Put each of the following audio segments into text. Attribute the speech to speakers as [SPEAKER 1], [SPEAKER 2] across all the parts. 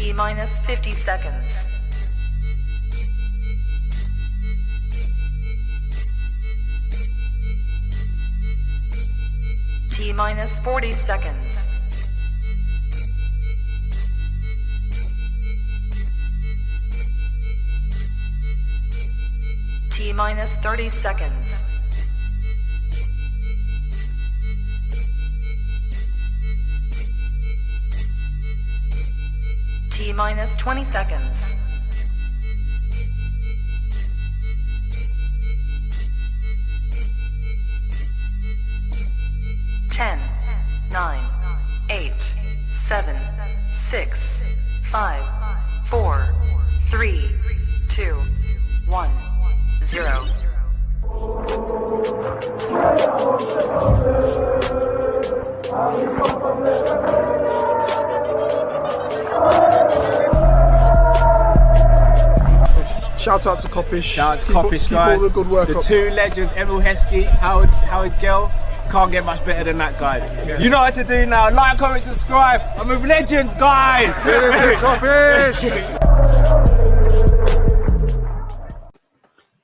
[SPEAKER 1] T minus 50 seconds. T minus 40 seconds. T minus 30 seconds. T minus 20 seconds. Ten, 9, 8, 7, 6, 5, 4, 3, 2, 1, 0.
[SPEAKER 2] Shout out to Kopish.
[SPEAKER 3] Shout out to Kopish, guys.
[SPEAKER 2] All the good work
[SPEAKER 3] the
[SPEAKER 2] up.
[SPEAKER 3] two legends, Emil Heskey, Howard Gill. Can't get much better than that guy. Yeah. You know what to do now. Like, comment, subscribe. I'm with legends, guys.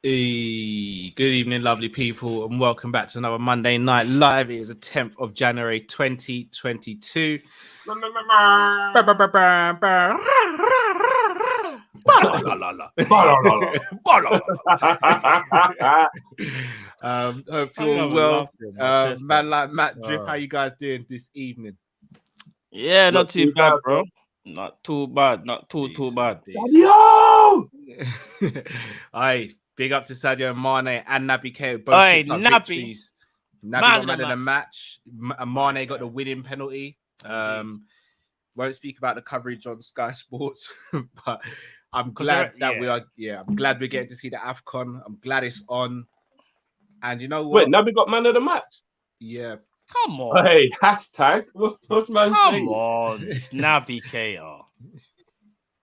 [SPEAKER 3] Hey, good evening, lovely people, and welcome back to another Monday Night Live. It is the 10th of January 2022. Hope you're all well. Man like Matt Drip, how you guys doing this evening?
[SPEAKER 4] Yeah, not too bad, bro. Not too bad. Not too bad.
[SPEAKER 2] Yo!
[SPEAKER 3] Aye, big up to Sadio Mane and Naby Keita. Both
[SPEAKER 4] Aye,
[SPEAKER 3] picked up
[SPEAKER 4] Naby.
[SPEAKER 3] victories. Naby got man of the match. Mane got the winning penalty. Won't speak about the coverage on Sky Sports, but I'm glad that we are. Yeah, I'm glad we're getting to see the AFCON. I'm glad it's on. And you know what?
[SPEAKER 2] Wait, Naby got man of the match?
[SPEAKER 3] Yeah.
[SPEAKER 4] Come on.
[SPEAKER 2] Hey, hashtag. What's man
[SPEAKER 4] Come
[SPEAKER 2] saying?
[SPEAKER 4] on. It's Naby Keita.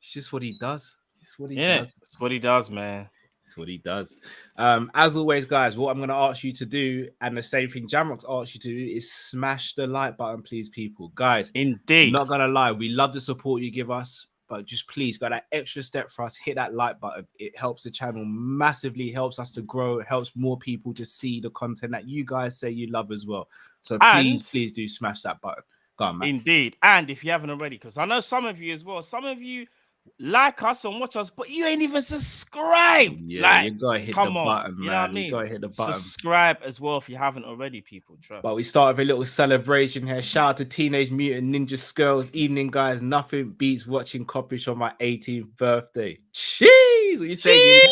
[SPEAKER 3] It's just what he does. It's what he
[SPEAKER 4] does.
[SPEAKER 3] does.
[SPEAKER 4] It's what he does, man.
[SPEAKER 3] That's what he does. As always, guys, what I'm going to ask you to do, and the same thing Jamrock's asked you to do, is smash the like button, please, people. Guys,
[SPEAKER 4] indeed.
[SPEAKER 3] Not going to lie, we love the support you give us, but just please go that extra step for us. Hit that like button. It helps the channel massively, helps us to grow, helps more people to see the content that you guys say you love as well. So please do smash that button. Go on, man.
[SPEAKER 4] Indeed. And if you haven't already, because I know some of you as well, some of you like us and watch us, but you ain't even subscribed.
[SPEAKER 3] Yeah, you gotta hit the button, man.
[SPEAKER 4] You know what I mean?
[SPEAKER 3] You gotta hit the button.
[SPEAKER 4] Subscribe as well if you haven't already, people. Trust.
[SPEAKER 3] But we start with a little celebration here. Shout out to Teenage Mutant Ninja Skulls. Evening, guys. Nothing beats watching Kopish on my 18th birthday. Jeez, what you saying?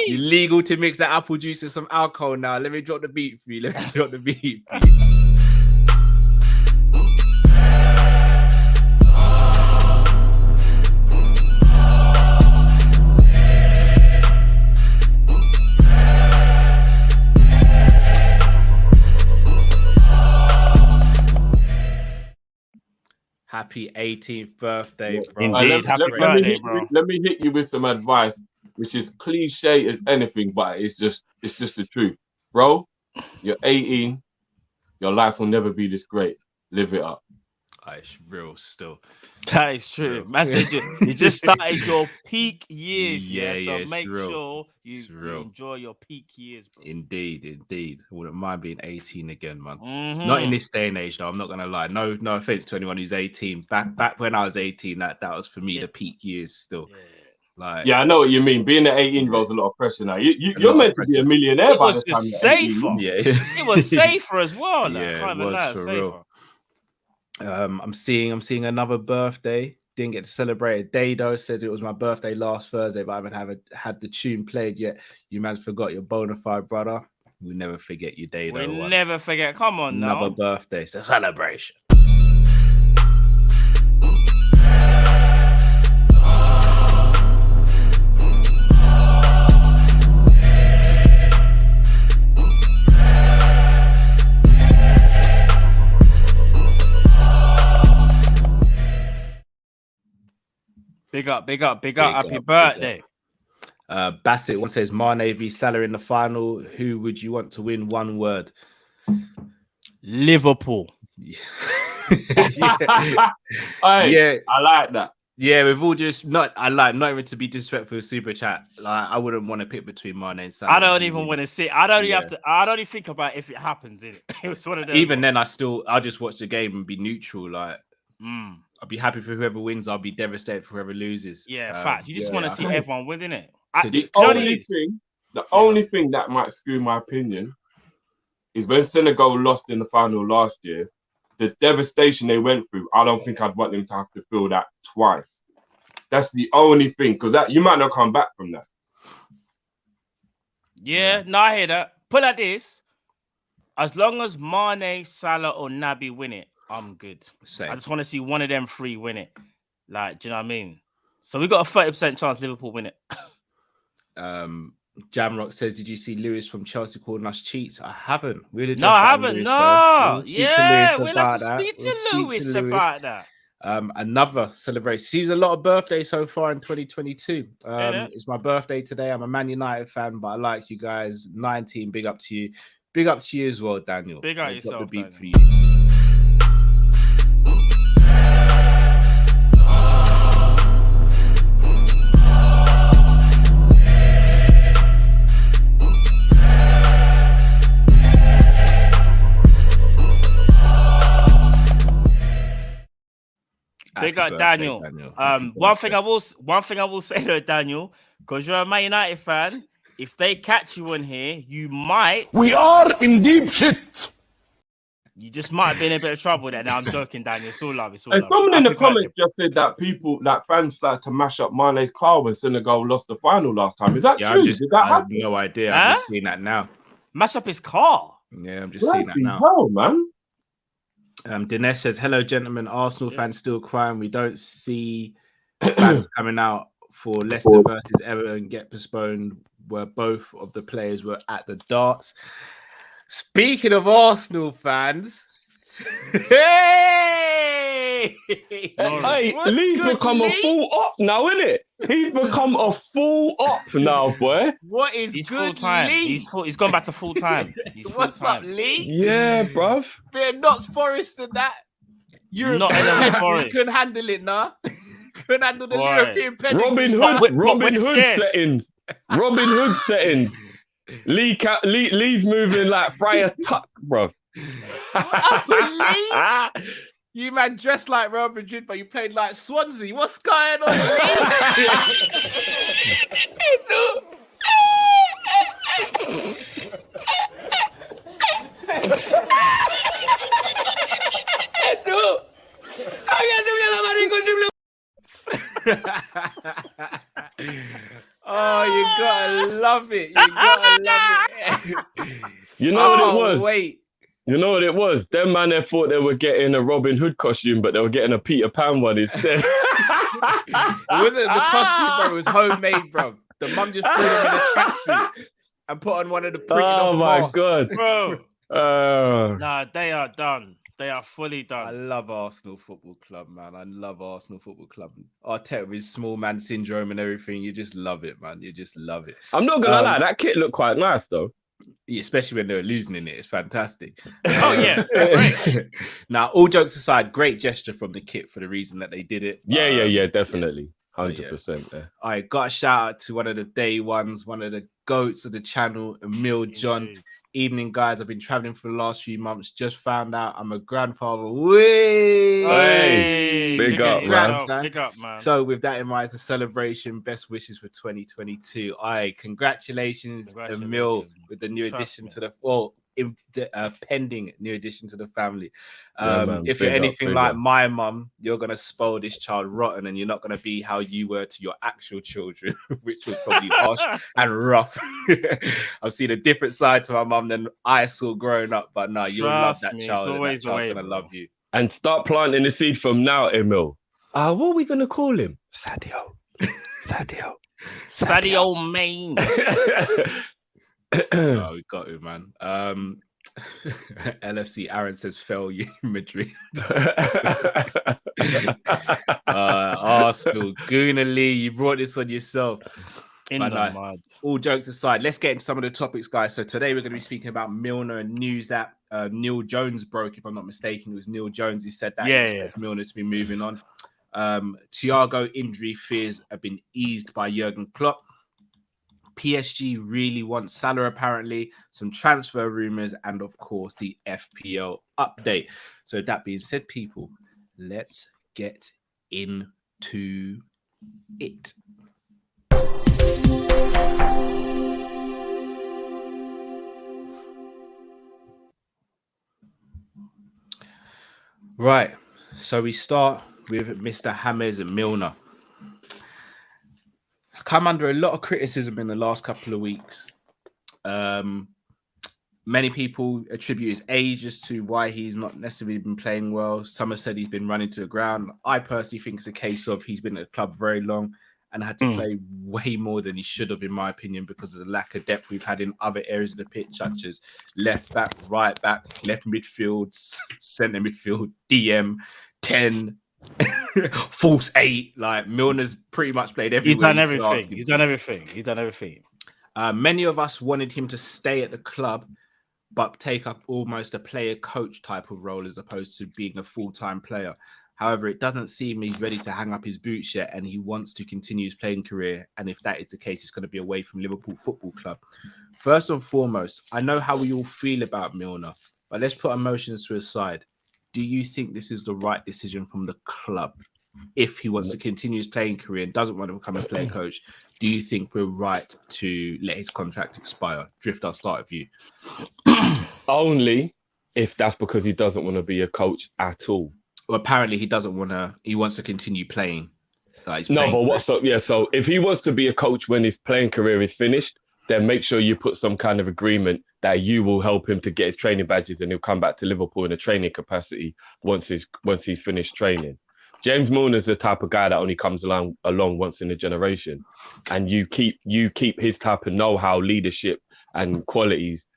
[SPEAKER 3] You're legal to mix that apple juice with some alcohol now. Let me drop the beat for you. Happy 18th birthday, bro.
[SPEAKER 4] Indeed, happy birthday, bro.
[SPEAKER 2] Let me hit you with some advice, which is cliche as anything, but it's just the truth. Bro, you're 18, your life will never be this great. Live it up.
[SPEAKER 3] It's real still.
[SPEAKER 4] That is true. Man said you just started your peak years, so make sure you enjoy your peak years, bro.
[SPEAKER 3] Indeed. I wouldn't mind being 18 again, man. Not in this day and age, though. I'm not gonna lie. No offense to anyone who's 18. Back when I was 18, that was for me the peak years still.
[SPEAKER 2] Yeah, I know what you mean. Being an 18-year-old's a lot of pressure now. You're meant to be a millionaire by the time.
[SPEAKER 4] Safer. It was safer as well.
[SPEAKER 3] It was for real. I'm seeing another birthday. Didn't get to celebrate a day though. Says it was my birthday last Thursday, but I haven't had the tune played yet. You man forgot your bona fide brother. We never forget your day though.
[SPEAKER 4] We never forget. Come on now.
[SPEAKER 3] Another birthday. It's a celebration.
[SPEAKER 4] Big up. Happy birthday.
[SPEAKER 3] Bassett one says Mane v Salah in the final. Who would you want to win? One word.
[SPEAKER 4] Liverpool.
[SPEAKER 2] I like that.
[SPEAKER 3] Yeah, we've all just not even to be disrespectful super chat. Like I wouldn't want to pick between Mane and Salah.
[SPEAKER 4] I don't even want to see. I don't even have to. I don't even think about if it happens. It was one of those.
[SPEAKER 3] Even then, I'll just watch the game and be neutral. Like, I'll be happy for whoever wins. I'll be devastated for whoever loses.
[SPEAKER 4] Yeah, fact. You just want to see everyone win, innit?
[SPEAKER 2] The only thing that might screw my opinion is when Senegal lost in the final last year. The devastation they went through, I don't think I'd want them to have to feel that twice. That's the only thing, because you might not come back from that.
[SPEAKER 4] Yeah, no, I hear that. Put like this: as long as Mane, Salah, or Naby win it, I'm good.
[SPEAKER 3] Same.
[SPEAKER 4] I just want to see one of them three win it. Like, do you know what I mean? So we got a 30% chance Liverpool win it.
[SPEAKER 3] Jamrock says, "Did you see Lewis from Chelsea calling us cheats?" I haven't.
[SPEAKER 4] No, I haven't. No, yeah, we'll have to speak to Lewis about that.
[SPEAKER 3] Another celebration. Seems a lot of birthdays so far in 2022. It's my birthday today. I'm a Man United fan, but I like you guys. 19. Big up to you. Big up to you as well, Daniel.
[SPEAKER 4] Big up yourself.
[SPEAKER 3] The beat for you.
[SPEAKER 4] Big up Daniel. One thing I will say though, Daniel, because you're a Man United fan, if they catch you on here, you might.
[SPEAKER 5] We are in deep shit.
[SPEAKER 4] You just might be in a bit of trouble there. Now I'm joking, Daniel. It's all love. It's all
[SPEAKER 2] and
[SPEAKER 4] love.
[SPEAKER 2] Someone in the comments just said that fans started to mash up Mane's car when Senegal lost the final last time. Is that true?
[SPEAKER 3] I have no idea. I'm just seeing that now.
[SPEAKER 4] Mash up his car.
[SPEAKER 3] Yeah, I'm just seeing that now.
[SPEAKER 2] Hell, man.
[SPEAKER 3] Dinesh says, "Hello, gentlemen. Arsenal fans still crying. We don't see fans coming out for Leicester versus Everton get postponed, where both of the players were at the darts." Speaking of Arsenal fans, hey,
[SPEAKER 5] Lee's become a full up now, isn't it? He's become a full up now, boy.
[SPEAKER 3] What is
[SPEAKER 4] he's
[SPEAKER 3] good,
[SPEAKER 4] full time?
[SPEAKER 3] Lee?
[SPEAKER 4] He's gone back to full time.
[SPEAKER 3] What's up, Lee?
[SPEAKER 5] Yeah, bruv.
[SPEAKER 3] Bit of Notts Forest and that.
[SPEAKER 4] European
[SPEAKER 3] Forest. Couldn't handle it, nah. Couldn't handle the European pedigree.
[SPEAKER 5] Robin Hood settings. Robin Hood settings. Lee's moving like Friar Tuck, bro.
[SPEAKER 3] What happened, Lee? You man dressed like Robin Hood, but you played like Swansea. What's going on, Lee? Oh, you gotta love it. You gotta love it.
[SPEAKER 5] You know what it was?
[SPEAKER 3] Wait.
[SPEAKER 5] You know what it was? Them man, they thought they were getting a Robin Hood costume, but they were getting a Peter Pan one instead.
[SPEAKER 3] It wasn't the costume, bro. It was homemade, bro. The mum just threw them in a tracksuit and put on one of the printed on masks.
[SPEAKER 5] God,
[SPEAKER 4] bro. Nah, they are done. They are fully done.
[SPEAKER 3] I love Arsenal Football Club, man. I love Arsenal Football Club. Arteta with small man syndrome and everything. You just love it, man. You just love it.
[SPEAKER 5] I'm not gonna lie, that kit looked quite nice though.
[SPEAKER 3] Especially when they were losing in it. It's fantastic.
[SPEAKER 4] Oh, yeah. Great.
[SPEAKER 3] Now, all jokes aside, great gesture from the kit for the reason that they did it.
[SPEAKER 5] Yeah, definitely. 100% there.
[SPEAKER 3] I got a shout out to one of the day ones, one of the goats of the channel, Emil John. Evening, guys. I've been traveling for the last few months. Just found out I'm a grandfather.
[SPEAKER 5] Hey, big up, man.
[SPEAKER 4] Big up, man.
[SPEAKER 3] So, with that in mind, it's a celebration. Best wishes for 2022. Congratulations, Emil, with the new addition to the pending new addition to the family. If you're anything like my mum, you're gonna spoil this child rotten, and you're not gonna be how you were to your actual children, which was probably harsh and rough. I've seen a different side to my mum than I saw growing up, but no, you'll love that child. And that child's gonna love you.
[SPEAKER 5] And start planting the seed from now, Emil. What are we gonna call him? Sadio
[SPEAKER 4] Main.
[SPEAKER 3] Oh, we got it, man. LFC Aaron says fail you, Madrid. Arsenal, Gooner Lee, you brought this on yourself. All jokes aside, let's get into some of the topics, guys. So today we're going to be speaking about Milner and news that Neil Jones broke. If I'm not mistaken, it was Neil Jones who said that. He expects Milner to be moving on. Thiago injury fears have been eased by Jurgen Klopp. PSG really wants Salah, apparently, some transfer rumors, and of course the FPL update. So that being said, people, let's get into it. Right, so we start with Mr. James Milner. Come under a lot of criticism in the last couple of weeks. Many people attribute his age as to why he's not necessarily been playing well. Some have said he's been running to the ground. I personally think it's a case of he's been at the club very long and had to play way more than he should have, in my opinion, because of the lack of depth we've had in other areas of the pitch, such as left back, right back, left midfield, centre midfield, DM, 10, false 8. Like, Milner's pretty much played everywhere.
[SPEAKER 4] He's done everything. He's done everything. He's done everything.
[SPEAKER 3] Many of us wanted him to stay at the club, but take up almost a player-coach type of role as opposed to being a full-time player. However, it doesn't seem he's ready to hang up his boots yet, and he wants to continue his playing career. And if that is the case, it's going to be away from Liverpool Football Club. First and foremost, I know how we all feel about Milner, but let's put emotions to his side. Do you think this is the right decision from the club? If he wants to continue his playing career and doesn't want to become a player coach, do you think we're right to let his contract expire? Drift, I'll start with you.
[SPEAKER 5] Only if that's because he doesn't want to be a coach at all.
[SPEAKER 3] Well, apparently he doesn't want to. He wants to continue playing.
[SPEAKER 5] So if he wants to be a coach when his playing career is finished, then make sure you put some kind of agreement that you will help him to get his training badges and he'll come back to Liverpool in a training capacity once he's finished training. James Milner is the type of guy that only comes along once in a generation, and you keep his type of know-how, leadership, and qualities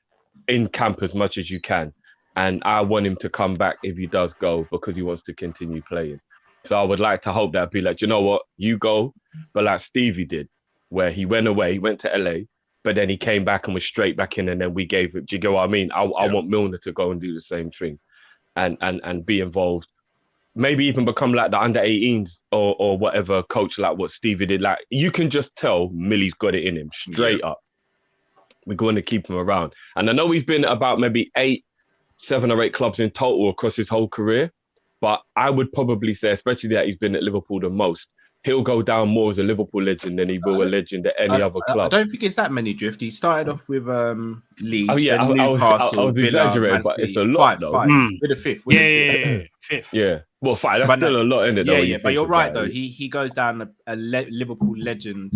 [SPEAKER 5] in camp as much as you can. And I want him to come back if he does go, because he wants to continue playing. So I would like to hope that be like, you know what, you go, but like Stevie did, where he went away, he went to LA, but then he came back and was straight back in, and then we gave it. Do you get what I mean? I want Milner to go and do the same thing, and be involved. Maybe even become like the under 18s or whatever coach, like what Stevie did. Like, you can just tell Millie's got it in him straight up. We're going to keep him around. And I know he's been about maybe 7 or 8 clubs in total across his whole career. But I would probably say, especially that he's been at Liverpool the most, he'll go down more as a Liverpool legend than he will a legend at any other club.
[SPEAKER 3] I don't think it's that many, Drift. He started off with Leeds,
[SPEAKER 5] then
[SPEAKER 3] Newcastle,
[SPEAKER 5] I was exaggerating, but it's a lot, though.
[SPEAKER 3] With a fifth.
[SPEAKER 4] Fifth.
[SPEAKER 5] Yeah. Well, 5. That's still a lot, isn't it?
[SPEAKER 3] Yeah. But you're right, though. He goes down a Liverpool legend.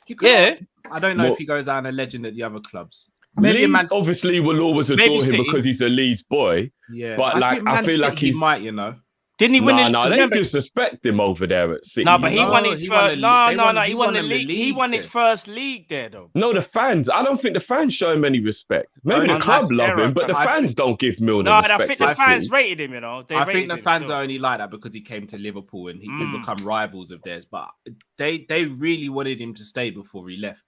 [SPEAKER 3] I don't know if he goes down a legend at the other clubs.
[SPEAKER 5] Maybe Leeds obviously will always adore him because he's a Leeds boy.
[SPEAKER 3] Yeah,
[SPEAKER 5] but
[SPEAKER 3] I feel like he might, you know.
[SPEAKER 4] Didn't he win?
[SPEAKER 5] No, they disrespect him over there at City.
[SPEAKER 4] No, but he won his first. No, he won the league. He won his first league there, though.
[SPEAKER 5] No, the fans. I don't think the fans show him any respect. Maybe the club love him, but the fans don't give Milner respect.
[SPEAKER 4] No, I think the fans rated him. You know,
[SPEAKER 3] I think the fans are only like that because he came to Liverpool and he would become rivals of theirs. But they really wanted him to stay before he left.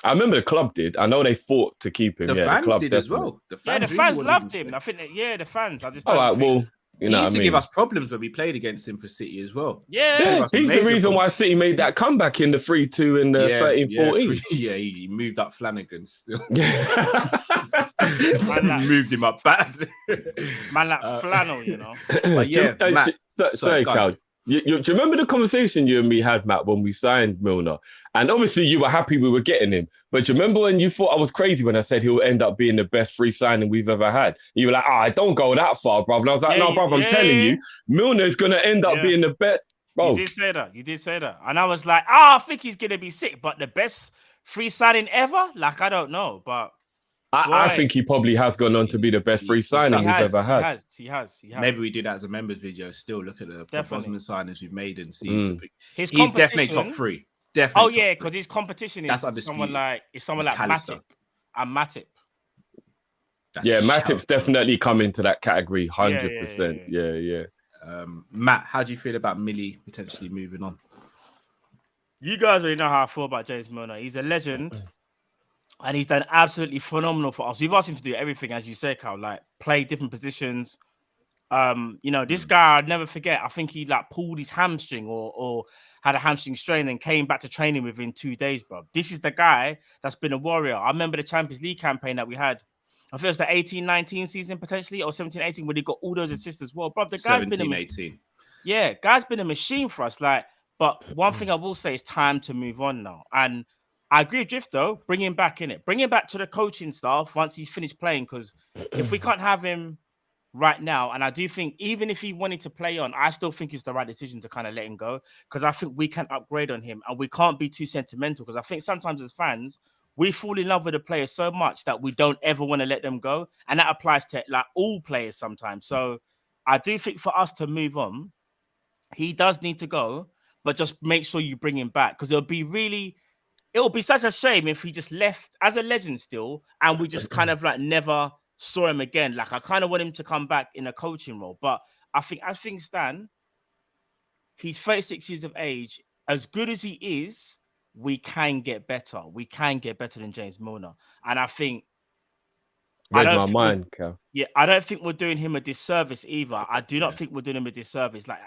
[SPEAKER 5] I remember the club did. I know they fought to keep him.
[SPEAKER 3] The fans did as well.
[SPEAKER 4] The fans loved him. I think the fans. I just don't think.
[SPEAKER 3] He used to give us problems when we played against him for City as well.
[SPEAKER 4] Yeah.
[SPEAKER 5] He's the reason why City made that comeback in the 3-2 in the 13-14.
[SPEAKER 3] Yeah, he moved up Flanagan still.
[SPEAKER 4] Moved
[SPEAKER 3] him up bad.
[SPEAKER 4] Man, like flannel, you know.
[SPEAKER 3] But yeah, Matt.
[SPEAKER 5] Sorry, Cal. Do you remember the conversation you and me had, Matt, when we signed Milner? And obviously you were happy we were getting him. But do you remember when you thought I was crazy when I said he'll end up being the best free signing we've ever had? You were like, don't go that far, bro. And I was like, no, bro, I'm telling you, Milner's going to end up being the best. Bro.
[SPEAKER 4] You did say that. And I was like, I think he's going to be sick. But the best free signing ever? Like, I don't know. But
[SPEAKER 5] I think he probably has gone on to be the best free signing we've ever had.
[SPEAKER 4] He has.
[SPEAKER 3] Maybe we do that as a members video. Still look at the Bosman signings we've made and see.
[SPEAKER 4] He's
[SPEAKER 3] definitely top 3. Definitely.
[SPEAKER 4] Oh yeah, because his competition is someone like Matip and Matip.
[SPEAKER 5] Matip's definitely come into that category 100%. Yeah.
[SPEAKER 3] Matt, how do you feel about Millie potentially moving on?
[SPEAKER 4] You guys already know how I feel about James Milner. He's a legend. And he's done absolutely phenomenal for us. We've asked him to do everything, as you say, Carl, like play different positions, This guy I'd never forget. I think he like pulled his hamstring or had a hamstring strain and came back to training within 2 days, bro. This is the guy that's been a warrior. I remember the Champions League campaign that we had. I think it was the 18-19 season potentially, or 17-18, where he got all those assists as well. Bro, the guy's been a
[SPEAKER 3] 17-18.
[SPEAKER 4] Yeah, guy's been a machine for us. Like, but one thing I will say is time to move on now. And I agree with Drift though. Bring him back in it. Bring him back to the coaching staff once he's finished playing. Because if we can't have him right now, and I do think even if he wanted to play on, I still think it's the right decision to kind of let him go. Because I think we can upgrade on him, and we can't be too sentimental. Because I think sometimes as fans, we fall in love with a player so much that we don't ever want to let them go. And that applies to like all players sometimes. So I do think for us to move on, he does need to go, but just make sure you bring him back. Because it'll be such a shame if he just left as a legend still, and we just kind of like never saw him again. Like I kind of want him to come back in a coaching role. But I think as things stand, he's 36 years of age. As good as he is, we can get better. We can get better than James Milner. And I think
[SPEAKER 5] read my mind, Cal.
[SPEAKER 4] Yeah, I don't think we're doing him a disservice either. I do not think we're doing him a disservice. Like,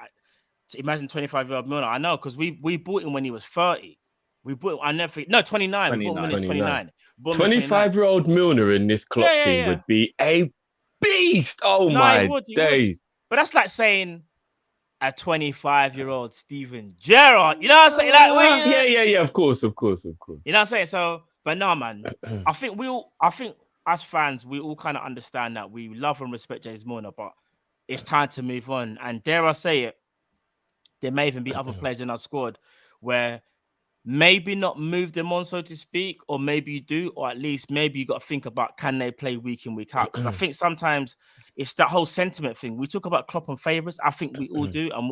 [SPEAKER 4] imagine 25-year-old Milner. I know, because we bought him when he was 30. We bought. I never. No, 29. We bought him when he was 29.
[SPEAKER 5] 25-year-old Milner in this club team would be a beast. Oh my days!
[SPEAKER 4] But that's like saying a 25-year-old Steven Gerrard. You know what I'm saying? Like,
[SPEAKER 5] yeah. Of course. You know
[SPEAKER 4] what I'm saying? So, but no, man. I think as fans, we all kind of understand that we love and respect James Milner, but it's time to move on. And dare I say it, there may even be other players in our squad where maybe not move them on, so to speak, or maybe you do, or at least maybe you got to think about, can they play week in, week out? Because I think sometimes it's that whole sentiment thing. We talk about Klopp and favourites. I think we all do, and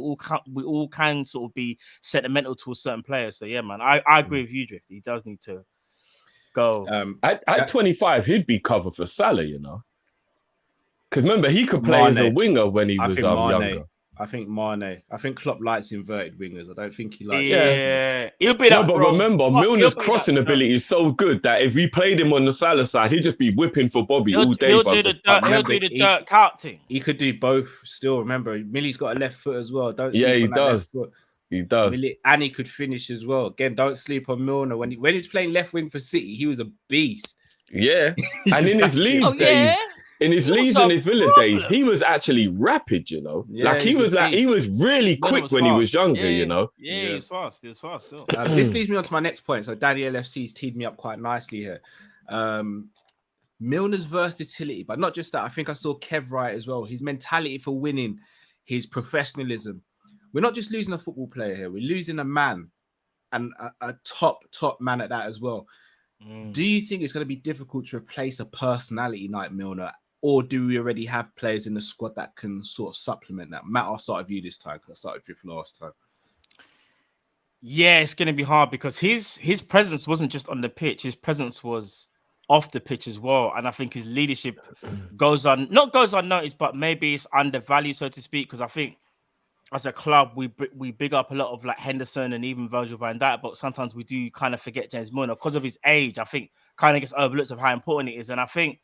[SPEAKER 4] we all can sort of be sentimental to a certain player. So yeah, man, I agree with you, Drift. He does need to go.
[SPEAKER 5] At 25, he'd be cover for Salah, you know. Because remember, he could play as a winger when he was younger.
[SPEAKER 3] I think Mane. I think Klopp likes inverted wingers. I don't think he likes.
[SPEAKER 4] Yeah, he'll be that.
[SPEAKER 5] But remember, Milner's crossing ability is so good that if we played him on the Salah side, he'd just be whipping for Bobby all day.
[SPEAKER 4] He'll do the dirt cart thing.
[SPEAKER 3] He could do both. Still, remember, Millie's got a left foot as well. Don't
[SPEAKER 5] sleep
[SPEAKER 3] on
[SPEAKER 5] he
[SPEAKER 3] that
[SPEAKER 5] does.
[SPEAKER 3] Left foot.
[SPEAKER 5] He does.
[SPEAKER 3] Millie, and he could finish as well. Again, don't sleep on Milner. When he was playing left wing for City, he was a beast.
[SPEAKER 5] Yeah, and in his Leeds days. In his Leeds and his Villa days, he was actually rapid, you know.
[SPEAKER 3] Yeah,
[SPEAKER 5] he was really quick when he was younger, you know.
[SPEAKER 4] Yeah, he was fast. He was fast still.
[SPEAKER 3] This leads me on to my next point. So Daddy LFC's teed me up quite nicely here. Milner's versatility, but not just that. I think I saw Kev right as well. His mentality for winning, his professionalism. We're not just losing a football player here. We're losing a man, and a top man at that as well. Do you think it's going to be difficult to replace a personality like Milner? Or do we already have players in the squad that can sort of supplement that? Matt, I'll start with you this time because I started Drift last time.
[SPEAKER 4] Yeah, it's going to be hard because his presence wasn't just on the pitch. His presence was off the pitch as well. And I think his leadership not goes unnoticed, but maybe it's undervalued, so to speak. Because I think as a club, we big up a lot of like Henderson and even Virgil van Dijk, but sometimes we do kind of forget James Milner because of his age. I think kind of gets overlooked of how important it is. And I think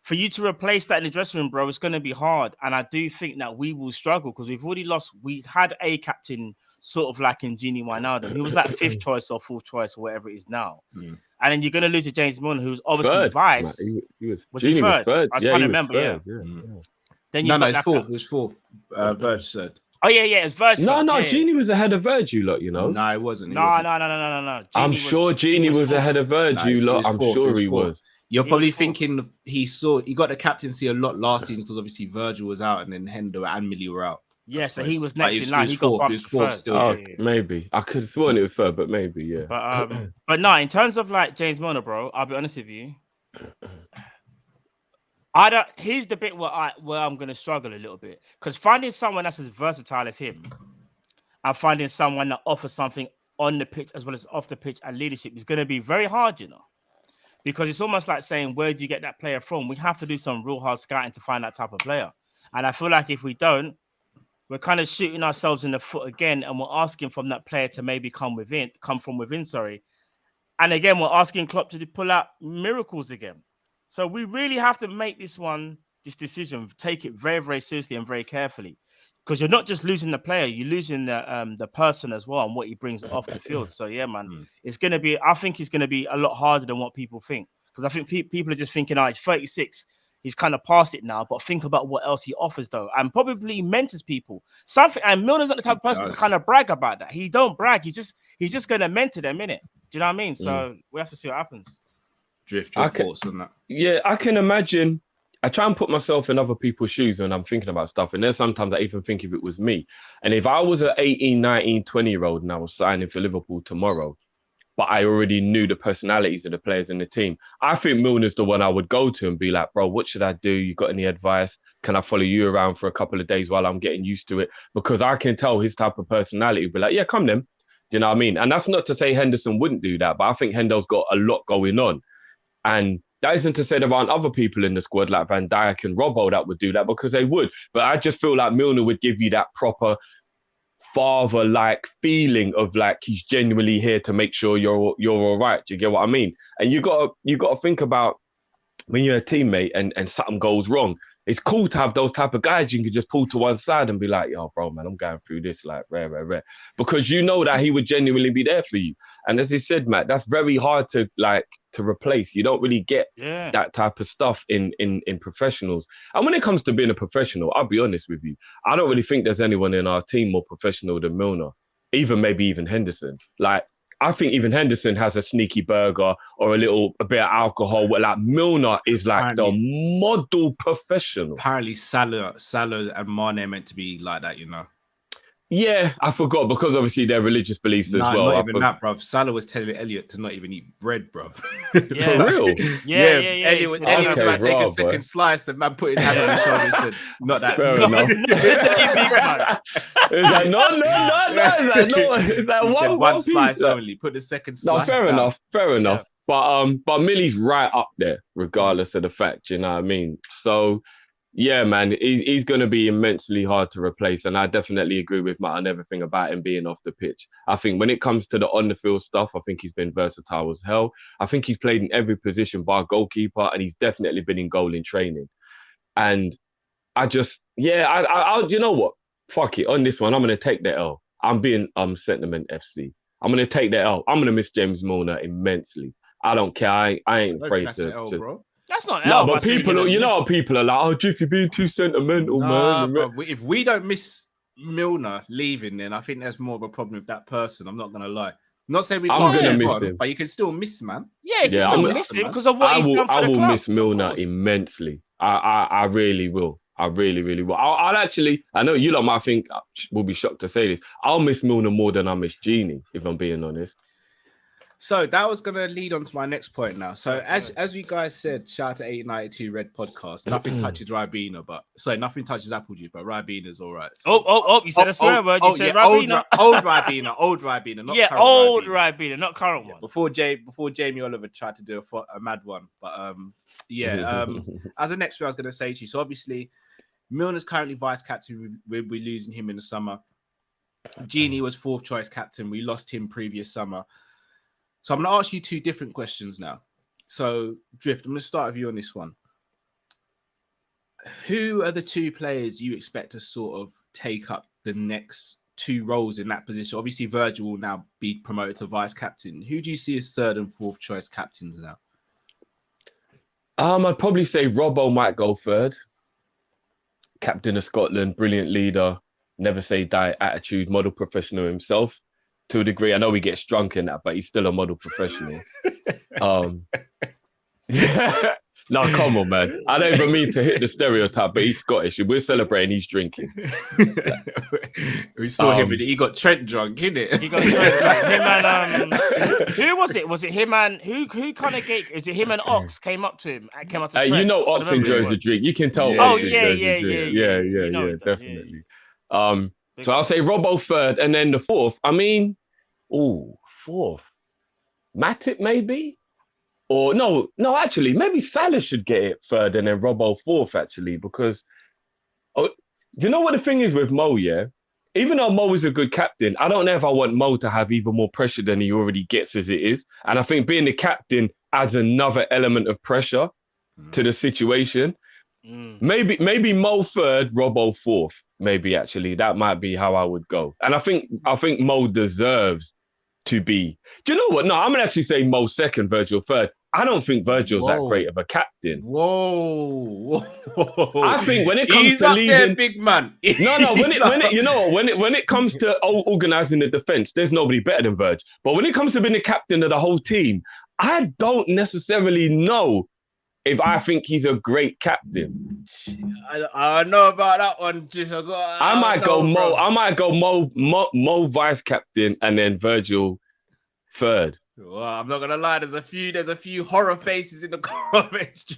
[SPEAKER 4] for you to replace that in the dressing room, bro, it's going to be hard. And I do think that we will struggle because we've already lost. We had a captain sort of like in Gini Wijnaldum, who was like 5th choice or 4th choice or whatever it is now. And then you're going to lose to James Milner, who's obviously vice. Was he third? I'm trying to remember. Yeah. Then you
[SPEAKER 3] it's 4th. It was 4th. Virgil said.
[SPEAKER 4] Oh, yeah, it's Virgil.
[SPEAKER 5] No, Gini was ahead of Virgil, lot, you know.
[SPEAKER 3] No, it wasn't.
[SPEAKER 4] No.
[SPEAKER 5] I'm sure Gini was ahead of Virgil, lot. I'm sure he was.
[SPEAKER 3] You're probably thinking he got the captaincy a lot last season because obviously Virgil was out and then Hendo and Millie were out.
[SPEAKER 4] Yeah, so he was next in line. He got
[SPEAKER 3] bumped fourth still.
[SPEAKER 5] Oh, maybe. I could have sworn it was third, but maybe, yeah.
[SPEAKER 4] But no, in terms of like James Milner, bro, I'll be honest with you. Here's the bit where I'm going to struggle a little bit. Because finding someone that's as versatile as him and finding someone that offers something on the pitch as well as off the pitch and leadership is going to be very hard, you know. Because it's almost like saying, where do you get that player from? We have to do some real hard scouting to find that type of player. And I feel like if we don't, we're kind of shooting ourselves in the foot again, and we're asking from that player to maybe come from within. And again, we're asking Klopp to pull out miracles again. So we really have to make this one this decision, take it very, very seriously and very carefully, because you're not just losing the player, you're losing the person as well and what he brings off the field. So yeah, man, it's gonna be. I think it's gonna be a lot harder than what people think, because I think people are just thinking, oh, he's 36. He's kind of past it now, but think about what else he offers, though, and probably mentors people. Something, and Milner's not the type of person to kind of brag about that. He don't brag. He's just going to mentor them, innit? Do you know what I mean? So we have to see what happens.
[SPEAKER 3] Drift, your thoughts on that?
[SPEAKER 5] Yeah, I can imagine. I try and put myself in other people's shoes when I'm thinking about stuff, and then sometimes I even think if it was me. And if I was an 18, 19, 20-year-old and I was signing for Liverpool tomorrow, but I already knew the personalities of the players in the team, I think Milner's the one I would go to and be like, bro, what should I do? You got any advice? Can I follow you around for a couple of days while I'm getting used to it? Because I can tell his type of personality would be like, yeah, come then. Do you know what I mean? And that's not to say Henderson wouldn't do that, but I think Hendo's got a lot going on. And that isn't to say there aren't other people in the squad like Van Dijk and Robbo that would do that, because they would. But I just feel like Milner would give you that proper father-like feeling of like he's genuinely here to make sure you're all right. Do you get what I mean? And you gotta think about when you're a teammate and something goes wrong. It's cool to have those type of guys you can just pull to one side and be like, yo, bro, man, I'm going through this, like, rare. Because you know that he would genuinely be there for you. And as he said, Matt, that's very hard to replace. You don't really get that type of stuff in professionals. And when it comes to being a professional, I'll be honest with you, I don't really think there's anyone in our team more professional than Milner, maybe even Henderson. Like, I think even Henderson has a sneaky burger or a bit of alcohol. Like, Milner is like the model professional.
[SPEAKER 3] Apparently Salah and Mane are meant to be like that, you know.
[SPEAKER 5] Yeah, I forgot, because obviously their religious beliefs as well.
[SPEAKER 3] Not even that, bruv. Salah was telling Elliot to not even eat bread, bruv.
[SPEAKER 4] Yeah.
[SPEAKER 5] For real?
[SPEAKER 4] Yeah.
[SPEAKER 3] Elliot was about to take a second slice and man put his hand on his shoulder and said, not that.
[SPEAKER 5] Fair enough. It's like, no. It's like
[SPEAKER 3] one slice only. Put the second slice
[SPEAKER 5] down. Fair enough.
[SPEAKER 3] Yeah.
[SPEAKER 5] But Millie's right up there, regardless of the fact, you know what I mean? So, yeah, man, he's going to be immensely hard to replace. And I definitely agree with Matt on everything about him being off the pitch. I think when it comes to the on-the-field stuff, I think he's been versatile as hell. I think he's played in every position bar goalkeeper, and he's definitely been in goal in training. And I you know what? Fuck it. On this one, I'm going to take the L. I'm being Sentiment FC. I'm going to take the L. I'm going to miss James Milner immensely. I don't care. I ain't afraid to...
[SPEAKER 3] L, bro.
[SPEAKER 4] That's not
[SPEAKER 5] no, but people, you know, people are like, "Oh, Jiff, you're being too sentimental, man."
[SPEAKER 3] Bro, if we don't miss Milner leaving, then I think there's more of a problem with that person. I'm not gonna lie. I'm not saying we can't miss him, but you can still miss, man.
[SPEAKER 4] Yeah, you still miss him because of what he's done for the club. I will
[SPEAKER 5] miss Milner immensely. I really will. I really will. I'll actually. I know you lot might think we'll be shocked to say this. I'll miss Milner more than I miss Genie, if I'm being honest.
[SPEAKER 3] So that was going to lead on to my next point now. So as you guys said, shout out to 892 Red Podcast. Nothing touches Ribena, nothing touches apple juice, but Ribena's all right. So,
[SPEAKER 4] you said a swear word. You said Ribena.
[SPEAKER 3] Old Ribena, not current
[SPEAKER 4] old Ribena, not current one.
[SPEAKER 3] Before Jamie Oliver tried to do a mad one. But as the next one I was going to say to you, so obviously Milner's currently vice captain. We're losing him in the summer. Genie was fourth choice captain. We lost him previous summer. So I'm going to ask you two different questions now. So, Drift, I'm going to start with you on this one. Who are the two players you expect to sort of take up the next two roles in that position? Obviously, Virgil will now be promoted to vice captain. Who do you see as third and fourth choice captains now?
[SPEAKER 5] I'd probably say Robbo might go third. Captain of Scotland, brilliant leader, never say die attitude, model professional himself. To a degree, I know he gets drunk in that, but he's still a model professional. No, come on, man. I don't even mean to hit the stereotype, but he's Scottish. We're celebrating, he's drinking.
[SPEAKER 3] We saw him, he got Trent drunk, innit?
[SPEAKER 4] He got Trent drunk. Him and who was it? Was it him and who kind of gave? Is it him and Ox came up to him? Came up to Trent?
[SPEAKER 5] You know, Ox enjoys a drink. You can tell.
[SPEAKER 4] Yeah,
[SPEAKER 5] definitely. So I'll say Robbo third, and then the fourth. I mean, fourth. Matip maybe? Or no, actually, maybe Salah should get it third and then Robbo fourth, actually, because do you know what the thing is with Mo, yeah? Even though Mo is a good captain, I don't know if I want Mo to have even more pressure than he already gets as it is. And I think being the captain adds another element of pressure to the situation. Maybe Mo third, Robbo fourth. Maybe actually that might be how I would go. And I think Mo deserves to be. Do you know what? No, I'm gonna actually say Mo second, Virgil third. I don't think Virgil's that great of a captain.
[SPEAKER 3] Whoa.
[SPEAKER 5] I think when it comes
[SPEAKER 3] He's
[SPEAKER 5] to
[SPEAKER 3] up
[SPEAKER 5] leading,
[SPEAKER 3] there, big man.
[SPEAKER 5] no, when it comes to organizing the defense, there's nobody better than Virg. But when it comes to being the captain of the whole team, I don't necessarily know if I think he's a great captain.
[SPEAKER 3] I know about that one.
[SPEAKER 5] I might go Mo vice captain and then Virgil third.
[SPEAKER 3] Well, I'm not gonna lie. There's a few horror faces in the comments.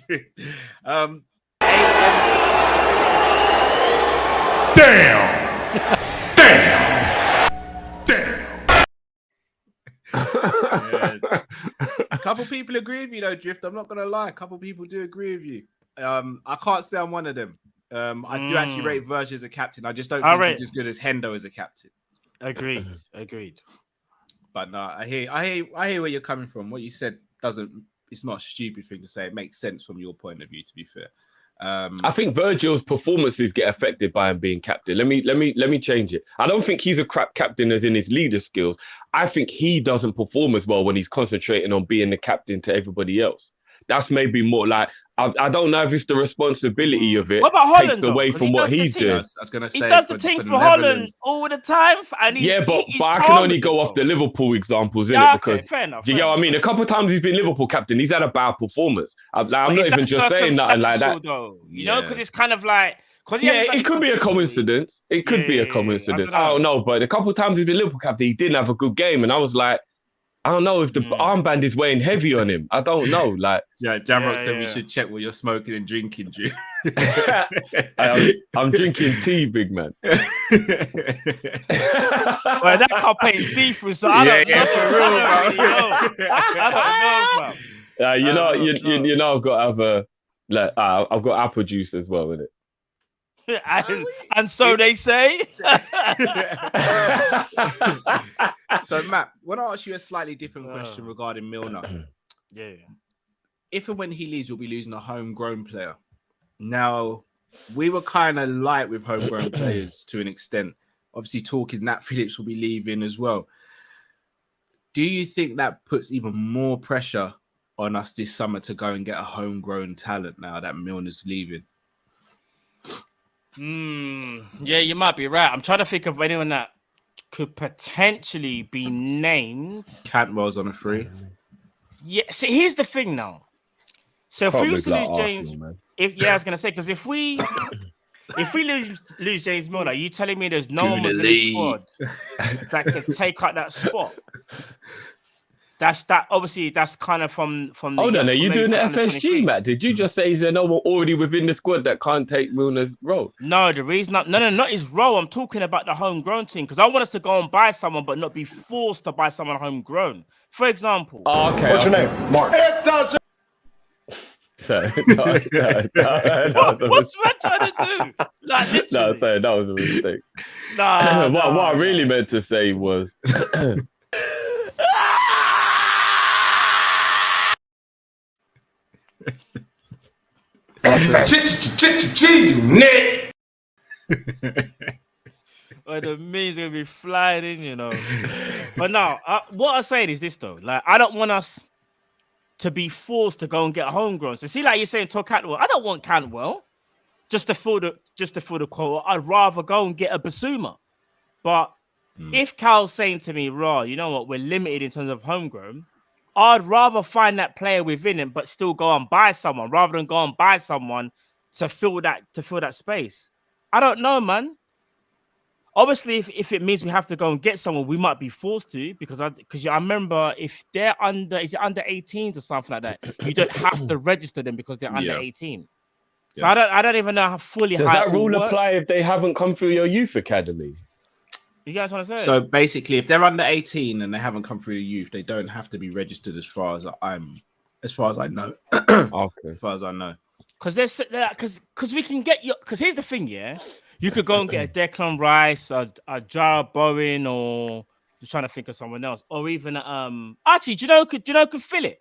[SPEAKER 3] A couple people agree with you though, Drift. I'm not gonna lie. A couple people do agree with you. I can't say I'm one of them. I do actually rate Virgil as a captain. I just don't think he's as good as Hendo as a captain.
[SPEAKER 4] Agreed.
[SPEAKER 5] But
[SPEAKER 3] no, I hear where you're coming from. What you said it's not a stupid thing to say. It makes sense from your point of view, to be fair.
[SPEAKER 5] I think Virgil's performances get affected by him being captain. Let me change it. I don't think he's a crap captain as in his leader skills. I think he doesn't perform as well when he's concentrating on being the captain to everybody else. That's maybe more like I don't know if it's the responsibility of it.
[SPEAKER 4] What about Holland,
[SPEAKER 5] takes away from what he's doing.
[SPEAKER 3] I was going to say
[SPEAKER 4] he does the thing for Holland all the time, and
[SPEAKER 5] but I can only go off the Liverpool examples, innit? Because
[SPEAKER 4] fair enough.
[SPEAKER 5] You get what I mean? A couple of times he's been Liverpool captain, he's had a bad performance. I'm not even just saying nothing like that.
[SPEAKER 4] Though, you know, because it's kind of like.
[SPEAKER 5] It could be a coincidence. It could be a coincidence. I don't know, but a couple of times he's been Liverpool captain, he didn't have a good game, and I was like, I don't know if the armband is weighing heavy on him. I don't know. Like,
[SPEAKER 3] Jamrock said we should check what you're smoking and drinking, Drew.
[SPEAKER 5] I'm drinking tea, big man.
[SPEAKER 4] Well, that cup ain't see-through, so I don't know for real, bro. I don't know, bro.
[SPEAKER 5] You know, I've got to have I've got apple juice as well, innit?
[SPEAKER 4] And so they say.
[SPEAKER 3] So, Matt, I want to ask you a slightly different question regarding Milner.
[SPEAKER 4] Yeah.
[SPEAKER 3] If and when he leaves, we'll be losing a homegrown player. Now, we were kind of light with homegrown players to an extent. Obviously, talk is Nat Phillips will be leaving as well. Do you think that puts even more pressure on us this summer to go and get a homegrown talent now that Milner's leaving?
[SPEAKER 4] Yeah, you might be right. I'm trying to think of anyone that could potentially be named.
[SPEAKER 3] Cantwell's on a free.
[SPEAKER 4] Yeah, see, here's the thing now. So if we was to lose James, I was gonna say, because if we lose James Milner, are you telling me there's no one within the squad that could take up that spot? That's kind of from the.
[SPEAKER 5] Hold on, are you doing the FSG, Matt? Did you just say there's no one already within the squad that can't take Milner's role?
[SPEAKER 4] No, the reason not his role. I'm talking about the homegrown team because I want us to go and buy someone, but not be forced to buy someone homegrown. For example,
[SPEAKER 6] what's your name? Mark. It doesn't.
[SPEAKER 4] What's Matt trying to do? Like, literally.
[SPEAKER 5] No, sorry, that was a mistake. What I really meant to say was.
[SPEAKER 6] Nick.
[SPEAKER 4] Well, the memes gonna be flying in, you know. But now, what I'm saying is this though: like, I don't want us to be forced to go and get a homegrown. So, see, like you're saying, to Cantwell, I don't want Cantwell just to fill the quota. I'd rather go and get a Basuma. But if Cal's saying to me, "Raw, you know what? We're limited in terms of homegrown," I'd rather find that player within him, but still go and buy someone rather than go and buy someone to fill that space. I don't know, man. Obviously, if it means we have to go and get someone, we might be forced to because I remember if they're under 18s or something like that, you don't have to register them because they're under 18. So I don't even know how fully
[SPEAKER 5] Does that rule apply if they haven't come through your youth academy?
[SPEAKER 4] You guys want to say?
[SPEAKER 3] So basically, if they're under 18 and they haven't come through the youth, they don't have to be registered as far as I know.
[SPEAKER 5] Okay.
[SPEAKER 3] As far as I know.
[SPEAKER 4] Because we can get you. Because here's the thing, yeah. You could go and get a Declan Rice, a Jarrod Bowen, or just trying to think of someone else, or even actually, do you know could fill it?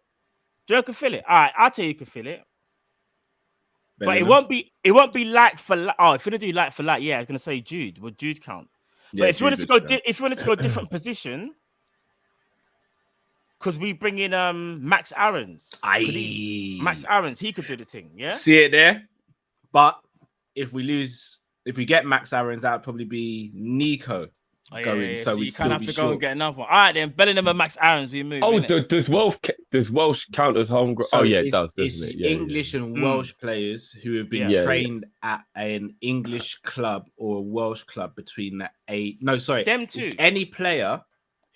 [SPEAKER 4] Do you know could fill it? All right, I'll tell you could fill it. But it won't be like for like. Oh, if you're gonna do like for like, yeah, I was gonna say Jude. Would Jude count?
[SPEAKER 3] Yeah,
[SPEAKER 4] but if you wanted to go, if you wanted to go different position, because we bring in Max Aarons. Max Aarons, he could do the thing. Yeah,
[SPEAKER 3] see it there. But if we get Max Aarons, that would probably be Nico going. So we
[SPEAKER 4] kind of have to go and get another one. All right, then Bellingham and Max Aarons, we move.
[SPEAKER 5] Oh, does Welsh count as homegrown?
[SPEAKER 3] So
[SPEAKER 5] it does.
[SPEAKER 3] It's English and Welsh players who have been trained at an English club or a Welsh club between the age. No, sorry,
[SPEAKER 4] them two.
[SPEAKER 3] It's any player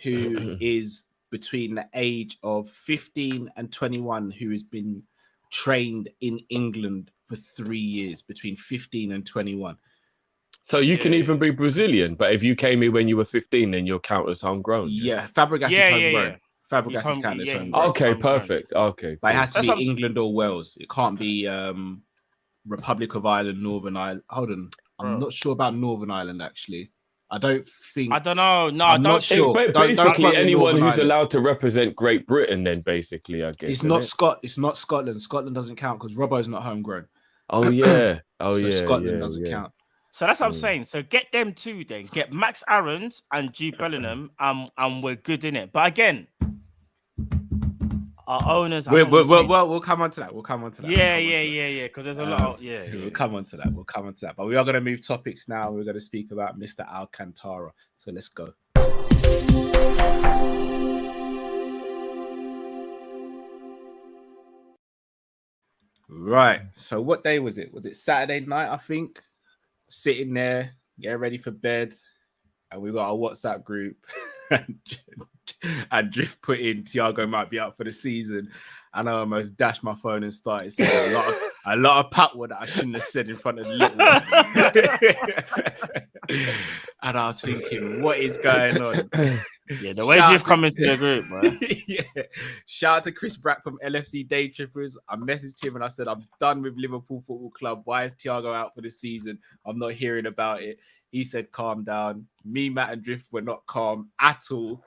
[SPEAKER 3] who is between the age of 15 and 21 who has been trained in England for 3 years, between 15 and 21.
[SPEAKER 5] So you can even be Brazilian, but if you came here when you were 15, then you'll count as homegrown.
[SPEAKER 3] Yeah, Fabregas is homegrown. Fabregas is counted as homegrown.
[SPEAKER 5] Okay, perfect. Okay.
[SPEAKER 3] But it has to be England or Wales. It can't be Republic of Ireland, Northern Ireland. Hold on. I'm not sure about Northern Ireland, actually. I don't know. No,
[SPEAKER 4] I'm
[SPEAKER 3] not sure.
[SPEAKER 5] Basically, anyone who's allowed to represent Great Britain, then basically, I guess.
[SPEAKER 3] It's not Scotland. Scotland doesn't count because Robbo's not homegrown.
[SPEAKER 5] Oh, yeah.
[SPEAKER 3] Scotland doesn't count.
[SPEAKER 4] So that's what I'm saying. So get them two then. Get Max Aarons and Jude Bellingham, and we're good in it. But again, our owners.
[SPEAKER 3] We'll come on to that.
[SPEAKER 4] Yeah. Because there's a lot.
[SPEAKER 3] We'll come on to that. But we are going to move topics now. We're going to speak about Mr. Alcantara. So let's go. Right. So what day was it? Was it Saturday night? I think. Sitting there, getting ready for bed, and we got a WhatsApp group. And Drift put in Thiago might be out for the season, and I almost dashed my phone and started saying a lot of patwa that I shouldn't have said in front of the little one. And I was thinking, what is going on?
[SPEAKER 4] Yeah, the way Drift come into the group, man.
[SPEAKER 3] Yeah. Shout out to Chris Brack from LFC Day Trippers. I messaged him and I said, I'm done with Liverpool Football Club. Why is Thiago out for the season? I'm not hearing about it. He said, calm down. Me, Matt, and Drift were not calm at all.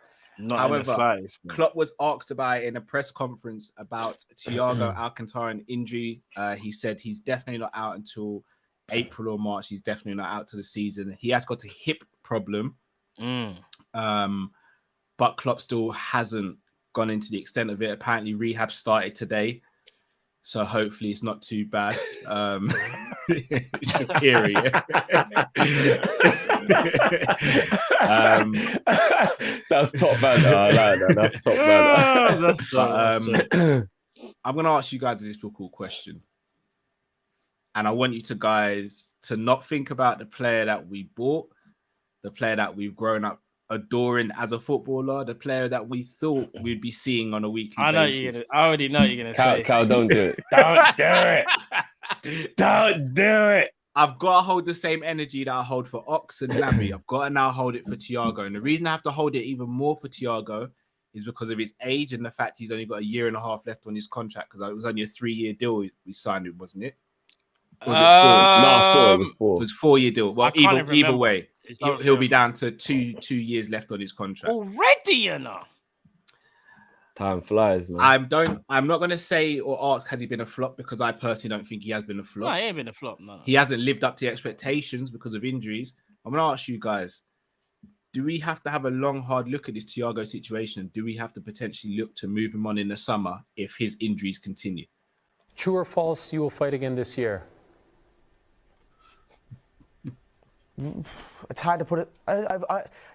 [SPEAKER 3] However, Klopp was asked about it in a press conference about Thiago Alcantara and injury. He said he's definitely not out until April or March. He's definitely not out to the season. He has got a hip problem. But Klopp still hasn't gone into the extent of it. Apparently, rehab started today. So hopefully it's not too bad. Shaqiri.
[SPEAKER 5] That's top man. I like that. That's top man.
[SPEAKER 3] I'm going to ask you guys a difficult question. And I want you guys to not think about the player that we bought, the player that we've grown up adoring as a footballer, the player that we thought we'd be seeing on a weekly basis.
[SPEAKER 4] I already know you're going to say.
[SPEAKER 5] Cal, don't do it. Don't do it. Don't do it.
[SPEAKER 3] I've got to hold the same energy that I hold for Ox and Naby. I've got to now hold it for Thiago. And the reason I have to hold it even more for Thiago is because of his age and the fact he's only got a year and a half left on his contract, because it was only a 3-year deal we signed him, wasn't it?
[SPEAKER 5] Or was it 4? No, 4. It was 4.
[SPEAKER 3] It was 4-year deal. Well, either way, he'll be down to two years left on his contract.
[SPEAKER 4] Already, you know.
[SPEAKER 5] Time flies, man.
[SPEAKER 3] I'm not going to say or ask, has he been a flop? Because I personally don't think he has been a flop.
[SPEAKER 4] No, he ain't been a flop, no.
[SPEAKER 3] He hasn't lived up to expectations because of injuries. I'm going to ask you guys, do we have to have a long, hard look at this Thiago situation? Do we have to potentially look to move him on in the summer if his injuries continue?
[SPEAKER 7] True or false, you will fight again this year?
[SPEAKER 8] It's hard to put it.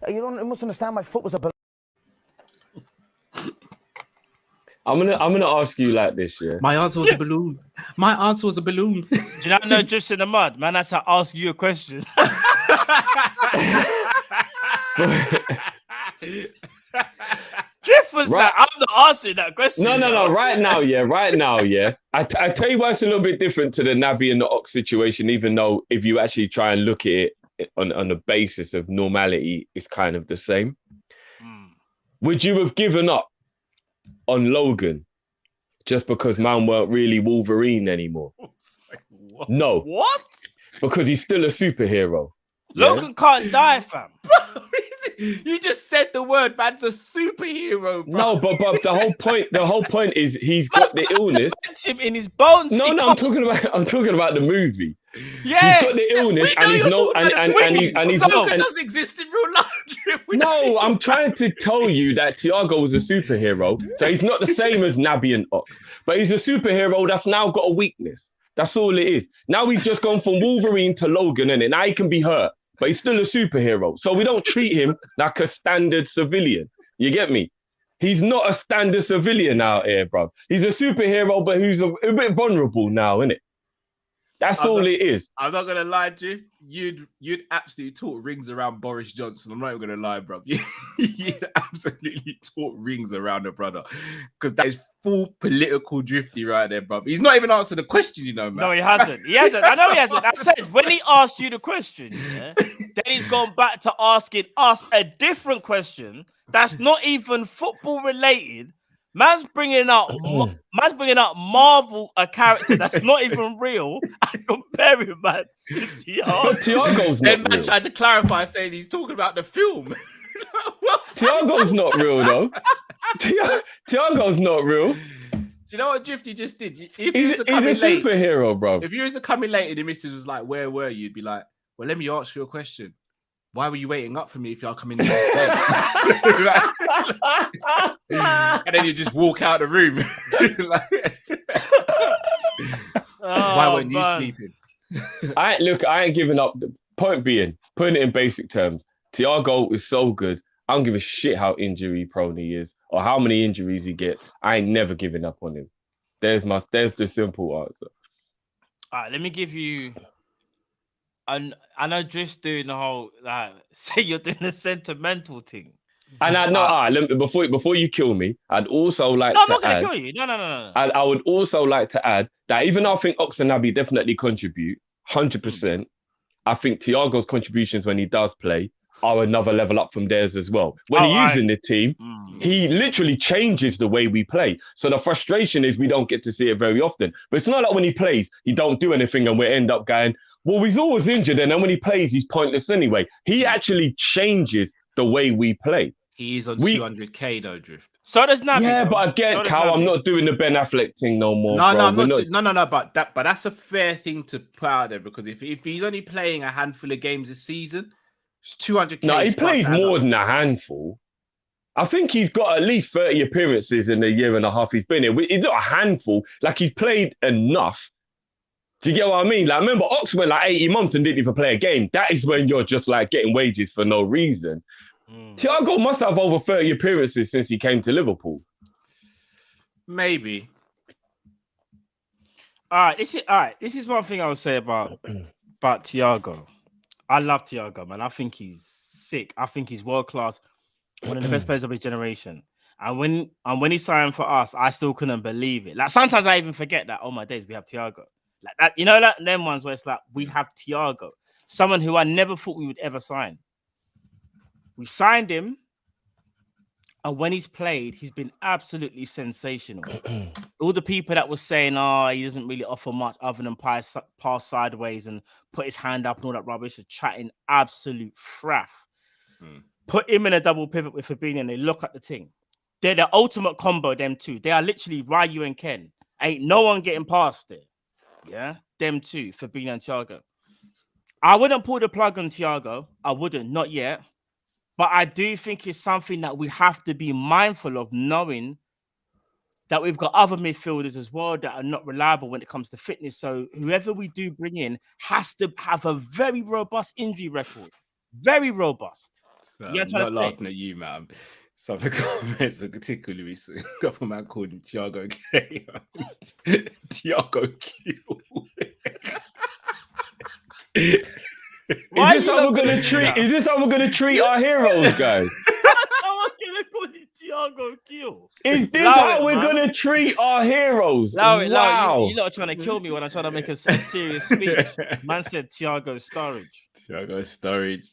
[SPEAKER 8] You must understand. My foot was a balloon.
[SPEAKER 5] I'm gonna ask you like this, yeah.
[SPEAKER 3] My answer was a balloon. My answer was a balloon.
[SPEAKER 4] Do you not know just in the mud, man? That's how I ask you a question. Drift was like, I'm not answering that question.
[SPEAKER 5] No. Right now, yeah. I tell you why it's a little bit different to the Naby and the Ox situation, even though if you actually try and look at it on the basis of normality, it's kind of the same. Would you have given up on Logan just because man weren't really Wolverine anymore?
[SPEAKER 3] What?
[SPEAKER 5] No.
[SPEAKER 4] What?
[SPEAKER 5] Because he's still a superhero.
[SPEAKER 4] Logan can't die, fam.
[SPEAKER 3] You just said the word, man's a superhero, bro.
[SPEAKER 5] No, but the whole point is he's got the illness.
[SPEAKER 4] Him in his bones.
[SPEAKER 5] No, I'm talking about the movie.
[SPEAKER 4] Yeah,
[SPEAKER 5] He's got the illness, and he's
[SPEAKER 3] It doesn't exist in real life.
[SPEAKER 5] No, I'm trying to tell you that Thiago was a superhero, so he's not the same as Naby and Ox, but he's a superhero that's now got a weakness. That's all it is. Now he's just gone from Wolverine to Logan, innit? Now he can be hurt, but he's still a superhero. So we don't treat him like a standard civilian. You get me? He's not a standard civilian out here, bro. He's a superhero, but who's a bit vulnerable now, innit? That's all it is.
[SPEAKER 3] I'm not gonna lie to you. You'd absolutely talk rings around Boris Johnson. I'm not even gonna lie, bro. You'd absolutely talk rings around the brother, because that is full political drifty right there, bro. He's not even answered the question, you know, man.
[SPEAKER 4] No, he hasn't. He hasn't. I know he hasn't. I said when he asked you the question, yeah, then he's gone back to asking us a different question that's not even football related. Man's bringing out Marvel, a character that's not even real, and comparing man to Thiago.
[SPEAKER 5] But Thiago's not
[SPEAKER 3] Then man
[SPEAKER 5] real.
[SPEAKER 3] tried to clarify, saying he's talking about the film.
[SPEAKER 5] Thiago's not real, though. Thiago's not real.
[SPEAKER 3] Do you know what Drifty just did? If you
[SPEAKER 5] He's
[SPEAKER 3] was
[SPEAKER 5] a
[SPEAKER 3] to come in late,
[SPEAKER 5] superhero, bro.
[SPEAKER 3] if you was to come in late and the missus was like, "Where were you?" You'd be like, "Well, let me ask you a question. Why were you waiting up for me if y'all coming in instead?" And then you just walk out the room. Why weren't you sleeping?
[SPEAKER 5] I ain't giving up. The point being, putting it in basic terms, Thiago is so good. I don't give a shit how injury prone he is or how many injuries he gets. I ain't never giving up on him. There's the simple answer.
[SPEAKER 4] All right, let me give you. And I know Drift's doing the whole say you're doing the sentimental thing.
[SPEAKER 5] And I know, before you kill me, I'd also like
[SPEAKER 4] No, I'm
[SPEAKER 5] to
[SPEAKER 4] not going
[SPEAKER 5] add.
[SPEAKER 4] to kill you. No.
[SPEAKER 5] I would also like to add that even though I think Ox and Naby definitely contribute 100%, I think Thiago's contributions when he does play are another level up from theirs as well. When he's in the team, he literally changes the way we play. So the frustration is we don't get to see it very often. But it's not like when he plays, he don't do anything and we end up going, well, he's always injured. And then when he plays, he's pointless anyway. He actually changes the way we play.
[SPEAKER 3] He is on 200k though, Drift.
[SPEAKER 4] So does Naby.
[SPEAKER 5] Yeah, but again, Cal, I'm not doing the Ben Affleck thing no more.
[SPEAKER 3] No. But that's a fair thing to put out there, because if he's only playing a handful of games a season, it's 200k.
[SPEAKER 5] No, he plays more than a handful. I think he's got at least 30 appearances in the year and a half he's been here. He's not a handful. Like, he's played enough. Do you get what I mean? Like, remember, Ox went like 80 months and didn't even play a game. That is when you're just like getting wages for no reason. Thiago must have over 30 appearances since he came to Liverpool.
[SPEAKER 3] Maybe.
[SPEAKER 4] All right. This is one thing I would say about Thiago. I love Thiago, man. I think he's sick. I think he's world class, one of the best players of his generation. And when he signed for us, I still couldn't believe it. Like, sometimes I even forget that, oh my days, we have Thiago. Like that, you know, like them ones where it's like, we have Thiago, someone who I never thought we would ever sign. We signed him, and when he's played, he's been absolutely sensational. All the people that were saying, he doesn't really offer much other than pass sideways and put his hand up and all that rubbish, are chatting absolute fraff. Put him in a double pivot with Fabinho and they look at the thing. They're the ultimate combo, them two. They are literally Ryu and Ken. Ain't no one getting past it. Yeah? Them two, Fabinho and Thiago. I wouldn't pull the plug on Thiago. I wouldn't, not yet. But I do think it's something that we have to be mindful of, knowing that we've got other midfielders as well that are not reliable when it comes to fitness. So whoever we do bring in has to have a very robust injury record. Very robust.
[SPEAKER 3] I'm not laughing at you, man. Some of the comments are particularly recent. A couple man called him Thiago K. Thiago Q.
[SPEAKER 5] Is this how we're gonna treat our heroes, guys?
[SPEAKER 4] Someone's gonna call it Thiago Q.
[SPEAKER 5] Is this how we're gonna treat our heroes?
[SPEAKER 4] Wow. You
[SPEAKER 5] Wow.
[SPEAKER 4] lot are trying to kill me when I'm trying to make a serious speech. Man said Thiago Sturridge.
[SPEAKER 3] Thiago Sturridge.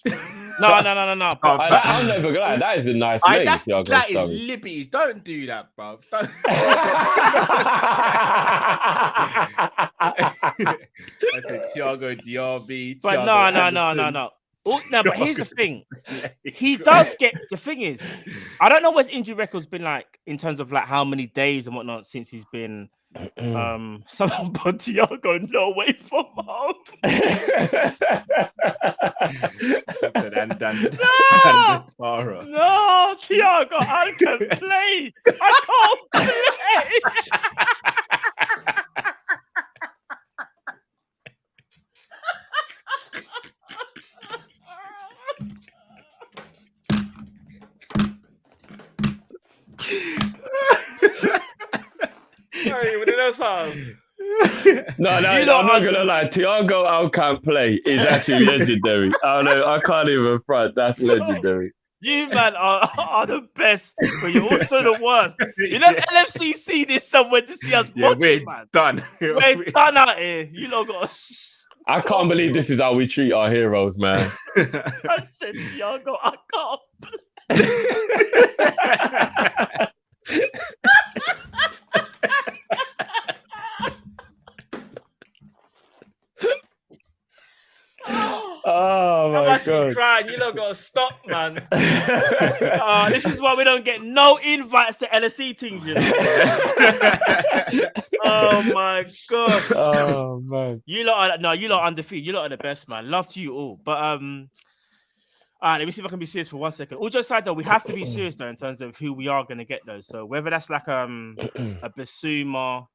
[SPEAKER 4] No.
[SPEAKER 5] I'm never gonna lie. That is a nice name, Thiago
[SPEAKER 3] that is
[SPEAKER 5] Sturridge.
[SPEAKER 3] Libby's. Don't do that, bro. I said Thiago Diaby.
[SPEAKER 4] But
[SPEAKER 3] Thiago
[SPEAKER 4] no. No, but here's the thing. He does get the thing is, I don't know what his injury record's been like in terms of like how many days and whatnot since he's been someone put Thiago no way from home. No, Thiago, I can play. I can't play. Sorry, what did I say?
[SPEAKER 5] No, I'm not gonna lie. Thiago Alcantara play is actually legendary. I know, I can't even front. That's legendary.
[SPEAKER 4] You man are the best, but you're also the worst. You know, LFCC this somewhere to see us.
[SPEAKER 3] Yeah,
[SPEAKER 4] body,
[SPEAKER 3] we're
[SPEAKER 4] man.
[SPEAKER 3] done.
[SPEAKER 4] We're done out here. You lot got.
[SPEAKER 5] I can't believe this is how we treat our heroes, man.
[SPEAKER 4] I said, Thiago, I can't.
[SPEAKER 5] Oh my god!
[SPEAKER 4] Crying. You lot gotta stop, man. This is why we don't get no invites to LSE things. You know? Oh my gosh!
[SPEAKER 5] Oh man!
[SPEAKER 4] You lot are undefeated. You lot are the best, man. Love to you all, but all right, let me see if I can be serious for 1 second. All jokes aside, though, we have to be serious though in terms of who we are going to get those. So whether that's like a Basuma,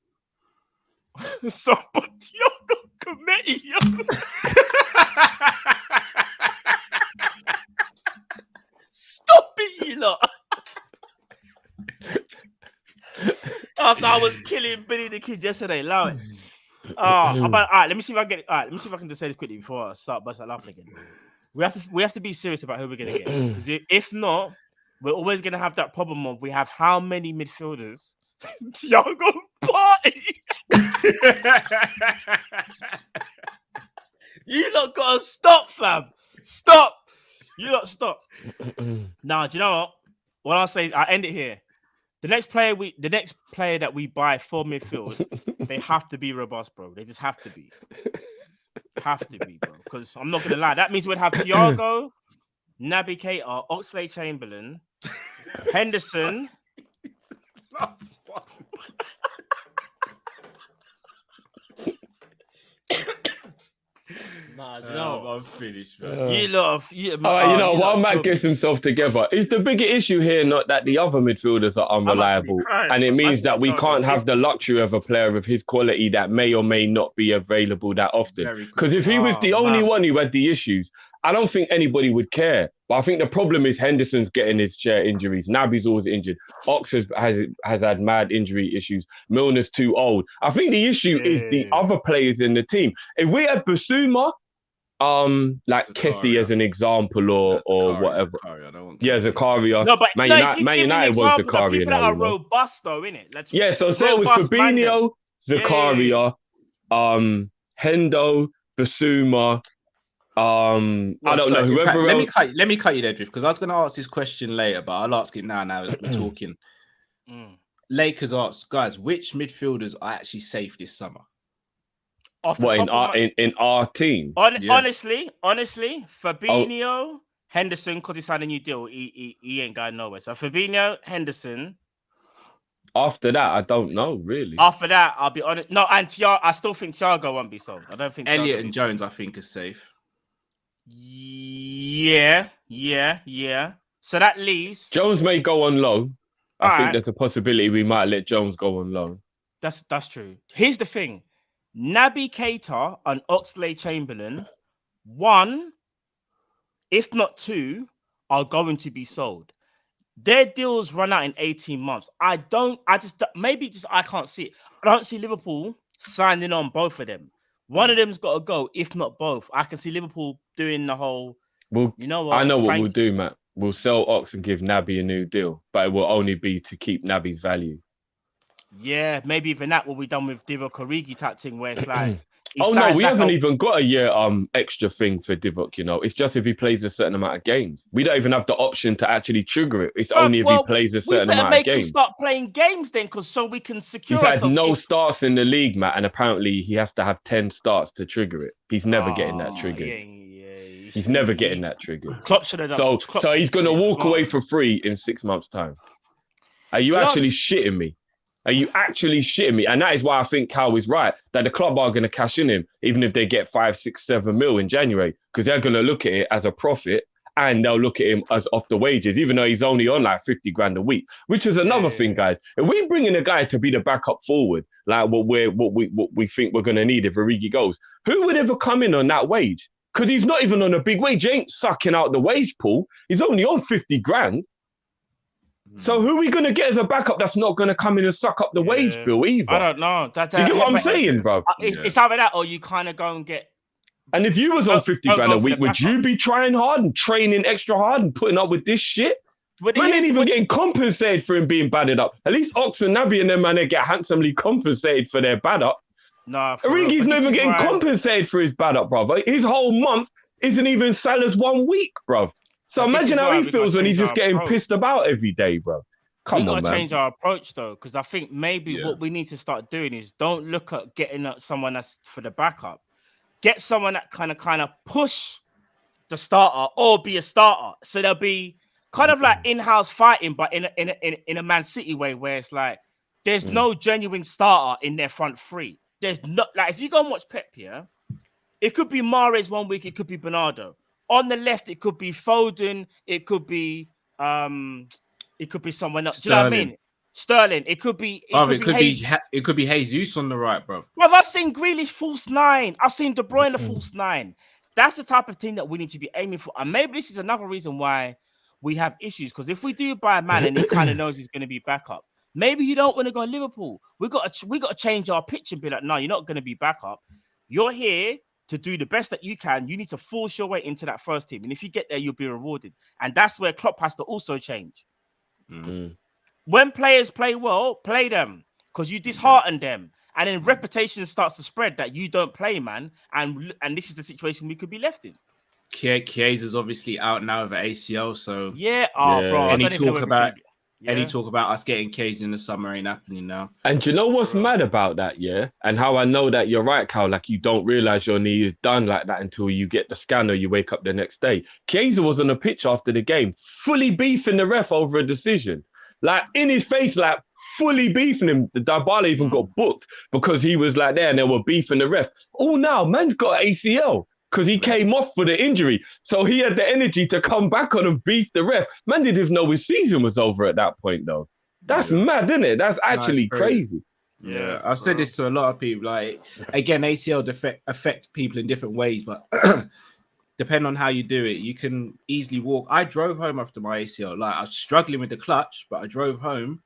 [SPEAKER 4] somebody committee. Stop it, you lot. After I was killing Billy the Kid yesterday, allow it. All right, let me see if I get it. All right, let me see if I can just say this quickly before I start busting laughing again. We have to be serious about who we're gonna get. Because if not, we're always gonna have that problem of we have how many midfielders? Thiago party. You lot gotta stop, fam. Stop. You lot stop. Now, do you know what I'll say? I'll end it here. The next player that we buy for midfield, they have to be robust, bro. They just have to be. Have to be, bro. Because I'm not gonna lie. That means we'd have Thiago, Naby Keita, Oxlade-Chamberlain, Henderson. Last one.
[SPEAKER 3] I'm finished, man.
[SPEAKER 5] While Matt gets himself together, is the bigger issue here not that the other midfielders are unreliable, and it means that we can't have the luxury of a player of his quality that may or may not be available that often? Because if he was the only one who had the issues, I don't think anybody would care. But I think the problem is Henderson's getting his share injuries. Naby's always injured. Ox has had mad injury issues. Milner's too old. I think the issue is the other players in the team. If we had Basuma, like Kessie as an example, or whatever. Zakaria.
[SPEAKER 4] No, but
[SPEAKER 5] Man United was Zakaria.
[SPEAKER 4] People that are robust, though, innit?
[SPEAKER 5] So it was Fabinho, Zakaria, Hendo, Basuma. I don't know whoever else.
[SPEAKER 3] Let me cut you there, Drift, because I was going to ask this question later, but I'll ask it now. Now that we're talking. Lakers asked, guys, which midfielders are actually safe this summer?
[SPEAKER 5] In our team?
[SPEAKER 4] Honestly, Fabinho, Henderson, because he signed a new deal, he ain't going nowhere. So Fabinho, Henderson.
[SPEAKER 5] After that, I don't know, really.
[SPEAKER 4] After that, I'll be honest. No, and I still think Thiago won't be sold. I don't think
[SPEAKER 3] Elliott and Jones, I think, is safe.
[SPEAKER 4] Yeah. So that leaves
[SPEAKER 5] Jones may go on loan. I think there's a possibility we might let Jones go on loan.
[SPEAKER 4] That's true. Here's the thing: Naby Keita and Oxlade-Chamberlain, one, if not two, are going to be sold. Their deals run out in 18 months. I can't see it. I don't see Liverpool signing on both of them. One of them's got to go, if not both. I can see Liverpool doing the whole. You know what?
[SPEAKER 5] I know what we'll do, Matt. We'll sell Ox and give Naby a new deal, but it will only be to keep Naby's value.
[SPEAKER 4] Yeah, maybe even that will be done with Divock Origi type thing, where it's like.
[SPEAKER 5] We haven't even got a year extra thing for Divock, you know. It's just if he plays a certain amount of games. We don't even have the option to actually trigger it. It's only if he plays a certain amount of games. We better make him
[SPEAKER 4] start playing games then, so we can secure
[SPEAKER 5] ourselves. He's had no starts in the league, Matt, and apparently he has to have 10 starts to trigger it. He's never getting that triggered.
[SPEAKER 4] Yeah.
[SPEAKER 5] He's never getting that trigger.
[SPEAKER 4] Klopp should have done.
[SPEAKER 5] So he's going to walk away for free in 6 months' time. Are you actually shitting me? Are you actually shitting me? And that is why I think Cal is right, that the club are going to cash in him, even if they get 5, 6, 7 mil in January, because they're going to look at it as a profit and they'll look at him as off the wages, even though he's only on like 50 grand a week, which is another thing, guys. If we bring in a guy to be the backup forward, like what we think we're going to need if Origi goes, who would ever come in on that wage? Because he's not even on a big wage. He ain't sucking out the wage pool. He's only on 50 grand. So who are we going to get as a backup that's not going to come in and suck up the wage bill either?
[SPEAKER 4] I don't know.
[SPEAKER 5] Do you get what I'm saying, bro?
[SPEAKER 4] It's either that or you kind of go and get...
[SPEAKER 5] And if you was on 50 grand a week, would you be trying hard and training extra hard and putting up with this shit? Man ain't even getting compensated for him being batted up. At least Oxen, Naby and them, man, they get handsomely compensated for their bad up.
[SPEAKER 4] Nah,
[SPEAKER 5] Origi's never getting compensated for his bad up, brother. His whole month isn't even Salah's 1 week, bro. So imagine how he feels when he's just getting pissed about every day, bro. Come on, man. We got to
[SPEAKER 4] change our approach, though, because I think maybe what we need to start doing is don't look at getting someone that's for the backup. Get someone that kind of push the starter or be a starter. So there'll be kind of like in-house fighting, but in a Man City way, where it's like there's no genuine starter in their front three. There's not, like, if you go and watch Pep here, it could be Mahrez 1 week, it could be Bernardo. On the left, it could be Foden, it could be someone else. Do you know what I mean? Sterling. It could be.
[SPEAKER 3] It could be Jesus on the right, bro.
[SPEAKER 4] Well, I've seen Grealish false 9. I've seen De Bruyne false 9. That's the type of thing that we need to be aiming for. And maybe this is another reason why we have issues. Because if we do buy a man and he kind of knows he's going to be back up, maybe you don't want to go Liverpool. We got to change our pitch and be like, no, you're not going to be back up. You're here to do the best that you can. You need to force your way into that first team. And if you get there, you'll be rewarded. And that's where Klopp has to also change. When players play well, play them because you dishearten them. And then reputation starts to spread that you don't play, man. And this is the situation we could be left in.
[SPEAKER 3] Chiesa's obviously out now with an ACL, so...
[SPEAKER 4] bro.
[SPEAKER 3] Any talk about us getting Chiesa in the summer ain't happening now.
[SPEAKER 5] And do you know what's mad about that, yeah? And how I know that you're right, Cal, like you don't realise your knee is done like that until you get the scan or you wake up the next day. Chiesa was on the pitch after the game, fully beefing the ref over a decision. Like, in his face, like, fully beefing him. The Dybala even got booked because he was like there and they were beefing the ref. Oh, now, man's got ACL because he came off for the injury. So he had the energy to come back on and beef the ref. Man didn't even know his season was over at that point, though. That's mad, isn't it? That's actually crazy.
[SPEAKER 3] Yeah, I've said this to a lot of people. Like, again, ACL affect people in different ways, but... depending on how you do it, you can easily walk. I drove home after my ACL. Like, I was struggling with the clutch, but I drove home.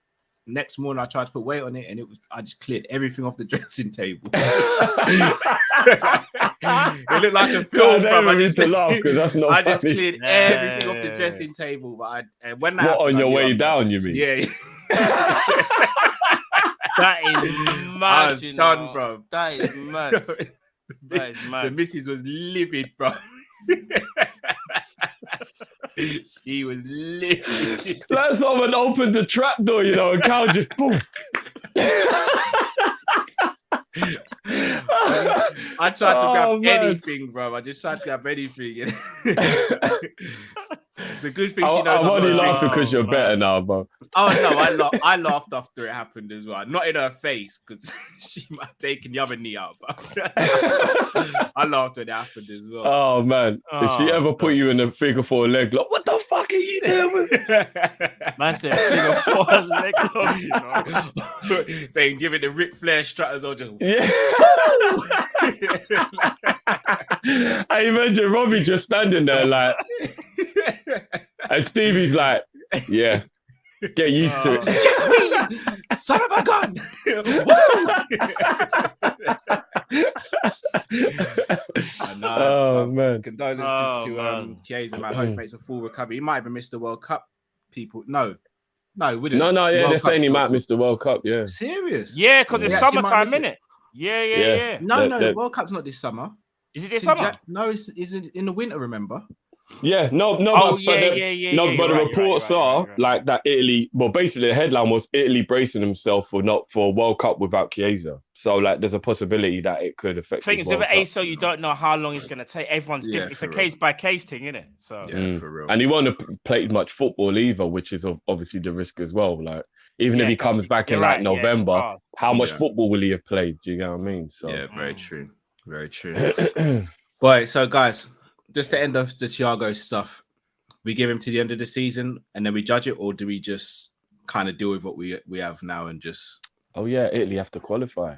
[SPEAKER 3] Next morning, I tried to put weight on it, and I just cleared everything off the dressing table. It looked like a film, bro. I just cleared everything off the dressing table. But when that
[SPEAKER 5] on your way down, you mean?
[SPEAKER 3] Yeah.
[SPEAKER 4] That is mad.
[SPEAKER 3] I was done, bro.
[SPEAKER 4] That is mad. That is mad.
[SPEAKER 3] The missus was livid, bro. She was livid.
[SPEAKER 5] Like someone opened the trap door, you know, and Cal just boom.
[SPEAKER 3] I tried to grab anything, bro. I just tried to grab anything. It's a good thing she knows.
[SPEAKER 5] I'm only laughing because you're better now, bro.
[SPEAKER 3] Oh no, I laughed after it happened as well. Not in her face because she might have taken the other knee out, but I laughed when it happened as well.
[SPEAKER 5] Oh man, if she ever put you in a figure 4 leg lock, what the fuck are you doing?
[SPEAKER 4] Man said figure 4 leg lock, you know.
[SPEAKER 3] Saying give it the Ric Flair strutters or just
[SPEAKER 5] I imagine Robbie just standing there like, and Stevie's like, yeah, get used to it.
[SPEAKER 3] Son of a gun!
[SPEAKER 5] Oh man!
[SPEAKER 3] Condolences to Chiesa, man. Hope he makes a full recovery. He might have missed the World Cup. People, no, wouldn't.
[SPEAKER 5] No, yeah, they're saying he might miss the World Cup. Yeah,
[SPEAKER 3] serious?
[SPEAKER 4] Yeah, because it's summertime, innit? Yeah.
[SPEAKER 3] No, the World Cup's not this summer.
[SPEAKER 4] Is it this summer?
[SPEAKER 3] No, it's in the winter. Remember?
[SPEAKER 5] Yeah, no,
[SPEAKER 4] Oh,
[SPEAKER 5] but
[SPEAKER 4] yeah.
[SPEAKER 5] the
[SPEAKER 4] You're right,
[SPEAKER 5] reports are like that Italy. Well, basically, the headline was Italy bracing themselves for World Cup without Chiesa. So, like, there's a possibility that it could affect.
[SPEAKER 4] Thing
[SPEAKER 5] his
[SPEAKER 4] is, with
[SPEAKER 5] World
[SPEAKER 4] an
[SPEAKER 5] Cup.
[SPEAKER 4] ASO, you don't know how long it's going to take. Everyone's different. It's a case by case thing, isn't it? So
[SPEAKER 3] for real.
[SPEAKER 5] And he won't have played much football either, which is obviously the risk as well. Like, even if he comes back in like November, how much football will he have played? Do you know what I mean? So
[SPEAKER 3] yeah, very true, very true. Right, so guys, just to end off the Thiago stuff, we give him to the end of the season and then we judge it, or do we just kind of deal with what we have now and just?
[SPEAKER 5] Oh yeah, Italy have to qualify.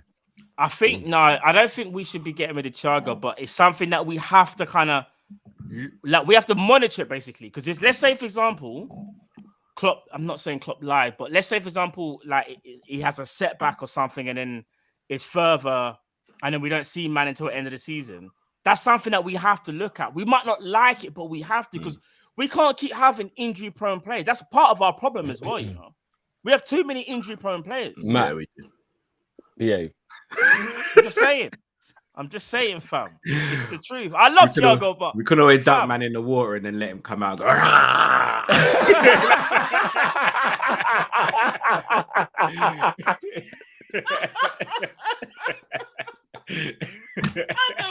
[SPEAKER 4] I think no, I don't think we should be getting rid of Thiago, but it's something that we have to kind of like we have to monitor it basically. Because let's say, for example, Klopp. I'm not saying Klopp lied, but let's say, for example, like he has a setback or something, and then it's further, and then we don't see Man until the end of the season. That's something that we have to look at. We might not like it, but we have to because we can't keep having injury-prone players. That's part of our problem as well. You know, we have too many injury-prone players.
[SPEAKER 5] Matt, yeah.
[SPEAKER 4] I'm just saying, fam. It's the truth. I love Thiago, but
[SPEAKER 3] we couldn't always dunk man in the water and then let him come out. And go,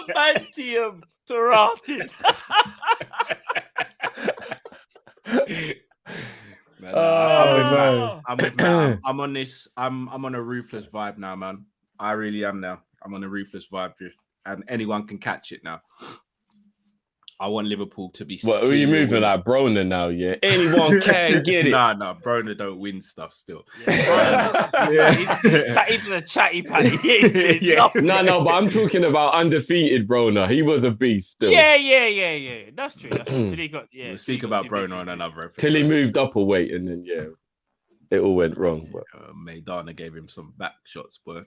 [SPEAKER 4] adamantium carotid.
[SPEAKER 3] I'm on this. I'm on a ruthless vibe now, man. I really am now. I'm on a ruthless vibe, and anyone can catch it now. I want Liverpool to be.
[SPEAKER 5] What are you moving like Broner now? Yeah, anyone can get it.
[SPEAKER 3] Nah, Broner don't win stuff still.
[SPEAKER 4] He's a chatty patty.
[SPEAKER 5] No, but I'm talking about undefeated Broner. He was a beast. Still.
[SPEAKER 4] Yeah. That's true. Till he got. Yeah,
[SPEAKER 3] we'll speak about Broner on another episode.
[SPEAKER 5] Till he moved up a weight, and then it all went wrong. But
[SPEAKER 3] Maidana gave him some back shots, boy.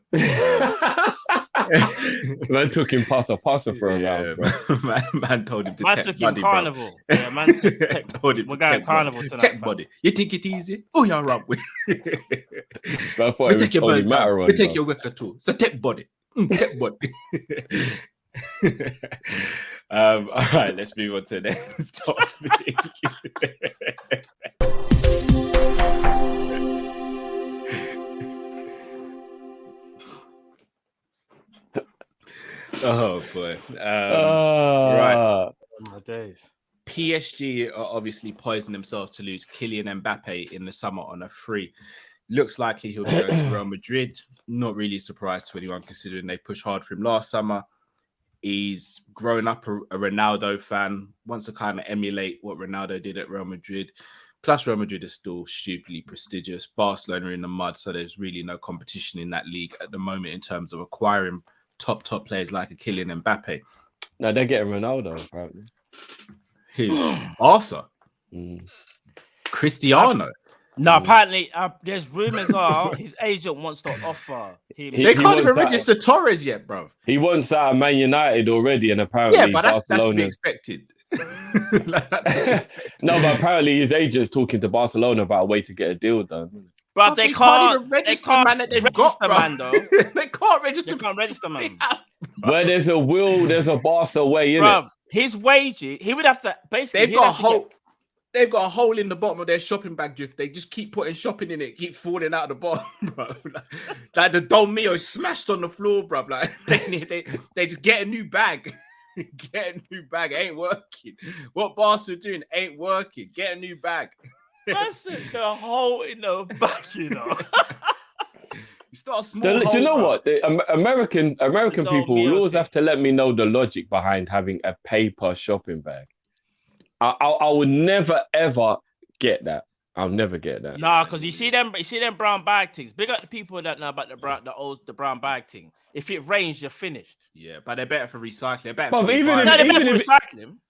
[SPEAKER 5] Man took him passer for a round, bro.
[SPEAKER 3] Man told him to
[SPEAKER 4] took him carnival. Bro. Yeah, man
[SPEAKER 3] told him
[SPEAKER 4] we're going carnival tonight.
[SPEAKER 3] Tech body. You think it easy? Oh, you're wrong with.
[SPEAKER 5] I thought
[SPEAKER 3] take your
[SPEAKER 5] body matter on.
[SPEAKER 3] We take your wicker too. It's a tech body. Tech body. All right, let's move on to the next topic. Oh boy! Right.
[SPEAKER 4] Oh my days.
[SPEAKER 3] PSG are obviously poising themselves to lose Kylian Mbappe in the summer on a free. Looks likely he'll be going to Real Madrid. Not really surprised to anyone considering they pushed hard for him last summer. He's grown up a Ronaldo fan, wants to kind of emulate what Ronaldo did at Real Madrid. Plus, Real Madrid is still stupidly prestigious. Barcelona in the mud, so there's really no competition in that league at the moment in terms of acquiring top players like a Kylian Mbappe.
[SPEAKER 5] No, they're getting Ronaldo, apparently.
[SPEAKER 3] Who? Barca? Cristiano?
[SPEAKER 4] No, apparently there's rumors are his agent wants to offer him.
[SPEAKER 3] They can't even register Torres yet, bro.
[SPEAKER 5] He wants out of Man United already, and apparently
[SPEAKER 3] that's to
[SPEAKER 5] Barcelona.
[SPEAKER 3] be expected.
[SPEAKER 5] No, but apparently his agent's talking to Barcelona about a way to get a deal done.
[SPEAKER 4] But they can't
[SPEAKER 3] even register man that they've
[SPEAKER 4] register
[SPEAKER 3] got,
[SPEAKER 4] man though.
[SPEAKER 3] They can't register.
[SPEAKER 4] They can't register man.
[SPEAKER 5] Where there's a will, there's a Barca way in it.
[SPEAKER 4] His wages, he would have to basically.
[SPEAKER 3] They've got a hole. They've got a hole in the bottom of their shopping bag, Drift. They just keep putting shopping in it, keep falling out of the bottom, bro. Like the Don Mio smashed on the floor, bro. Like they just get a new bag. Get a new bag. It ain't working. What Barca are doing ain't working. Get a new bag.
[SPEAKER 4] That's it. The hole in the back, you know.
[SPEAKER 3] You start small.
[SPEAKER 5] Do you know what? The American people will always have to let me know the logic behind having a paper shopping bag. I would never ever get that. I'll never get that.
[SPEAKER 4] Nah, because you see them brown bag things. Big up the people that know about the brown bag thing. If it rains, you're finished.
[SPEAKER 3] Yeah, but they're better for recycling.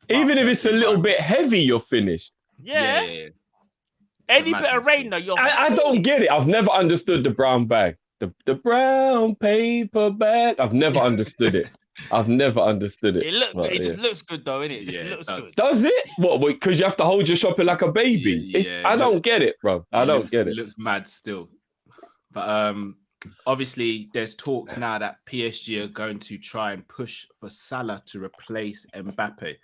[SPEAKER 5] Even if it's a little bit heavy, you're finished.
[SPEAKER 4] Yeah. Any bit of rain, though, you're.
[SPEAKER 5] I don't get it. I've never understood the brown bag. The brown paper bag. I've never understood it. I've never understood it.
[SPEAKER 4] It just looks good, though, innit?
[SPEAKER 3] Yeah,
[SPEAKER 4] it looks good.
[SPEAKER 5] Does it? What? Because you have to hold your shopping like a baby.
[SPEAKER 3] Yeah,
[SPEAKER 5] I don't get it, bro. I don't get it.
[SPEAKER 3] It looks mad still. But obviously, there's talks now that PSG are going to try and push for Salah to replace Mbappe.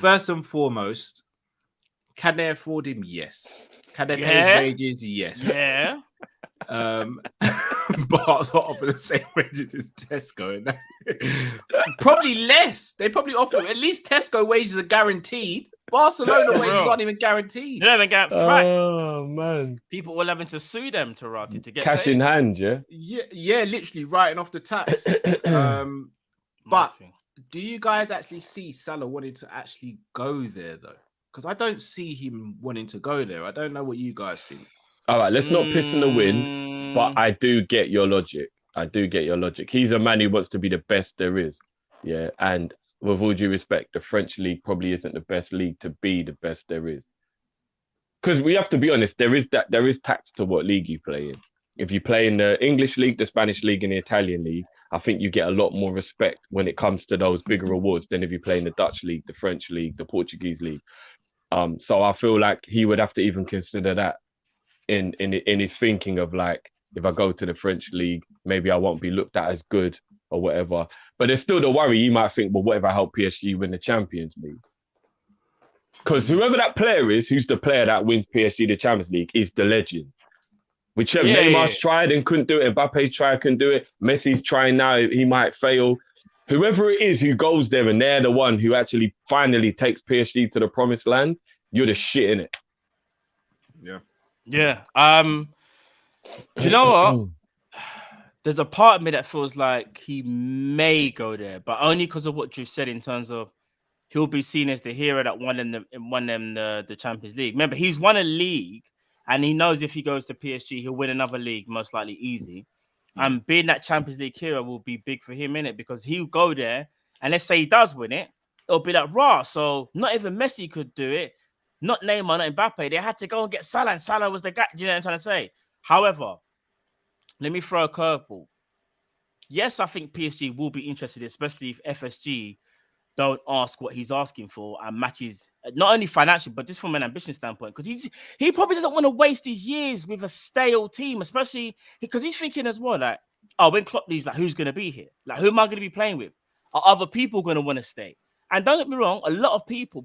[SPEAKER 3] First and foremost, can they afford him? Yes. Can they pay his wages? Yes.
[SPEAKER 4] Yeah.
[SPEAKER 3] Bart's not offering the same wages as Tesco. Probably less. They probably offer at least Tesco wages are guaranteed. Barcelona wages aren't even guaranteed.
[SPEAKER 4] They haven't got facts.
[SPEAKER 5] Oh man,
[SPEAKER 4] people were having to sue them to get
[SPEAKER 5] cash
[SPEAKER 4] paid.
[SPEAKER 5] in hand, yeah.
[SPEAKER 3] Yeah, literally writing off the tax. But do you guys actually see Salah wanting to actually go there though? Because I don't see him wanting to go there. I don't know what you guys think.
[SPEAKER 5] All right, let's not piss in the wind, but I do get your logic. He's a man who wants to be the best there is. Yeah, and with all due respect, the French league probably isn't the best league to be the best there is. Because we have to be honest, there is tax to what league you play in. If you play in the English league, the Spanish league, and the Italian league, I think you get a lot more respect when it comes to those bigger awards than if you play in the Dutch league, the French league, the Portuguese league. So I feel like he would have to even consider that in his thinking of like, if I go to the French league, maybe I won't be looked at as good or whatever. But there's still the worry. You might think, well, what if I help PSG win the Champions League? Because whoever that player is, who's the player that wins PSG the Champions League, is the legend. Whichever Neymar's tried and couldn't do it, Mbappe's tried, couldn't do it, Messi's trying now, he might fail. Whoever it is who goes there and they're the one who actually finally takes PSG to the promised land, you're the shit in it.
[SPEAKER 3] Yeah.
[SPEAKER 4] Yeah. Do you know what? There's a part of me that feels like he may go there, but only because of what you've said in terms of he'll be seen as the hero that won them the Champions League. Remember, he's won a league, and he knows if he goes to PSG, he'll win another league, most likely easy. And being that Champions League hero will be big for him, innit? Because he'll go there, and let's say he does win it, it'll be like, raw. So not even Messi could do it, not Neymar, not Mbappe. They had to go and get Salah, and Salah was the guy. Do you know what I'm trying to say? However, let me throw a curveball. Yes, I think PSG will be interested, especially if FSG don't ask what he's asking for and matches not only financial, but just from an ambition standpoint. Because he probably doesn't want to waste his years with a stale team, especially because he's thinking as well, like, oh, when Klopp leaves, like, who's going to be here? Like, who am I going to be playing with? Are other people going to want to stay? And don't get me wrong, a lot of people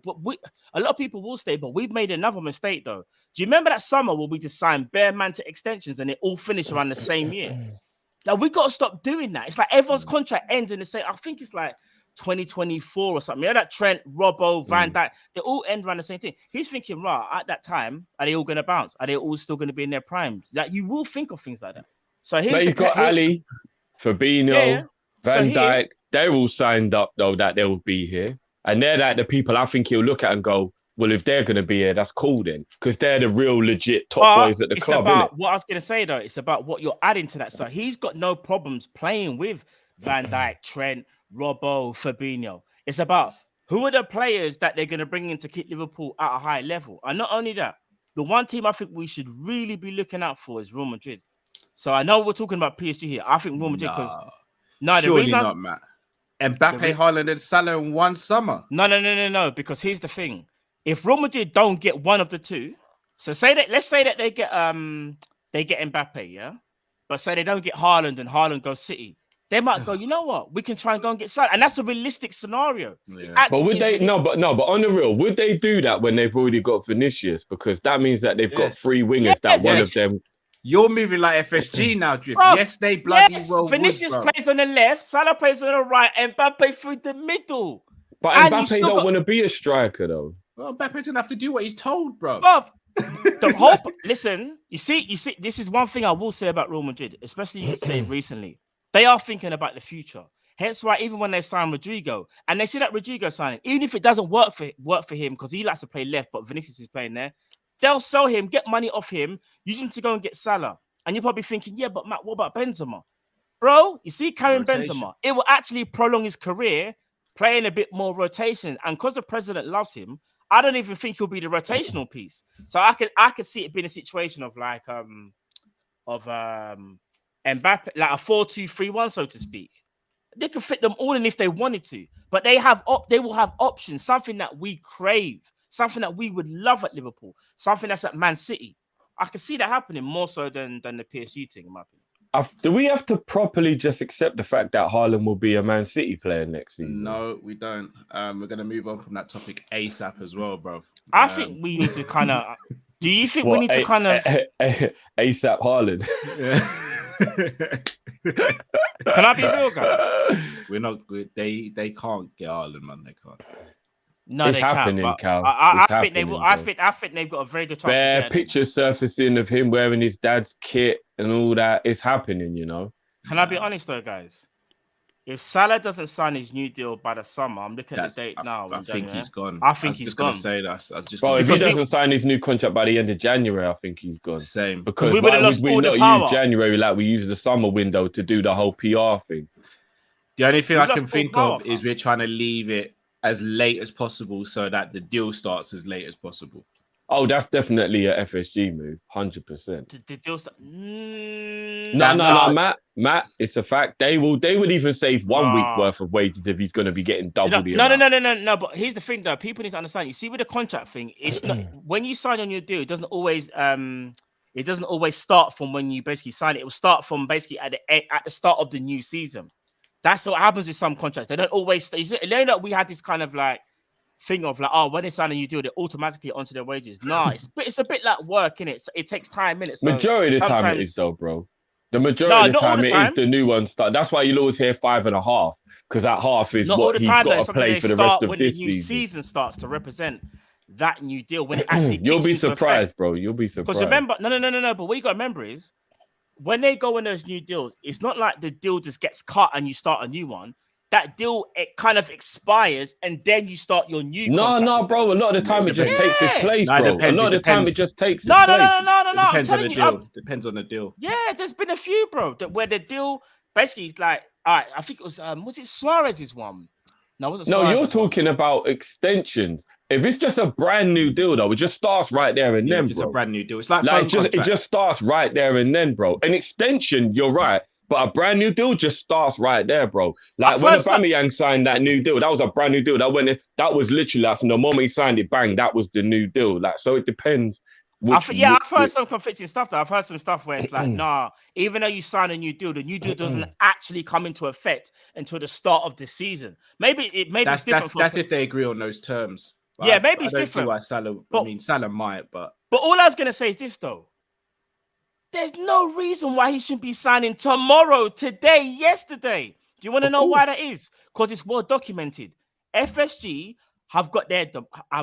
[SPEAKER 4] will stay, but we've made another mistake though. Do you remember that summer where we just signed bare manta extensions and it all finished around the same year? Like, we got to stop doing that. It's like everyone's contract ends in the same. I think it's like 2024 or something. You know that Trent, Robbo, Van Dijk, they all end around the same thing. He's thinking, right, at that time, are they all going to bounce? Are they all still going to be in their primes? Like, you will think of things like that. So here's
[SPEAKER 5] you've got Ali, Fabinho, Van Dijk. They're all signed up though that they will be here, and they're like the people I think he'll look at and go, well, if they're going to be here, that's cool then, because they're the real legit top boys at the club. It's about
[SPEAKER 4] what I was going to say though. It's about what you're adding to that. So he's got no problems playing with Van Dijk, Trent, Robbo, Fabinho. It's about who are the players that they're going to bring in to keep Liverpool at a high level. And not only that, the one team I think we should really be looking out for is Real Madrid. So I know we're talking about PSG here. I think Real Madrid because
[SPEAKER 3] surely not, Matt. Mbappe, Haaland, and Salah in one summer.
[SPEAKER 4] No. Because here's the thing: if Real Madrid don't get one of the two, so let's say that they get Mbappe, yeah, but say they don't get Haaland and Haaland goes City, they might go, you know what, we can try and go and get Salah, and that's a realistic scenario.
[SPEAKER 5] Yeah. But would they? No, but on the real, would they do that when they've already got Vinicius? Because that means that they've got three wingers one of them.
[SPEAKER 3] You're moving like FSG now, Drip. Yes, they bloody well.
[SPEAKER 4] Vinicius plays on the left, Salah plays on the right, and Mbappe through the middle.
[SPEAKER 5] But Mbappe don't want to be a striker, though.
[SPEAKER 3] Well, Mbappe doesn't have to do what he's told, bro.
[SPEAKER 4] The whole listen, you see, this is one thing I will say about Real Madrid, especially you say recently. They are thinking about the future. Hence why even when they sign Rodrigo, and they see that Rodrigo signing, even if it doesn't work for him because he likes to play left, but Vinicius is playing there. They'll sell him, get money off him, use him to go and get Salah. And you're probably thinking, yeah, but Matt, what about Benzema? Bro, you see Karim Benzema, it will actually prolong his career playing a bit more rotation. And because the president loves him, I don't even think he'll be the rotational piece. So I could see it being a situation of like Mbappe, like a 4-2-3-1, so to speak. They could fit them all in if they wanted to, but they will have options, something that we crave. Something that we would love at Liverpool. Something that's at Man City. I can see that happening more so than the PSG thing, in my opinion.
[SPEAKER 5] Do we have to properly just accept the fact that Haaland will be a Man City player next season?
[SPEAKER 3] No, we don't. We're gonna move on from that topic ASAP as well, bro.
[SPEAKER 4] I think we need to kind of. Do you think we need to kind of
[SPEAKER 5] ASAP Haaland?
[SPEAKER 4] Can I be real, guys?
[SPEAKER 3] We're not good. They can't get Haaland, man. They can't.
[SPEAKER 4] No,
[SPEAKER 5] It's
[SPEAKER 4] they
[SPEAKER 5] happening,
[SPEAKER 4] can't.
[SPEAKER 5] Cal.
[SPEAKER 4] I
[SPEAKER 5] It's
[SPEAKER 4] think they
[SPEAKER 5] happening,
[SPEAKER 4] will.
[SPEAKER 5] bro.
[SPEAKER 4] I think they've got a very good chance.
[SPEAKER 5] Bare pictures surfacing of him wearing his dad's kit and all that. It's happening, you know.
[SPEAKER 4] Can I be honest though, guys? If Salah doesn't sign his new deal by the summer, I'm looking at the date now.
[SPEAKER 3] I think he's gone.
[SPEAKER 4] I think he's gone.
[SPEAKER 3] Gonna say that. I was just
[SPEAKER 5] Bro, if he
[SPEAKER 3] gonna say
[SPEAKER 5] doesn't sign his new contract by the end of January, I think he's gone.
[SPEAKER 3] Same.
[SPEAKER 5] Because
[SPEAKER 4] we would have lost all the
[SPEAKER 5] not
[SPEAKER 4] power.
[SPEAKER 5] use January like we use the summer window to do the whole PR thing.
[SPEAKER 3] The only thing
[SPEAKER 4] We
[SPEAKER 3] I
[SPEAKER 4] lost
[SPEAKER 3] can
[SPEAKER 4] all
[SPEAKER 3] think
[SPEAKER 4] power,
[SPEAKER 3] of is
[SPEAKER 4] fam.
[SPEAKER 3] we're trying to leave it as late as possible so that the deal starts as late as possible.
[SPEAKER 5] Oh, that's definitely a FSG move, 100%.
[SPEAKER 4] The deal's
[SPEAKER 5] No, Matt, it's a fact. They would even save 1 week worth of wages if he's going to be getting double the amount.
[SPEAKER 4] No. But here's the thing, though. People need to understand. You see, with the contract thing, it's not when you sign on your deal. It doesn't always start from when you basically sign it. It will start from basically at the start of the new season. That's what happens with some contracts. They don't always. You know that we had this kind of like thing of like, oh, when they sign a new deal, they're automatically onto their wages. No, it's a bit like work, innit? So it takes time, innit? So
[SPEAKER 5] majority of the time it is though, bro. The majority of the time it is the new one start. That's why you'll always hear 5.5 because that half is
[SPEAKER 4] not
[SPEAKER 5] what
[SPEAKER 4] all the
[SPEAKER 5] he's
[SPEAKER 4] time,
[SPEAKER 5] got to play for the rest of
[SPEAKER 4] when
[SPEAKER 5] this
[SPEAKER 4] the new season starts to represent that new deal when it actually
[SPEAKER 5] you'll be
[SPEAKER 4] kicks into
[SPEAKER 5] surprised,
[SPEAKER 4] effect.
[SPEAKER 5] bro. You'll be surprised.
[SPEAKER 4] Because remember, no. But what you got to remember is when they go in those new deals, it's not like the deal just gets cut and you start a new one. That deal, it kind of expires and then you start your new contract.
[SPEAKER 5] No, bro. A lot of the time it just takes its place, bro. A lot of the time it just takes its place.
[SPEAKER 4] No.
[SPEAKER 3] Depends on the deal. Depends on the deal.
[SPEAKER 4] Yeah, there's been a few, bro, where the deal basically is like, all right, I think it was it Suarez's one? No, was it Suarez's
[SPEAKER 5] you're
[SPEAKER 4] one?
[SPEAKER 5] talking about extensions. If it's just a brand new deal, though, it just starts right there and then,
[SPEAKER 3] It's
[SPEAKER 5] bro.
[SPEAKER 3] a brand new deal. It's like
[SPEAKER 5] it just starts right there and then, bro. An extension, you're right. But a brand new deal just starts right there, bro. Like when Aubameyang signed that new deal, that was a brand new deal. That was literally like from the moment he signed it, bang, that was the new deal. Like, so it depends.
[SPEAKER 4] I've heard some conflicting stuff though. I've heard some stuff where it's like, nah, even though you sign a new deal, the new deal doesn't actually come into effect until the start of the season. Maybe it's different.
[SPEAKER 3] That's if they agree on those terms. But
[SPEAKER 4] yeah, maybe it's
[SPEAKER 3] I don't
[SPEAKER 4] different.
[SPEAKER 3] See why Salah, Salah might, but
[SPEAKER 4] all I was gonna say is this though. There's no reason why he shouldn't be signing tomorrow, today, yesterday. Do you want to know why that is? Because it's well documented. FSG have got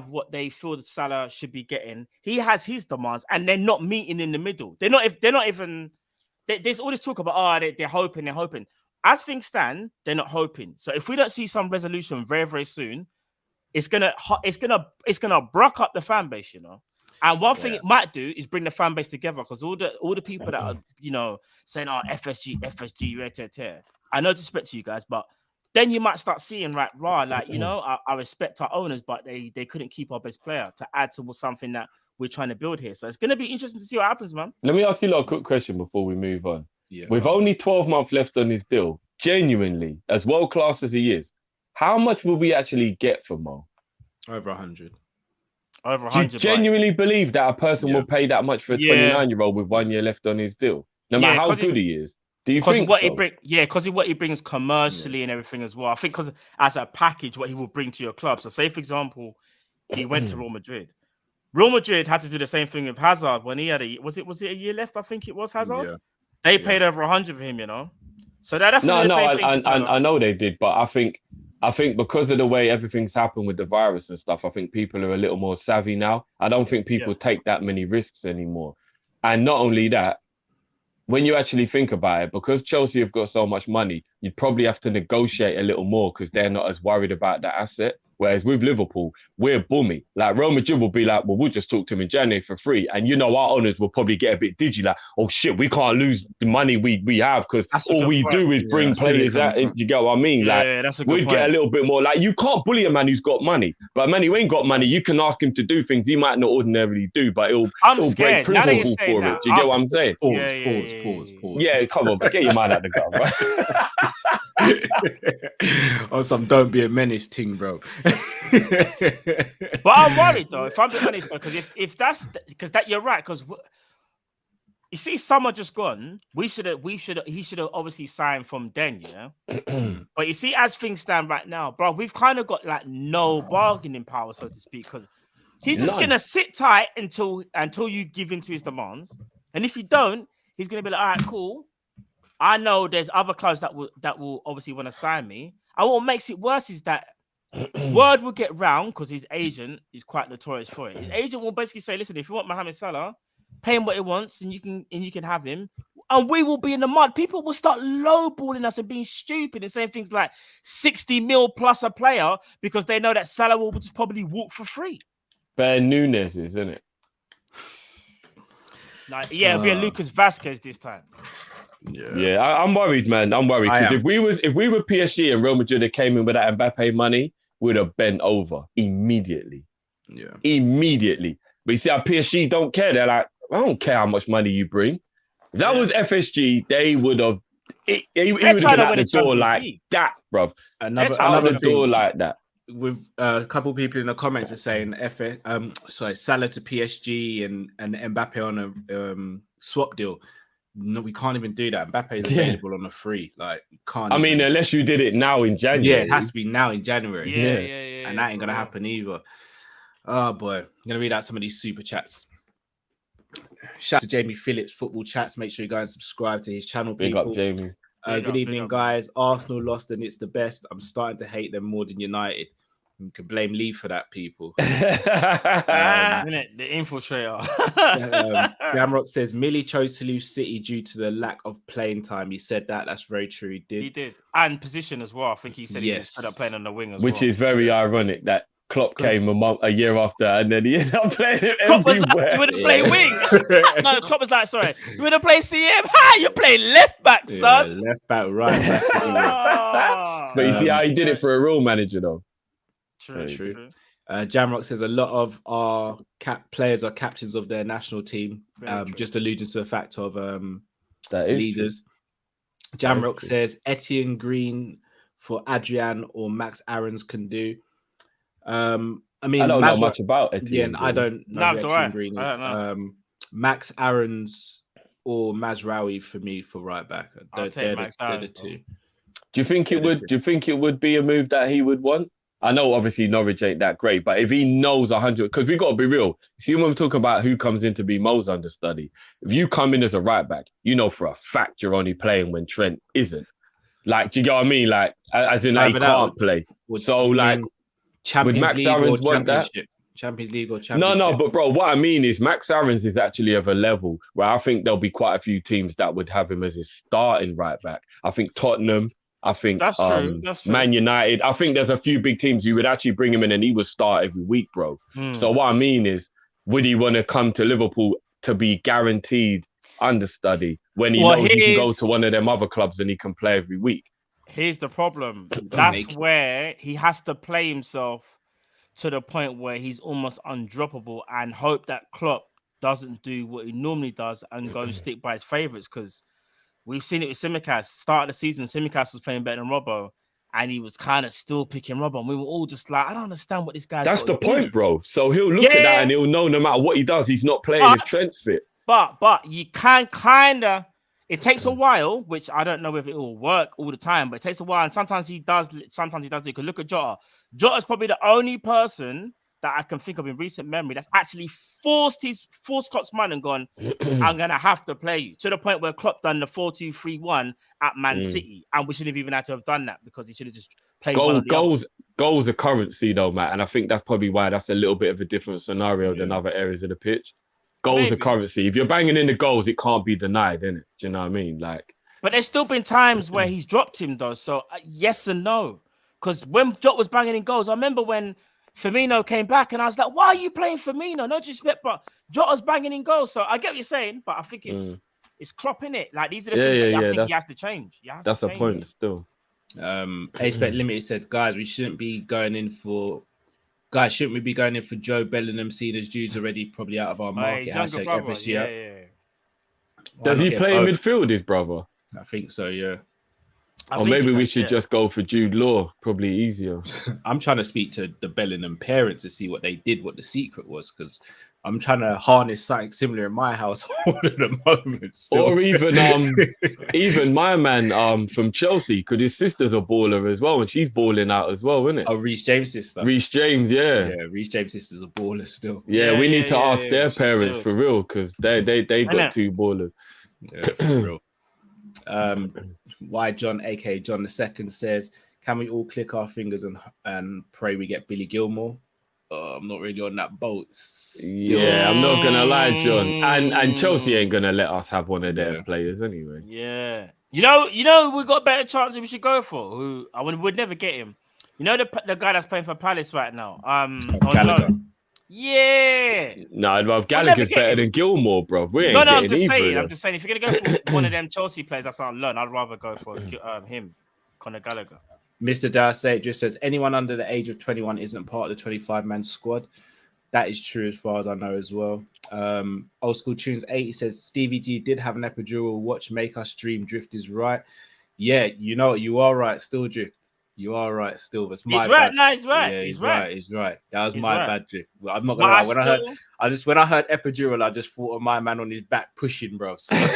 [SPEAKER 4] what they feel that Salah should be getting. He has his demands, and they're not meeting in the middle. They're not even. There's all this talk about they're hoping. As things stand, they're not hoping. So if we don't see some resolution very, very soon, it's gonna broke up the fan base, you know. And one thing it might do is bring the fan base together because all the people that are, you know, saying, oh, FSG, I know disrespect to you guys, but then you might start seeing, like, you know, I respect our owners, but they couldn't keep our best player to add to something that we're trying to build here. So it's going to be interesting to see what happens, man.
[SPEAKER 5] Let me ask you a quick question before we move on.
[SPEAKER 3] Yeah,
[SPEAKER 5] with only 12 months left on his deal, genuinely, as world-class as he is, how much will we actually get for Mo?
[SPEAKER 3] Over 100.
[SPEAKER 4] Over 100.
[SPEAKER 5] Do you genuinely believe that a person will pay that much for a 29-year-old with 1 year left on his deal? No matter how good he is. Do you think so?
[SPEAKER 4] Because what he brings commercially and everything as well. I think because as a package, what he will bring to your club. So say, for example, he went to Real Madrid. Real Madrid had to do the same thing with Hazard when he had was it a year left? I think it was Hazard. Yeah. They paid over 100 for him, you know. So that's the same thing.
[SPEAKER 5] I know they did, but I think because of the way everything's happened with the virus and stuff, I think people are a little more savvy now. I don't think people take that many risks anymore. And not only that, when you actually think about it, because Chelsea have got so much money, you'd probably have to negotiate a little more because they're not as worried about that asset. Whereas with Liverpool, we're boomy. Like Real Madrid will be like, well, we'll just talk to him in January for free. And you know, our owners will probably get a bit digi, like, oh shit, we can't lose the money we have because all we do is bring players out. You get what I mean? We'd get a little bit more. Like, you can't bully a man who's got money. But a man who ain't got money, you can ask him to do things he might not ordinarily do, but it'll break principle for it. Do you get what I'm saying?
[SPEAKER 3] Pause.
[SPEAKER 5] Yeah, come on, get your mind out the gutter,
[SPEAKER 3] right? On some don't be a menace thing, bro.
[SPEAKER 4] But I'm worried though, if I'm being honest though, because if that's because that you're right, because you see, summer just gone. He should have obviously signed from then, yeah. But you see, as things stand right now, bro, we've kind of got like no bargaining power, so to speak, because he's just gonna sit tight until you give in to his demands, and if you don't, he's gonna be like, all right, cool. I know there's other clubs that will obviously want to sign me. And what makes it worse is that word will get round because his agent is quite notorious for it. His agent will basically say, listen, if you want Mohamed Salah, pay him what he wants and you can have him. And we will be in the mud. People will start lowballing us and being stupid and saying things like 60 mil plus a player because they know that Salah will just probably walk for free.
[SPEAKER 5] Bare Nunes, isn't it?
[SPEAKER 4] Like, yeah, it'll be a Lucas Vasquez this time.
[SPEAKER 5] Yeah, I'm worried, man. I'm worried because if we were PSG and Real Madrid came in with that Mbappe money, we'd have bent over immediately. Yeah, immediately. But you see, how PSG don't care. They're like, I don't care how much money you bring. If that was FSG, they would have. He would have been out the door like that, bro. Another door like that.
[SPEAKER 3] With a couple of people in the comments are saying Salah to PSG and Mbappe on a swap deal. No, we can't even do that. Mbappe is available on a free. Like, can't. I
[SPEAKER 5] mean, unless you did it now in January.
[SPEAKER 3] Yeah, it has to be now in January.
[SPEAKER 4] Yeah.
[SPEAKER 3] And that ain't gonna happen either. Oh boy, I'm gonna read out some of these super chats. Shout out to Jamie Phillips, Football Chats. Make sure you go and subscribe to his channel.
[SPEAKER 5] Big up, Jamie.
[SPEAKER 3] Good evening, guys. Arsenal lost and it's the best. I'm starting to hate them more than United. You can blame Lee for that, people.
[SPEAKER 4] The infiltrator.
[SPEAKER 3] Jamrock says Millie chose to lose City due to the lack of playing time. He said that. That's very true. He did. And
[SPEAKER 4] position as well. I think he said he ended up playing on the wing as
[SPEAKER 5] well. Which is very ironic that Klopp came a year after and then he ended up playing him
[SPEAKER 4] Klopp was like, you would have played wing. No, Klopp was like, sorry, you would have played CM. You play left back, son.
[SPEAKER 3] Left back, right back.
[SPEAKER 5] But you see how he did it for a real manager, though.
[SPEAKER 4] True.
[SPEAKER 3] Jamrock says a lot of our players are captains of their national team. Just alluding to the fact of leaders. Jamrock says Etienne Green for Adrian or Max Aarons can do. I mean,
[SPEAKER 5] I don't know much about Etienne.
[SPEAKER 3] Yeah, I don't know who Etienne Green is. Max Aarons or Mazraoui for me for right back. They're the two.
[SPEAKER 5] Do you think it would be a move that he would want? I know obviously Norwich ain't that great, but if he knows 100, because we got to be real. See, when we talk about who comes in to be Mo's understudy, if you come in as a right back, you know for a fact you're only playing when Trent isn't. Like, do you get what I mean? Like, as in like, he can't play. So like,
[SPEAKER 3] Champions
[SPEAKER 5] would Max
[SPEAKER 3] League
[SPEAKER 5] Aarons
[SPEAKER 3] or
[SPEAKER 5] want that?
[SPEAKER 3] Champions League or Championship?
[SPEAKER 5] No, but bro, what I mean is Max Aarons is actually of a level where I think there'll be quite a few teams that would have him as his starting right back. I think Tottenham. I think that's true. Man United. I think there's a few big teams you would actually bring him in and he would start every week, bro. So what I mean is, would he want to come to Liverpool to be guaranteed understudy when he knows he can go to one of them other clubs and he can play every week?
[SPEAKER 4] Here's the problem. That's where he has to play himself to the point where he's almost undroppable and hope that Klopp doesn't do what he normally does and go stick by his favourites, because we've seen it with Tsimikas. Start of the season, Tsimikas was playing better than Robbo, and he was kind of still picking Robbo. And we were all just like, I don't understand what this guy's
[SPEAKER 5] That's the point, bro. So he'll look at that and he'll know no matter what he does, he's not playing if Trent's fit.
[SPEAKER 4] But you can kind of... It takes a while, which I don't know if it will work all the time, but it takes a while. And sometimes he does it. Because look at Jota. Jota's probably the only person that I can think of in recent memory that's actually forced Klopp's mind and gone, I'm going to have to play you. To the point where Klopp done the 4-2-3-1 at Man City. And we shouldn't have even had to have done that because he should have just played
[SPEAKER 5] Goals are currency though, Matt. And I think that's probably why that's a little bit of a different scenario than other areas of the pitch. Goals are currency. If you're banging in the goals, it can't be denied, innit? Do you know what I mean? Like,
[SPEAKER 4] but there's still been times where he's dropped him though. So yes and no. Because when Jota was banging in goals, I remember when Firmino came back and I was like, why are you playing Firmino? No disrespect, but Jota's banging in goals. So I get what you're saying, but I think it's Klopp, innit? Like, these are the things that I think he has to change.
[SPEAKER 5] That's a point still.
[SPEAKER 3] A-Spec Limited said, guys, shouldn't we be going in for Joe Bellingham, seeing as Jude's already probably out of our market?
[SPEAKER 4] FSG.
[SPEAKER 5] Does he play in midfield, his brother?
[SPEAKER 3] I think so, yeah.
[SPEAKER 5] Or maybe we should just go for Jude Law. Probably easier.
[SPEAKER 3] I'm trying to speak to the Bellingham parents to see what they did, what the secret was, because I'm trying to harness something similar in my household at the moment. Still.
[SPEAKER 5] Or even my man from Chelsea, because his sister's a baller as well, and she's balling out as well, isn't it?
[SPEAKER 3] Oh, Reece James' sister.
[SPEAKER 5] Reece James, yeah.
[SPEAKER 3] Yeah, Reece James' sister's a baller still.
[SPEAKER 5] Yeah, we need to ask their parents for real, because they got two ballers.
[SPEAKER 3] Yeah, for real. Why John, aka John II, says, "Can we all click our fingers and pray we get Billy Gilmore?" I'm not really on that boat. Still.
[SPEAKER 5] Yeah, I'm not gonna lie, John. And Chelsea ain't gonna let us have one of their players anyway.
[SPEAKER 4] Yeah, you know, we got a better chance we should go for. Who I would never get him. You know the guy that's playing for Palace right now.
[SPEAKER 3] Gallagher.
[SPEAKER 4] Yeah.
[SPEAKER 5] No, Gallagher's better than Gilmore, bro.
[SPEAKER 4] I'm just saying, if you're gonna go for one of them Chelsea players that's on loan, I'd rather go for him, Conor Gallagher.
[SPEAKER 3] Mr. Darcy just says anyone under the age of 21 isn't part of the 25-man squad. That is true as far as I know as well. Old School Tunes 80 says Stevie G did have an epidural watch make us dream. Drift is right. Yeah, you know you are right. Still Drift. You are right. Still, that's my
[SPEAKER 4] he's right.
[SPEAKER 3] bad.
[SPEAKER 4] No, he's right.
[SPEAKER 3] Yeah,
[SPEAKER 4] he's right.
[SPEAKER 3] He's right. That was
[SPEAKER 4] he's
[SPEAKER 3] my
[SPEAKER 4] right.
[SPEAKER 3] bad Drift. Well, I'm not gonna lie. When I heard epidural, I just thought of my man on his back pushing, bro. So, and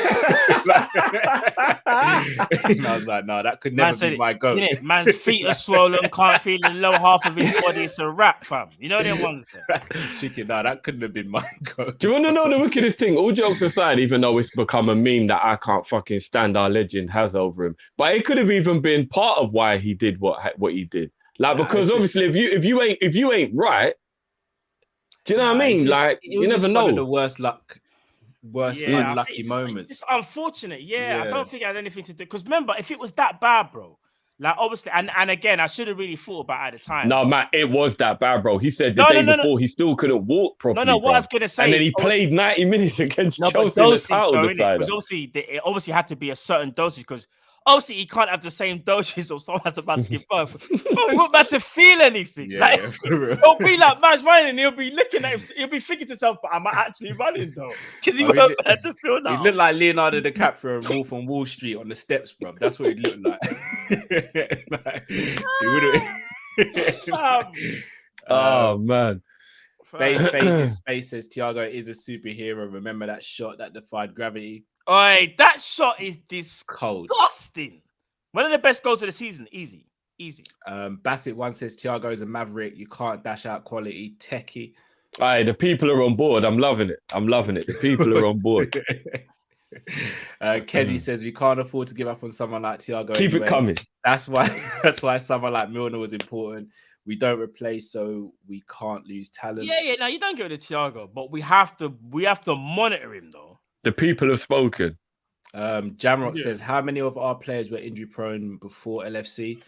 [SPEAKER 3] I was like, no, that could never be my goal.
[SPEAKER 4] Man's feet are swollen, can't feel the lower half of his body. It's a wrap, fam. You know them ones there.
[SPEAKER 3] Chicken, no, that couldn't have been my goal.
[SPEAKER 5] Do you want to know the wickedest thing? All jokes aside, even though it's become a meme that I can't fucking stand, our legend has over him, but it could have even been part of why he did what he did. Like, because obviously, if you ain't right, do you know what I mean? Like, you never know.
[SPEAKER 3] One of the worst unlucky moments.
[SPEAKER 4] It's unfortunate. Yeah, I don't think it had anything to do. Because remember, if it was that bad, bro, like obviously, and again, I should have really thought about it at the time.
[SPEAKER 5] No, man, it was that bad, bro. He said the day before he still couldn't walk properly.
[SPEAKER 4] No, what I was gonna say,
[SPEAKER 5] and then he played 90 minutes against Chelsea in the title decider.
[SPEAKER 4] Because it obviously had to be a certain dosage. Because obviously, he can't have the same doses of someone that's about to give birth. Bro, he won't be able to feel anything. He'll be like, man's running, and he'll be looking at him. He'll be thinking to himself, but am I actually running, though? Because he won't be able to feel that.
[SPEAKER 3] He looked like Leonardo DiCaprio and Wolf on Wall Street on the steps, bro. That's what he looked like. He would have.
[SPEAKER 5] Oh, man.
[SPEAKER 3] Space says Thiago is a superhero. Remember that shot that defied gravity?
[SPEAKER 4] Oi, that shot is disgusting. One of the best goals of the season. Easy.
[SPEAKER 3] Bassett one says Thiago is a maverick. You can't dash out quality. Techie.
[SPEAKER 5] Aye, the people are on board. I'm loving it. The people are on board.
[SPEAKER 3] Kezi says we can't afford to give up on someone like Thiago.
[SPEAKER 5] Keep it coming.
[SPEAKER 3] That's why someone like Milner was important. We don't replace, so we can't lose talent.
[SPEAKER 4] Yeah. No, you don't give it to Thiago, but we have to monitor him though.
[SPEAKER 5] The people have spoken.
[SPEAKER 3] Jamrock says, how many of our players were injury prone before LFC?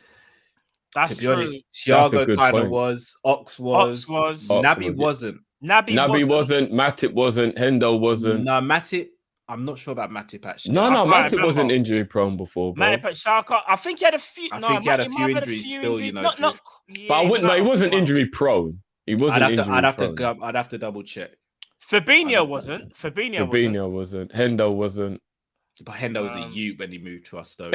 [SPEAKER 4] That's
[SPEAKER 3] to be honest, Thiago kind of was. Ox was. Naby wasn't.
[SPEAKER 5] Naby wasn't. Matip wasn't. Hendo wasn't.
[SPEAKER 3] No, Matip. I'm not sure about Matip actually.
[SPEAKER 5] No, Matip wasn't injury prone before, bro.
[SPEAKER 4] Matip at Schalke. I think he had a few.
[SPEAKER 3] I think he had a few injuries still. You know,
[SPEAKER 5] but I wouldn't. He wasn't injury prone. He wasn't.
[SPEAKER 3] I'd have to double check.
[SPEAKER 4] Fabinho wasn't.
[SPEAKER 5] Hendo wasn't.
[SPEAKER 3] But Hendo was a youth when he moved to us, though.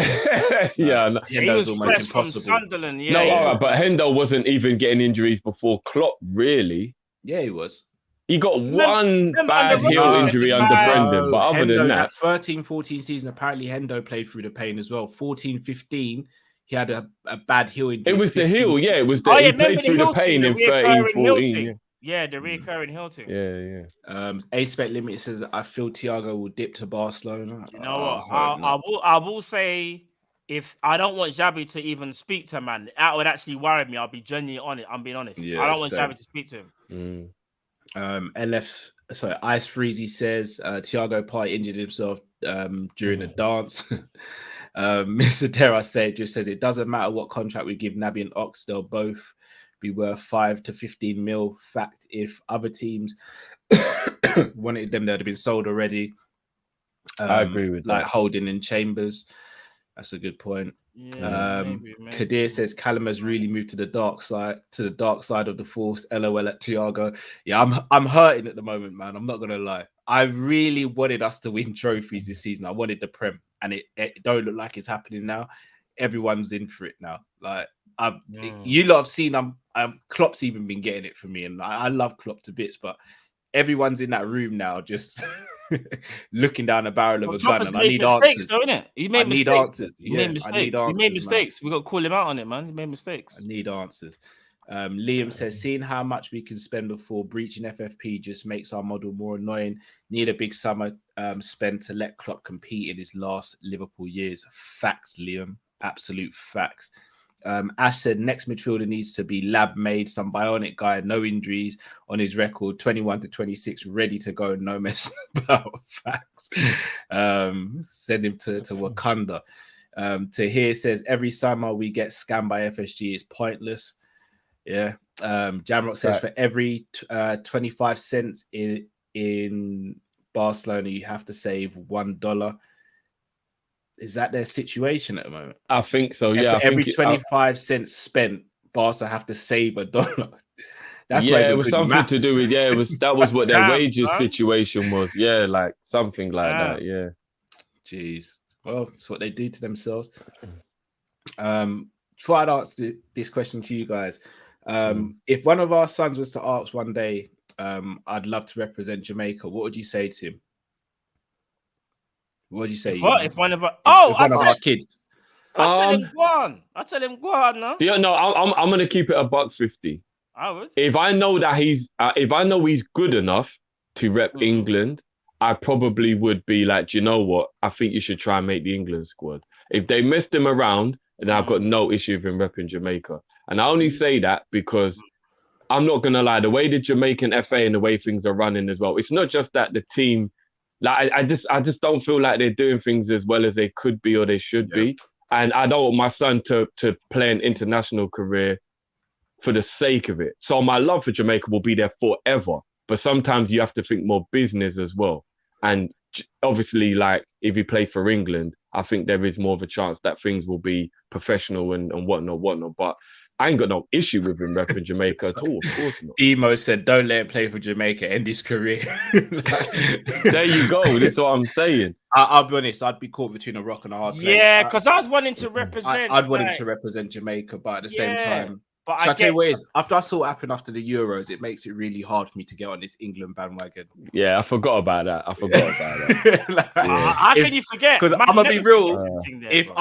[SPEAKER 5] Yeah,
[SPEAKER 4] he was almost impossible. Sunderland,
[SPEAKER 5] yeah. No, all right, but Hendo wasn't even getting injuries before Klopp, really.
[SPEAKER 3] Yeah, he was.
[SPEAKER 5] He got one bad heel injury under Brendan, but other than that
[SPEAKER 3] 13-14 season, apparently Hendo played through the pain as well. 14-15, he had a bad heel injury.
[SPEAKER 5] It was the heel, yeah. It was the he played through the pain in 13-14.
[SPEAKER 4] Yeah, the reoccurring heel team.
[SPEAKER 5] Yeah.
[SPEAKER 3] A-Spec Limited says, I feel Thiago will dip to Barcelona.
[SPEAKER 4] You know what? I will say, if I don't want Xabi to even speak to man, that would actually worry me. I'll be genuinely on it. I'm being honest.
[SPEAKER 3] Yeah,
[SPEAKER 4] I don't want Xabi to speak to him.
[SPEAKER 3] Ice Freezy says Thiago Partey injured himself during a dance. Mr. Dare say just says it doesn't matter what contract we give Naby and Ox, they'll both be worth 5 to 15 mil. Fact, if other teams wanted them, they'd have been sold already.
[SPEAKER 5] I agree with
[SPEAKER 3] like
[SPEAKER 5] that.
[SPEAKER 3] Holding in Chambers. That's a good point. Maybe. Kadir says Callum has really moved to the dark side of the force. LOL at Thiago. Yeah, I'm hurting at the moment, man. I'm not gonna lie. I really wanted us to win trophies this season. I wanted the Prem, and it don't look like it's happening now. Everyone's in for it now. Like you lot have seen, Klopp's even been getting it for me, and I love Klopp to bits, but everyone's in that room now, just looking down the barrel of a gun, and I need
[SPEAKER 4] mistakes,
[SPEAKER 3] answers.
[SPEAKER 4] though, innit? He made
[SPEAKER 3] I need
[SPEAKER 4] mistakes.
[SPEAKER 3] answers.
[SPEAKER 4] He
[SPEAKER 3] Yeah,
[SPEAKER 4] made
[SPEAKER 3] I
[SPEAKER 4] mistakes.
[SPEAKER 3] need answers,
[SPEAKER 4] He made mistakes.
[SPEAKER 3] man.
[SPEAKER 4] We got to call him out on it, man. He made mistakes.
[SPEAKER 3] I need answers. Liam says, seeing how much we can spend before breaching FFP just makes our model more annoying. Need a big summer spend to let Klopp compete in his last Liverpool years. Facts, Liam. Absolute facts. Ash said, next midfielder needs to be lab made, some bionic guy, no injuries on his record, 21 to 26, ready to go, no mess about. Facts. Send him to Wakanda. Tahir says, every summer we get scammed by FSG is pointless. Yeah. Jamrock says, for every 25 cents in Barcelona, you have to save $1. Is that their situation at the moment?
[SPEAKER 5] I think so. Yeah.
[SPEAKER 3] For every 25 cents spent, Barca have to save $1. That's
[SPEAKER 5] it was something to do with that was what their wages situation was. Yeah, like something like that. Yeah.
[SPEAKER 3] Jeez. Well, it's what they do to themselves. Before I'd ask this question to you guys, if one of our sons was to ask one day, I'd love to represent Jamaica, what would you say to him? What would you say?
[SPEAKER 4] If one of our
[SPEAKER 3] kids?
[SPEAKER 4] I tell him go on. No.
[SPEAKER 5] Yeah, no, I'm gonna keep it $1.50.
[SPEAKER 4] I would.
[SPEAKER 5] If I know that he's good enough to rep England, I probably would be like, do you know what? I think you should try and make the England squad. If they messed him around, then I've got no issue with him repping Jamaica. And I only say that because I'm not gonna lie, the way the Jamaican FA and the way things are running as well, it's not just that the team. Like I just don't feel like they're doing things as well as they could be or they should be. And I don't want my son to play an international career for the sake of it. So my love for Jamaica will be there forever. But sometimes you have to think more business as well. And obviously, like if he plays for England, I think there is more of a chance that things will be professional and whatnot. But I ain't got no issue with him repping Jamaica at all. Of course not.
[SPEAKER 3] Demo said, don't let him play for Jamaica, end his career.
[SPEAKER 5] There you go. That's what I'm saying.
[SPEAKER 3] I'll be honest, I'd be caught between a rock and a hard place.
[SPEAKER 4] Yeah, because I was wanting to represent.
[SPEAKER 3] I'd want him to represent Jamaica, but at the same time,
[SPEAKER 4] but
[SPEAKER 3] I tell you what it is, after I saw what happened after the Euros, it makes it really hard for me to get on this England bandwagon.
[SPEAKER 5] Yeah, I forgot about that.
[SPEAKER 4] How can you forget?
[SPEAKER 3] Because I'm gonna be real. If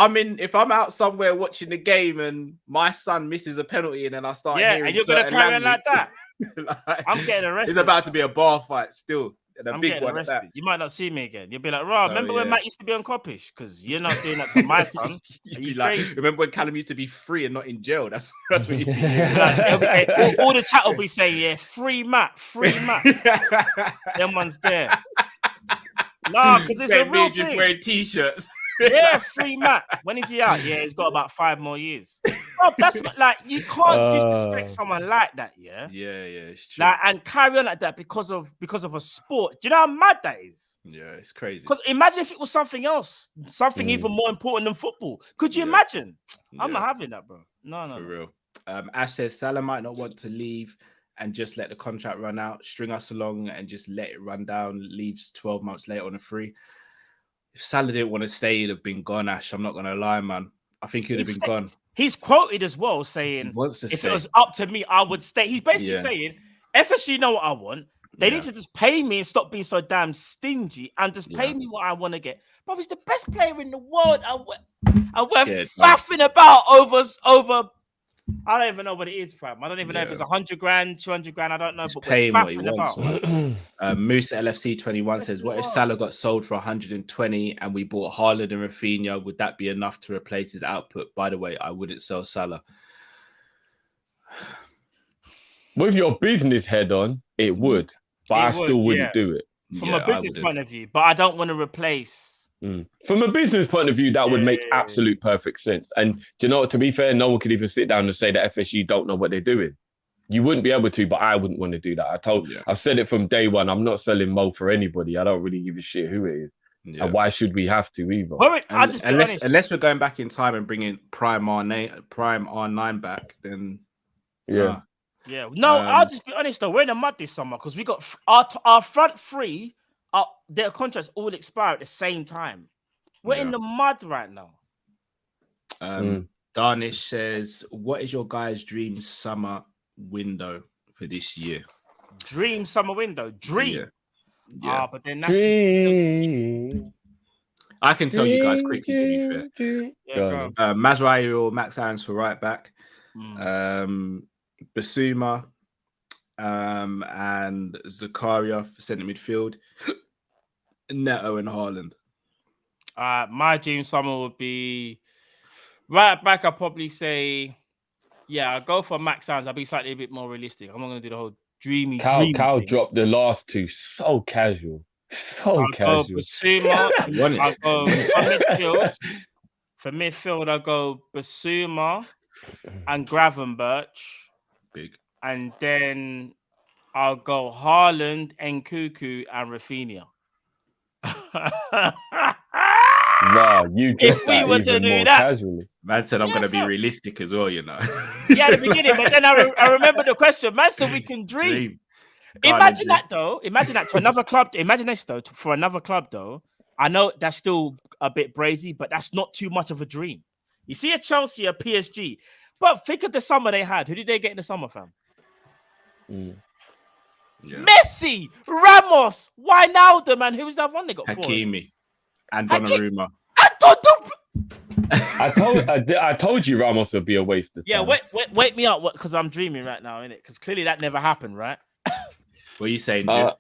[SPEAKER 3] I'm out somewhere watching the game and my son misses a penalty and then I start hearing
[SPEAKER 4] and you're gonna carry on like that, I'm getting arrested.
[SPEAKER 3] It's about to be a bar fight still. And
[SPEAKER 4] I'm getting arrested. You might not see me again. You'll be like, "Rob, remember when Matt used to be on Kop-Ish? Because you're not doing that to my son."
[SPEAKER 3] Remember when Callum used to be free and not in jail? That's what you think.
[SPEAKER 4] All the chat will be saying, "Yeah, free Matt." Them ones there. No, because it's a real thing.
[SPEAKER 3] Wearing t-shirts.
[SPEAKER 4] Yeah, free Matt. When is he out? Yeah, he's got about 5 more years. Bro, that's not, like, you can't disrespect someone like that. Yeah,
[SPEAKER 3] it's true.
[SPEAKER 4] Like, and carry on like that because of a sport. Do you know how mad that is?
[SPEAKER 3] Yeah, it's crazy.
[SPEAKER 4] Because imagine if it was something else, something even more important than football. Could you imagine? I'm not having that, bro. No.
[SPEAKER 3] For real. Ash says Salah might not want to leave and just let the contract run out, string us along and just let it run down, leaves 12 months later on a free. If Salah didn't want to stay, he'd have been gone, Ash. I'm not going to lie, man. I think he'd have been gone.
[SPEAKER 4] He's quoted as well saying, if it was up to me, I would stay. He's basically saying, FSG know what I want. They need to just pay me and stop being so damn stingy and just pay me what I want to get. Bro, he's the best player in the world. And we're faffing about over. I don't even know what it is, fam. I don't even know if it's 100 grand, 200 grand. I don't know.
[SPEAKER 3] He's
[SPEAKER 4] but
[SPEAKER 3] paying what he wants. Moose LFC 21 says, "What if Salah got sold for 120 and we bought Haaland and Rafinha? Would that be enough to replace his output?" By the way, I wouldn't sell Salah.
[SPEAKER 5] With your business head on, it would, but I still wouldn't do it.
[SPEAKER 4] From a business point of view, but I don't want to replace.
[SPEAKER 5] From a business point of view, that would make absolute perfect sense. And do you know what? To be fair, no one could even sit down and say that FSU don't know what they're doing. You wouldn't be able to, but I wouldn't want to do that. I've said it from day one. I'm not selling Mo for anybody. I don't really give a shit who it is. And why should we have to either?
[SPEAKER 3] Unless we're going back in time and bringing Prime R9 back, then
[SPEAKER 4] No, I'll just be honest though. We're in the mud this summer because we got our front three. Their contracts all expire at the same time. We're in the mud right now.
[SPEAKER 3] Darnish says, "What is your guys' dream summer window for this year?"
[SPEAKER 4] Dream summer window. Dream.
[SPEAKER 9] Yeah.
[SPEAKER 4] But then that's
[SPEAKER 9] I can tell you guys quickly, to be fair.
[SPEAKER 4] go.
[SPEAKER 9] Mazraoui or Max Irons for right back. Basuma and Zakaria for centre midfield. Neto and Haaland.
[SPEAKER 4] My dream summer would be right back. I'll probably say, I'll go for Max Irons. I'll be slightly a bit more realistic. I'm not going to do the whole dreamy
[SPEAKER 5] Cal
[SPEAKER 4] thing.
[SPEAKER 5] dropped the last two so casual. I'll
[SPEAKER 4] go Basuma. I'll go for midfield. I'll go Basuma and Gravenberch.
[SPEAKER 9] Big.
[SPEAKER 4] And then I'll go Haaland, Nkuku, and Rafinha.
[SPEAKER 5] Wow, you just
[SPEAKER 4] if we were to do that,
[SPEAKER 5] casually.
[SPEAKER 9] Man said I'm going to be realistic as well, you know.
[SPEAKER 4] At the beginning, but then I remember the question. Man said we can dream. Imagine that though. Imagine that to another club. Imagine this though for another club though. I know that's still a bit brazy, but that's not too much of a dream. You see a Chelsea, a PSG, but think of the summer they had. Who did they get in the summer, fam? Messi, Ramos, Wijnaldum, man. Who was that one they got?
[SPEAKER 9] Hakimi and Donnarumma.
[SPEAKER 5] I told you Ramos would be a waste of time.
[SPEAKER 4] Wake me up because I'm dreaming right now, innit? Because clearly that never happened, right?
[SPEAKER 9] What are you saying, Drift?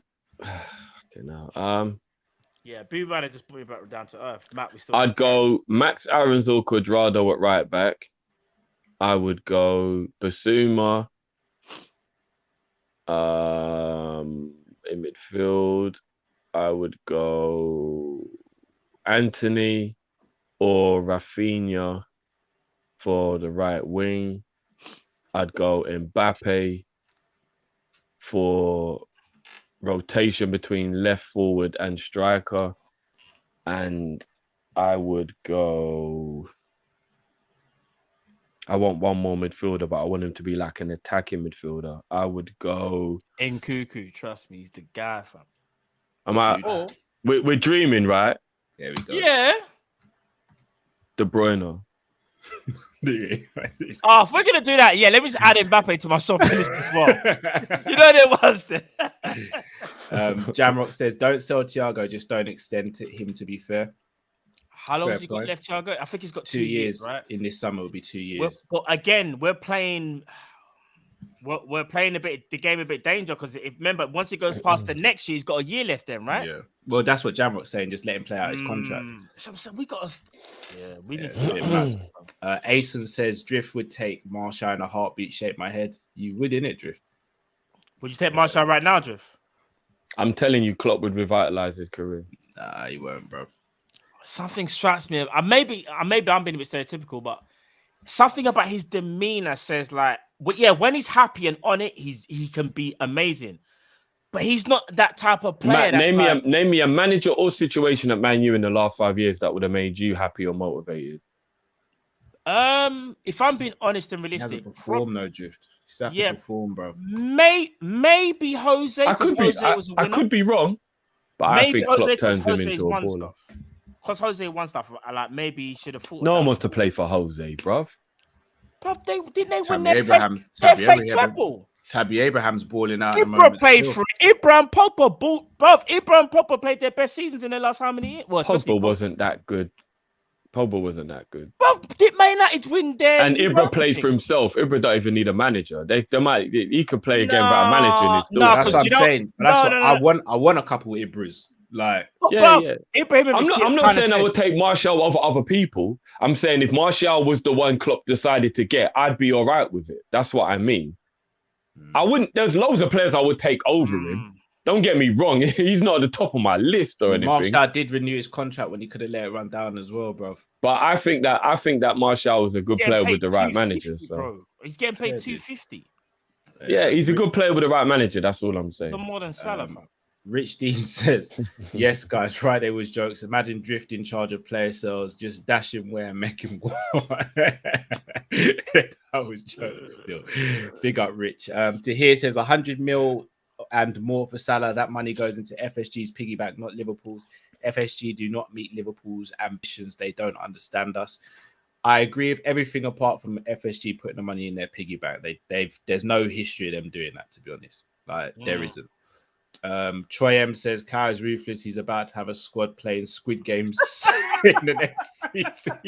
[SPEAKER 4] Boo-Man just put me back down to earth. Matt,
[SPEAKER 5] I'd go Max Irons or Cuadrado at right back. I would go Basuma in midfield. I would go Anthony or Rafinha for the right wing. I'd go Mbappe for rotation between left forward and striker. And I would go... I want one more midfielder, but I want him to be like an attacking midfielder. I would go...
[SPEAKER 4] Nkuku, trust me, he's the guy, fam.
[SPEAKER 5] We're dreaming, right?
[SPEAKER 9] There we go.
[SPEAKER 4] Yeah.
[SPEAKER 5] De Bruyne.
[SPEAKER 4] If we're gonna do that, let me just add Mbappe to my shopping list as well. You know there was there.
[SPEAKER 9] Jamrock says, "Don't sell Thiago, just don't extend him." To be fair,
[SPEAKER 4] how long has he got left, Thiago? I think he's got 2 years. Right
[SPEAKER 9] in this summer, will be 2 years.
[SPEAKER 4] But again, we're playing the game a bit dangerous because remember, once it goes past the next year, he's got a year left then, right?
[SPEAKER 9] Yeah. Well, that's what Jamrock's saying. Just let him play out his contract.
[SPEAKER 4] So we got to. Yeah, we need to.
[SPEAKER 9] Asen says Drift would take Martial in a heartbeat. Shake my head. You would, innit, Drift?
[SPEAKER 4] Would you take Martial right now, Drift?
[SPEAKER 5] I'm telling you, Klopp would revitalize his career.
[SPEAKER 9] Nah, he won't, bro.
[SPEAKER 4] Something strikes me. Maybe I'm being a bit stereotypical, but something about his demeanor says like, when he's happy and on it, he can be amazing. But he's not that type of player.
[SPEAKER 5] Matt, name me a manager or situation at Man U in the last 5 years that would have made you happy or motivated.
[SPEAKER 4] If I'm being honest and realistic,
[SPEAKER 9] he hasn't performed, no, Drift. He's have to perform, bro.
[SPEAKER 4] Maybe Jose.
[SPEAKER 5] I could be wrong, but I think Klopp turns him into a baller.
[SPEAKER 4] Because Jose won stuff, like maybe he should have thought.
[SPEAKER 5] No one wants to play for Jose, bruv.
[SPEAKER 4] Bruv, didn't they win their fake treble?
[SPEAKER 9] Tabby Abraham's balling out.
[SPEAKER 4] Ibra played for Ibrahim Pogba. Ibrahim Pogba played their best seasons in the last how many years? Well,
[SPEAKER 5] Pogba wasn't that good. But
[SPEAKER 4] did Man United win there?
[SPEAKER 5] And Ibra plays for himself. Ibra don't even need a manager. He could play again without managing.
[SPEAKER 9] That's what I'm saying. I want a couple of Ibras. Like,
[SPEAKER 5] I'm not saying I would take Martial over other people. I'm saying if Martial was the one Klopp decided to get, I'd be all right with it. That's what I mean. I wouldn't. There's loads of players I would take over him. Don't get me wrong. He's not at the top of my list or anything.
[SPEAKER 9] Martial did renew his contract when he could have let it run down as well, bro.
[SPEAKER 5] But I think that Martial was a good player with the right manager. So
[SPEAKER 4] bro. He's getting paid $250.
[SPEAKER 5] Yeah, he's a good player with the right manager. That's all I'm saying.
[SPEAKER 4] Some more than Salah.
[SPEAKER 9] Rich Dean says, "Yes, guys, Friday was jokes. Imagine Drift in charge of player sales, just dash him where and make him go." That was jokes still. Big up, Rich. Tahir says 100 mil and more for Salah. That money goes into FSG's piggy bank, not Liverpool's. FSG do not meet Liverpool's ambitions. They don't understand us. I agree with everything apart from FSG putting the money in their piggy bank. There's no history of them doing that, to be honest. Like there isn't. Troy M says Kyle is ruthless. He's about to have a squad playing Squid Games in the next season.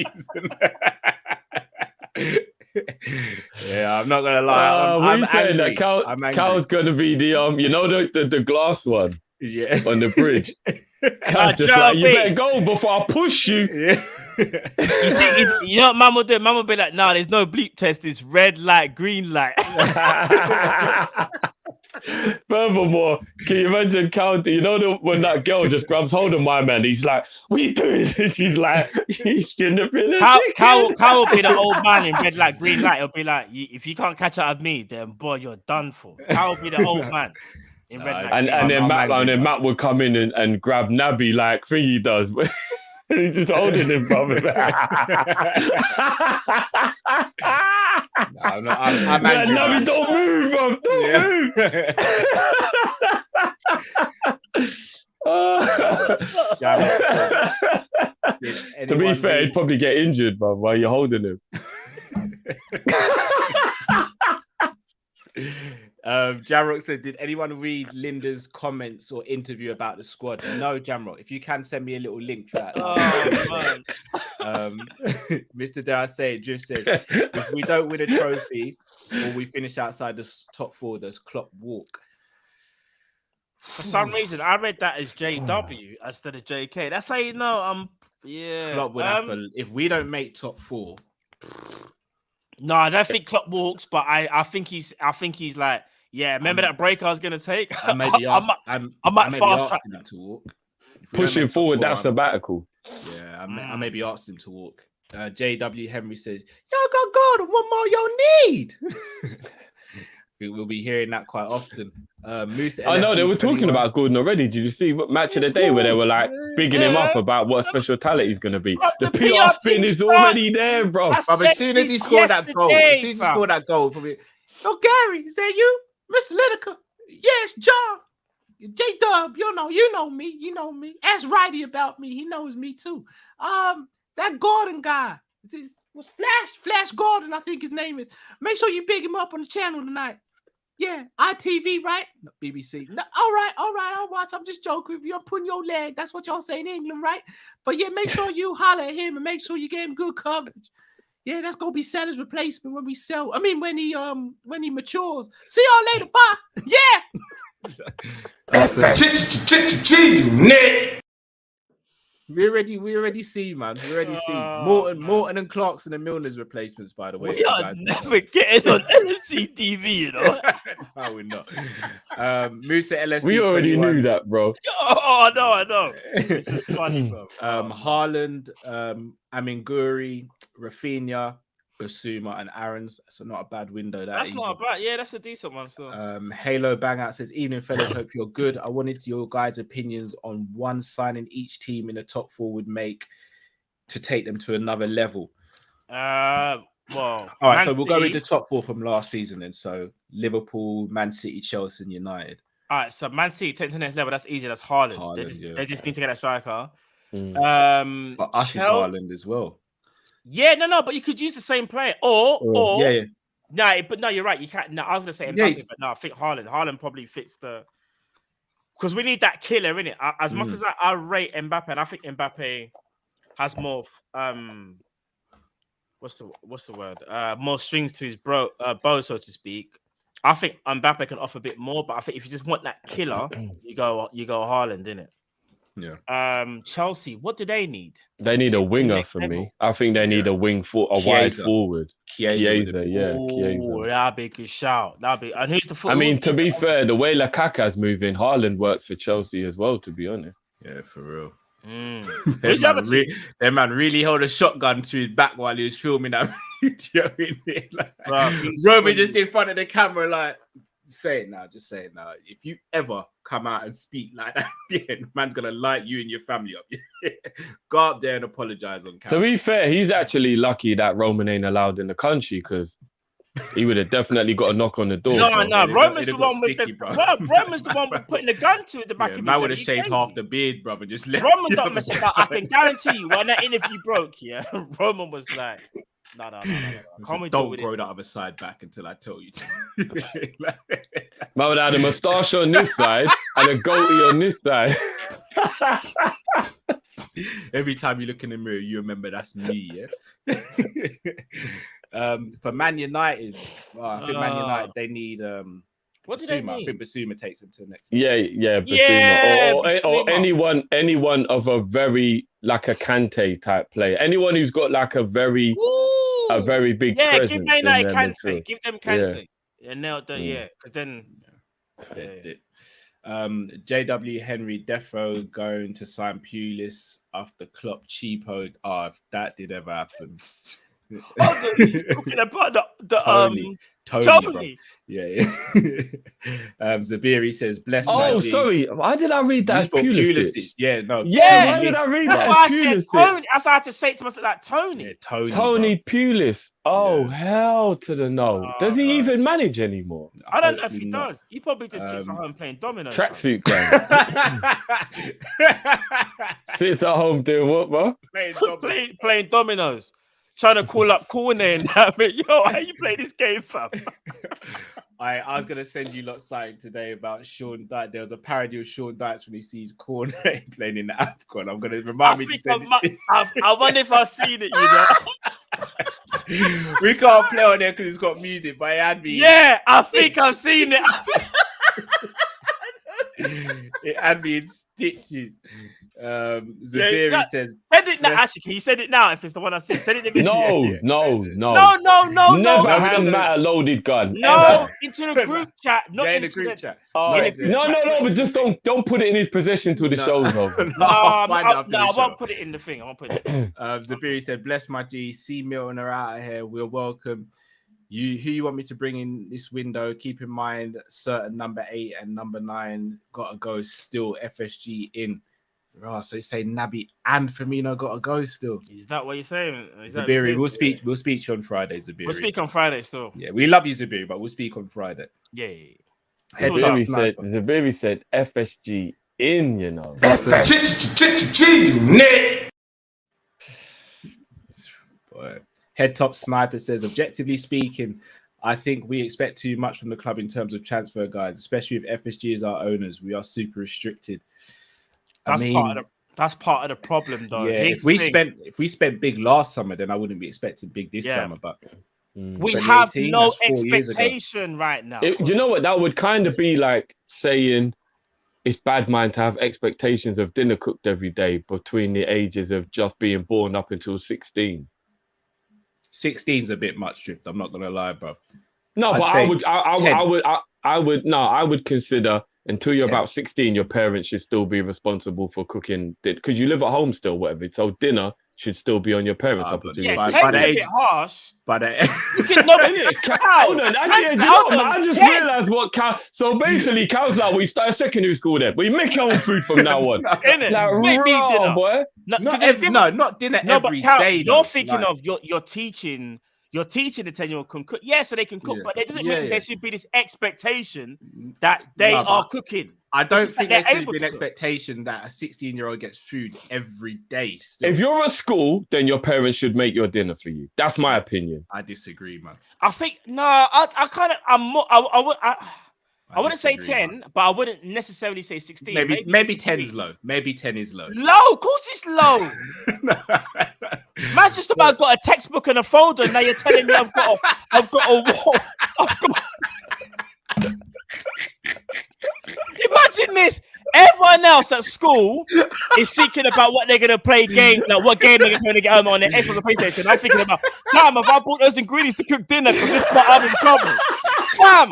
[SPEAKER 9] Yeah, I'm not gonna lie. I'm
[SPEAKER 5] saying
[SPEAKER 9] angry.
[SPEAKER 5] that Cal's gonna be the glass one.
[SPEAKER 9] Yeah,
[SPEAKER 5] on the bridge. Cal's just like, you better go before I push you.
[SPEAKER 9] Yeah.
[SPEAKER 4] You see, you know what Mum will do? Mum will be like, "No, there's no bleep test. It's red light, green light."
[SPEAKER 5] Furthermore, can you imagine Cal? When that girl just grabs hold of my man, he's like, "What are you doing?" She's like, "You shouldn't have been."
[SPEAKER 4] Cal will be the old man in red light, green light. He'll be like, "If you can't catch up with me, then boy, you're done for." Cal will be the old man in red light.
[SPEAKER 5] And then Matt would come in and grab Naby like Thingy does. He's just holding him, brother. I'm angry. Naby, don't move, bro. Don't move. To be fair, he'd probably get injured, bro, while you're holding him.
[SPEAKER 9] Jamrock said, did anyone read Linda's comments or interview about the squad? No, Jamrock. If you can send me a little link for that. Mr. Darcy Drift says, if we don't win a trophy or we finish outside the top four, does Klopp walk?
[SPEAKER 4] For some reason, I read that as JW instead of JK. That's how you know. Yeah.
[SPEAKER 9] Klopp would have to, if we don't make top four.
[SPEAKER 4] No, I don't think Klopp walks, but I think he's like, yeah. Remember that break I was gonna take?
[SPEAKER 9] I might fast track him to walk.
[SPEAKER 5] Pushing forward, that's sabbatical.
[SPEAKER 9] Yeah, I maybe asked him to walk. JW Henry says, "Y'all got Gordon. What more y'all need?" We'll be hearing that quite often. Moose
[SPEAKER 5] I know they were talking about Gordon already. Did you see what match of the day where they were like bigging him up about what special talent he's going to be? The PR spin is already there, bro.
[SPEAKER 9] As soon as he scored that goal, probably, "Oh, Gary, is that you, Mr. Lineker?" "Yes, John. J-Dub, you know me. Ask Righty about me. He knows me too. That Gordon guy was Flash Gordon, I think his name is. Make sure you big him up on the channel tonight. Yeah, ITV, right? No, BBC. No, all right, I'll watch. I'm just joking with you. I'm putting your leg. That's what y'all say in England, right? But yeah, make sure you holler at him and make sure you give him good coverage. Yeah, that's gonna be Salah's replacement when he matures. See y'all later. Bye. Yeah. We already see, man. We already see Morton and Clarkson and Milner's replacements, by the way.
[SPEAKER 4] We are never getting on LFC TV, you know.
[SPEAKER 9] No, we're not. Musa LFC.
[SPEAKER 5] We already knew that, bro.
[SPEAKER 4] Oh, I know. This is funny, bro.
[SPEAKER 9] Haaland, Aminguri, Rafinha, Basuma, and Aaron's. So not a bad window.
[SPEAKER 4] That's not a bad. Yeah, that's a decent one. Still.
[SPEAKER 9] Halo Bang Out says, "Evening, fellas. Hope you're good. I wanted your guys' opinions on one signing each team in the top four would make to take them to another level."
[SPEAKER 4] Well,
[SPEAKER 9] all right. So we'll go into top four from last season, then. So Liverpool, Man City, Chelsea, and United.
[SPEAKER 4] All right. So Man City take to the next level. That's easy. That's Haaland. They just need to get that striker.
[SPEAKER 9] But us is Haaland as well.
[SPEAKER 4] Yeah, no, but you could use the same player, or
[SPEAKER 9] yeah.
[SPEAKER 4] No, you're right. You can't. No, I was gonna say Mbappe, but no, I think Haaland. Haaland probably fits because we need that killer, innit? As much as I rate Mbappe, and I think Mbappe has more what's the word? More strings to his bow, so to speak. I think Mbappe can offer a bit more, but I think if you just want that killer, you go Haaland, innit?
[SPEAKER 5] Yeah.
[SPEAKER 4] Chelsea, what do they need?
[SPEAKER 5] They need a winger for me. I think they need a wide forward.
[SPEAKER 9] Chiesa,
[SPEAKER 5] yeah.
[SPEAKER 4] Oh, that'd be a good shout. And who's the?
[SPEAKER 5] I mean, to be fair, the way Lukaku's moving, Haaland works for Chelsea as well. To be honest.
[SPEAKER 9] Yeah, for real.
[SPEAKER 4] That
[SPEAKER 9] man really held a shotgun to his back while he was filming that video. Roman just in front of the camera, like. Just say it now. If you ever come out and speak like that, the man's gonna light you and your family up. Go up there and apologize on camera.
[SPEAKER 5] To be fair, he's actually lucky that Roman ain't allowed in the country because he would have definitely got a knock on the door.
[SPEAKER 4] No, Roman's the one with Roman's the one with putting the gun to the back of his head.
[SPEAKER 9] Man would have shaved half the beard, brother. Just let
[SPEAKER 4] Roman don't mess about. I can guarantee you when that interview broke, Roman was like, No.
[SPEAKER 9] So don't grow that other side back until I tell you to.
[SPEAKER 5] Man would have a moustache on this side and a goatee on this side.
[SPEAKER 9] Every time you look in the mirror, you remember that's me, yeah? For Man United, I think Man United, they need...
[SPEAKER 4] what do they need?
[SPEAKER 9] I think Basuma takes him to the next.
[SPEAKER 5] Yeah, Basuma.
[SPEAKER 4] Yeah,
[SPEAKER 5] or
[SPEAKER 4] Basuma.
[SPEAKER 5] anyone of a very like a Kante type player. Anyone who's got like a very big presence.
[SPEAKER 4] Give Man United Kante.
[SPEAKER 5] Midfield.
[SPEAKER 4] Give them Kante. Yeah, nailed that. Yeah, because then.
[SPEAKER 9] JW Henry Defo going to sign Pulis after Klopp cheapoed. Oh, if that did ever happen.
[SPEAKER 4] Talking about the
[SPEAKER 9] Tony. Yeah. Zabiri says, bless my G's.
[SPEAKER 5] Sorry. Why did I read that?
[SPEAKER 9] Pulisic. Yeah, no.
[SPEAKER 5] Yeah, why did I read that?
[SPEAKER 4] That's why I said Tony. That's why I had to say it to myself like Tony.
[SPEAKER 9] Yeah,
[SPEAKER 5] Tony Pulis. Oh, hell to the no. Does he even manage anymore?
[SPEAKER 4] I don't know if he does. He probably just sits at home playing dominoes.
[SPEAKER 5] Tracksuit gang. Sits at home doing what, bro?
[SPEAKER 4] Playing dominoes. Trying to call up Corner and that, but yo, how you play this game, fam?
[SPEAKER 9] I was gonna send you lot something today about Sean Dyche. There was a parody of Sean Dyche when he sees Corner playing in the AFCON. I'm gonna remind me to send it.
[SPEAKER 4] I wonder if I've seen it, you know.
[SPEAKER 9] We can't play on there because it's got music, but it had me.
[SPEAKER 4] Yeah, I think I've seen it.
[SPEAKER 9] It had me in stitches. Zabiri says,
[SPEAKER 4] send it now. Actually, can you send it now if it's the one I see? Send it.
[SPEAKER 5] No.
[SPEAKER 4] Never
[SPEAKER 5] hand Matt a loaded gun.
[SPEAKER 4] No, into the group chat. Not in the group chat.
[SPEAKER 5] No, but just don't put it in his possession till the show's over.
[SPEAKER 4] I won't put it in the thing.
[SPEAKER 9] Zabiri said, bless my G, see Milner out of here. We're welcome. Who you want me to bring in this window? Keep in mind, certain number 8 and number 9 gotta go still. FSG in. Oh, so you say Naby and Firmino gotta go still.
[SPEAKER 4] Is that what you're saying?
[SPEAKER 9] Zabiri, we'll speak to you on Friday, Zabiri.
[SPEAKER 4] We'll speak on Friday still.
[SPEAKER 9] Yeah, we love you, Zabiri, but we'll speak on Friday.
[SPEAKER 4] Yeah.
[SPEAKER 5] Zabiri said FSG in, you know.
[SPEAKER 9] Boy. Head Top Sniper says, objectively speaking, I think we expect too much from the club in terms of transfer guys, especially if FSG is our owners. We are super restricted.
[SPEAKER 4] That's part of the problem, though.
[SPEAKER 9] Yeah, if we spent big last summer, then I wouldn't be expecting big this summer. But
[SPEAKER 4] we have no expectation right now.
[SPEAKER 5] You know what? That would kind of be like saying it's bad mind to have expectations of dinner cooked every day between the ages of just being born up until 16.
[SPEAKER 9] 16's a bit much, Drift. I'm not gonna lie, bro.
[SPEAKER 5] No, but I would consider until you're 10. About 16, your parents should still be responsible for cooking because you live at home still, whatever. So dinner should still be on your parents.
[SPEAKER 4] By the age, a bit harsh.
[SPEAKER 9] But
[SPEAKER 5] hold on, I just realized what counts. So basically, counts like we start secondary school there. We make our own food from now on.
[SPEAKER 4] Make me dinner,
[SPEAKER 9] boy. Not dinner every day.
[SPEAKER 4] You're thinking of you're teaching the 10-year-old can cook. Yeah, so they can cook, but it doesn't mean there should be this expectation that they are cooking.
[SPEAKER 9] I don't think there should be an expectation that a 16-year-old gets food every day. Still.
[SPEAKER 5] If you're at school, then your parents should make your dinner for you. That's my opinion.
[SPEAKER 9] I disagree, man.
[SPEAKER 4] I think I wouldn't say 10, man. But I wouldn't necessarily say 16.
[SPEAKER 9] Maybe 10's low. Maybe 10 is low.
[SPEAKER 4] Low? Of course it's low. Man's just about got a textbook and a folder, and now you're telling me I've got a wall. Imagine this. Everyone else at school is thinking about what they're gonna play game, like what game they're gonna get home on their Xbox or PlayStation. I'm thinking about, damn, if I bought those ingredients to cook dinner, because if not, I'm in trouble. Damn.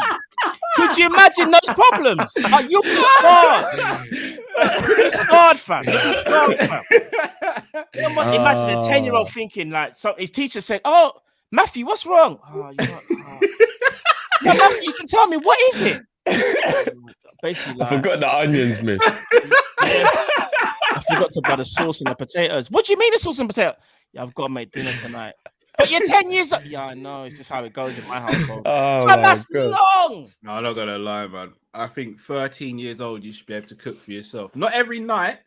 [SPEAKER 4] Could you imagine those problems? You'll be scarred. You'll be scarred, fam. Imagine a 10-year-old thinking like, so his teacher said, "Oh, Matthew, what's wrong?" No, Matthew, you can tell me, what is it? Basically,
[SPEAKER 5] I forgot the onions, miss.
[SPEAKER 4] I forgot to buy the sauce and the potatoes. What do you mean the sauce and potato? Yeah, I've got to make dinner tonight. But you're 10 years old. Yeah, I know. It's just how it goes in my household. That's long.
[SPEAKER 9] No, I'm not going to lie, man. I think 13 years old, you should be able to cook for yourself. Not every night,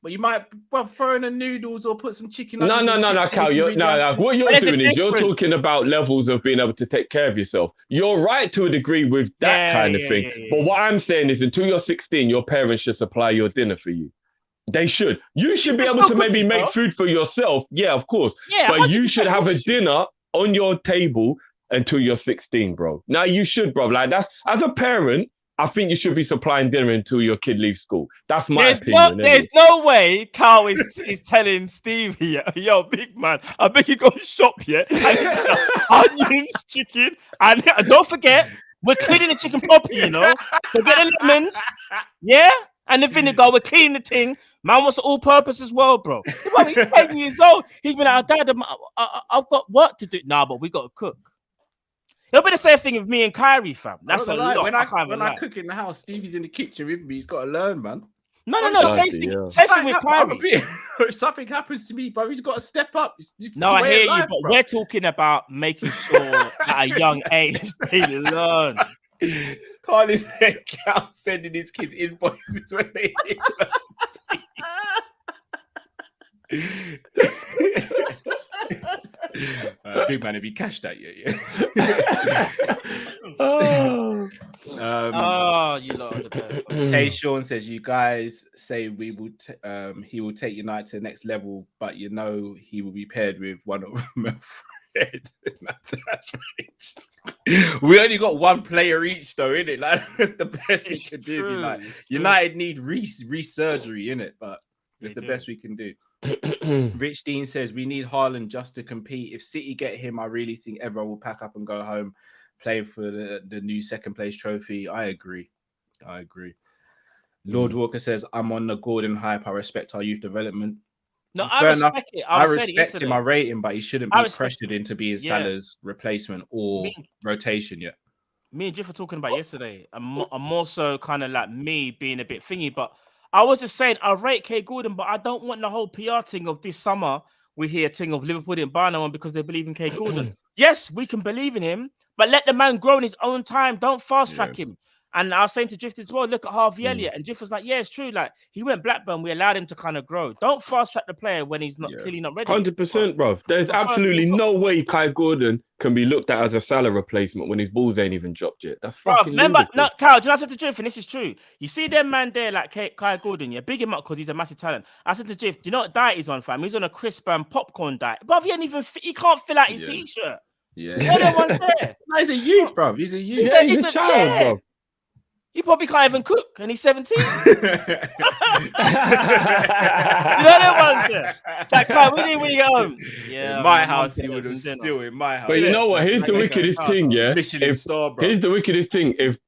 [SPEAKER 9] But you might throw in the noodles or put some chicken.
[SPEAKER 5] No, Cal. What you're doing is you're talking about levels of being able to take care of yourself. You're right to a degree with that kind of thing. But what I'm saying is, until you're 16, your parents should supply your dinner for you. They should. You should be able to maybe make food for yourself. Yeah, of course. Yeah, but you should have a dinner on your table until you're 16, bro. Now you should, bro. Like that's as a parent, I think you should be supplying dinner until your kid leaves school. That's my opinion.
[SPEAKER 4] There's no way Carl is telling Stevie, yo, big man, I bet you go shop, onions, chicken, and don't forget, we're cleaning the chicken properly, you know. So get the lemons, and the vinegar. We're cleaning the thing. Man wants all-purpose as well, bro. He's 10 years old. He's been like, Dad, I've got work to do. Nah, but we got to cook. It'll be the same thing with me and Kyrie, fam. That's a lot.
[SPEAKER 9] When I cook in the house, Stevie's in the kitchen with me. He's got to learn, man.
[SPEAKER 4] No. Same thing with Kyrie.
[SPEAKER 9] If something happens to me, bro, he's got to step up.
[SPEAKER 4] I hear you, but we're talking about making sure at a young age they learn.
[SPEAKER 9] Carl is sending his kids invoices when they big man, if you cash that, yeah.
[SPEAKER 4] You lot are the best.
[SPEAKER 9] Tay Sean says, you guys say he will take United to the next level, but you know he will be paired with one of them. We only got one player each, though, innit? Like that's the best we can do. Like United need resurgery, innit? But it's the best we can do. Rich Dean says we need Haaland just to compete. If City get him, I really think everyone will pack up and go home, playing for the new second place trophy. I agree. Lord Walker says I'm on the Gordon hype. I respect our youth development.
[SPEAKER 4] No, I respect it.
[SPEAKER 9] I respect him. I rate him, but he shouldn't be pressured into being Salah's replacement or rotation yet.
[SPEAKER 4] Me and Jiff were talking about yesterday. I'm more so kind of like me being a bit thingy, but I was just saying I rate K Gordon, but I don't want the whole PR thing of this summer. We hear a thing of Liverpool didn't buy no one because they believe in K Gordon. Yes, we can believe in him, but let the man grow in his own time. Don't fast track him. And I was saying to Jiff as well, look at Harvey Elliott. And Jiff was like, yeah, it's true. Like, he went Blackburn. We allowed him to kind of grow. Don't fast track the player when he's not clearly not ready.
[SPEAKER 5] 100%, bro. There's absolutely no way Kai Gordon can be looked at as a Salah replacement when his balls ain't even dropped yet. That's fucking
[SPEAKER 4] remember, no, Carl, do you know I said to Jiff, and this is true. You see them man there like Kai Gordon, big him up because he's a massive talent. I said to Jiff, do you know what diet he's on, fam? He's on a crisp and popcorn diet. But he can't fill out his t-shirt. No one's there.
[SPEAKER 9] No, he's a youth, bro. He's a youth.
[SPEAKER 5] He's a child, bro.
[SPEAKER 4] He probably can't even cook, and he's 17. You know that one's there. It's like, when you get home?
[SPEAKER 9] Yeah, in my house, he would have still in my house.
[SPEAKER 5] But you know what? Here's the wickedest thing, Here's the wickedest thing. If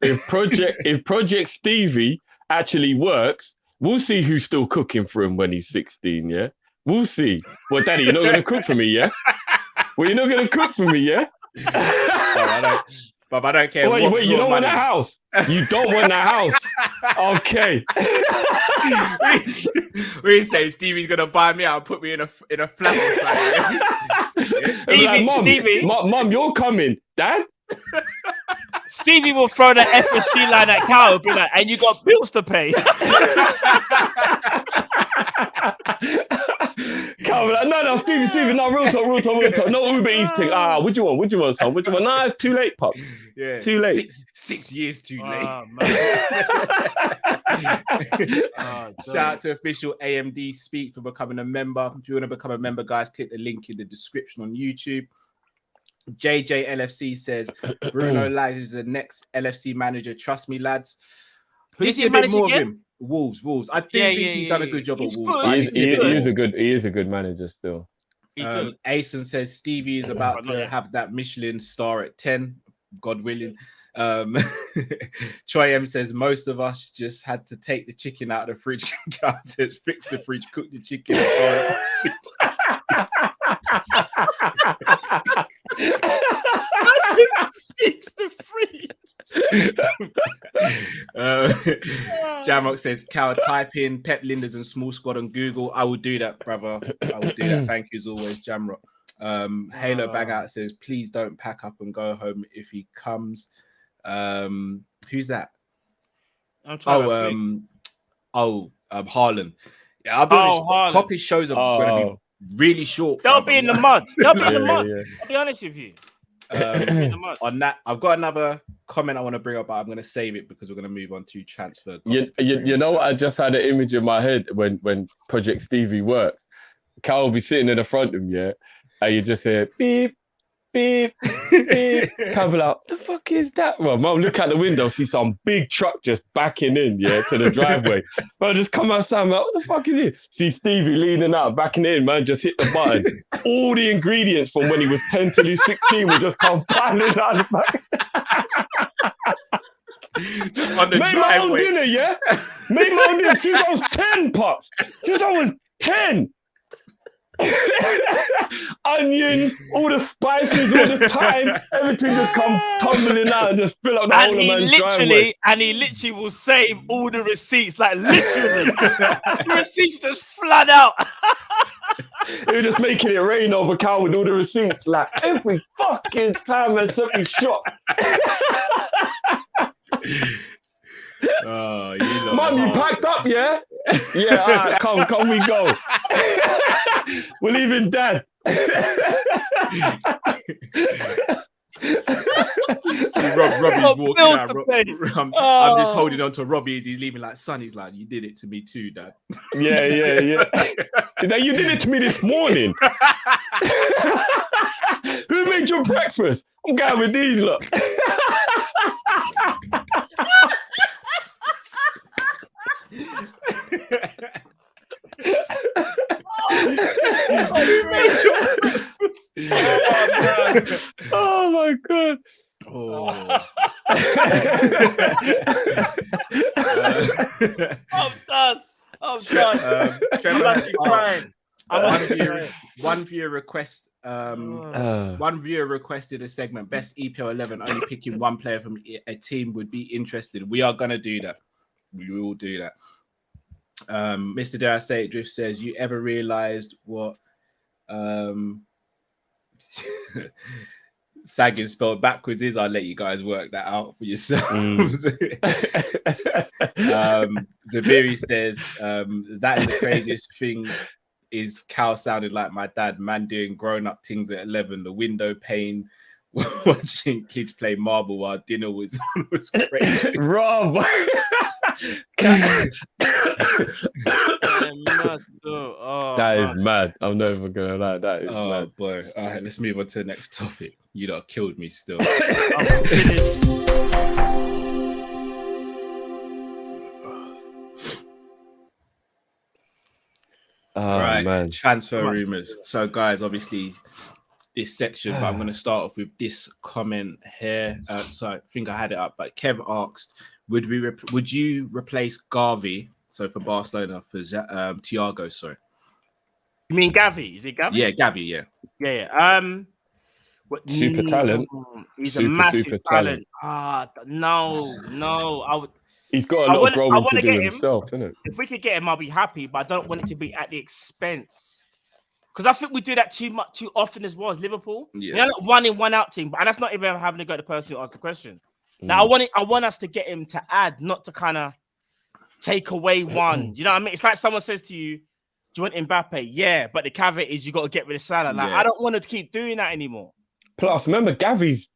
[SPEAKER 5] Project Stevie actually works, we'll see who's still cooking for him when he's 16, yeah? We'll see. Well, Daddy, you're not going to cook for me, yeah? Well, you're not going to cook for me, yeah?
[SPEAKER 9] But I don't care.
[SPEAKER 5] Wait, you don't want that house. You don't want that house. Okay.
[SPEAKER 9] We say Stevie's gonna buy me out and put me in a flat or something.
[SPEAKER 4] Stevie,
[SPEAKER 5] Mom, you're coming, Dad.
[SPEAKER 4] Stevie will throw the FSG line at Cal, be like, and you got bills to pay. No, Stevie, no, real talk. No Uber Eats thing. What do you want, son? Nah, it's too late, pup.
[SPEAKER 9] Yeah,
[SPEAKER 5] too late.
[SPEAKER 9] 6 years too late. Shout out to official AMD Speak for becoming a member. If you want to become a member, guys, click the link in the description on YouTube. JJ LFC says Bruno Lage is the next LFC manager. Trust me, lads.
[SPEAKER 4] Who's he managing again?
[SPEAKER 9] Wolves. I think he's done a good job at Wolves.
[SPEAKER 5] He is a good manager still.
[SPEAKER 9] Asen says Stevie is about to have that Michelin star at 10, God willing. Troy M says most of us just had to take the chicken out of the fridge. God says fix the fridge, cook the chicken. Fix the fridge. Jamrock says, Cal, type in Pep Linders and Small Squad on Google. I will do that, brother. I will do that. Thank you as always, Jamrock. Halo Bang Out says, please don't pack up and go home if he comes. Who's that?
[SPEAKER 4] I'm trying
[SPEAKER 9] Haaland. Yeah, I'll be honest. Kopish shows are going to be really short.
[SPEAKER 4] They'll be in the mud. They'll be in the mud. I'll be honest with you.
[SPEAKER 9] On that, I've got another comment I want to bring up, but I'm going to save it because we're going to move on to transfer.
[SPEAKER 5] You know what? I just had an image in my head when Project Stevie works. Cal will be sitting in the front of him, yeah, and you just hear beep, beep, beep. Cal will be like, what the fuck is that? Well, Mum, look out the window, see some big truck just backing in, yeah, to the driveway. Bro, just come outside, man. What the fuck is it? See Stevie leaning out, backing in, man. Just hit the button. All the ingredients from when he was 10 till he's 16 will just come piling out the back.
[SPEAKER 9] Just on the
[SPEAKER 5] Made
[SPEAKER 9] driveway.
[SPEAKER 5] my own dinner, yeah? Made my own dinner since I was 10, pops. Since I was 10. Onions, all the spices, all the thyme, everything just come tumbling out and just fill up the whole man's driveway.
[SPEAKER 4] And he literally will save all the receipts, like literally. The receipts just flood out.
[SPEAKER 5] He was just making it rain over Cal with all the receipts, like every fucking time and something shot. Mum, you packed up, yeah? Yeah, all right, come, we go. We're leaving Dad.
[SPEAKER 9] See, Robbie's walking out. I'm just holding on to Robbie as he's leaving. Like, son, he's like, you did it to me too, Dad.
[SPEAKER 5] Yeah. Now you did it to me this morning. Who made your breakfast? I'm going with these, look. Oh my god.
[SPEAKER 4] I'm done. I'm actually crying.
[SPEAKER 9] One viewer requested a segment, best EPL 11, only picking one player from a team would be interested. We are gonna do that. We will do that. Mr. Dare I Say It Drift says, you ever realized what sagging spelled backwards is? I'll let you guys work that out for yourselves. Zabiri says, that is the craziest thing is Cal sounded like my dad, man doing grown-up things at 11, the window pane, watching kids play marble while dinner was crazy.
[SPEAKER 5] Rob!
[SPEAKER 9] That
[SPEAKER 5] is mad. I'm never gonna lie. That is mad.
[SPEAKER 9] Boy. All right, let's move on to the next topic. You lot killed me still. Right, man. Transfer rumors. So, guys, obviously, this section, but I'm going to start off with this comment here. So, I think I had it up, but Kev asked, would you replace Gavi? So for Barcelona, for Thiago, sorry.
[SPEAKER 4] You mean Gavi? Is it Gavi?
[SPEAKER 9] Yeah, Gavi. Yeah.
[SPEAKER 5] Super talent.
[SPEAKER 4] He's a massive talent. No.
[SPEAKER 5] He's got a lot of growing to do himself, isn't it?
[SPEAKER 4] If we could get him, I'll be happy, but I don't want it to be at the expense. Because I think we do that too often as well as Liverpool. Yeah. Like 1 in 1 out team, and that's not even having to go to the person who asked the question. Now I want us to get him to add, not to kind of take away one. You know what I mean? It's like someone says to you, "Do you want Mbappe?" Yeah, but the caveat is you got to get rid of Salah. Like I don't want to keep doing that anymore.
[SPEAKER 5] Plus, remember Gavi's.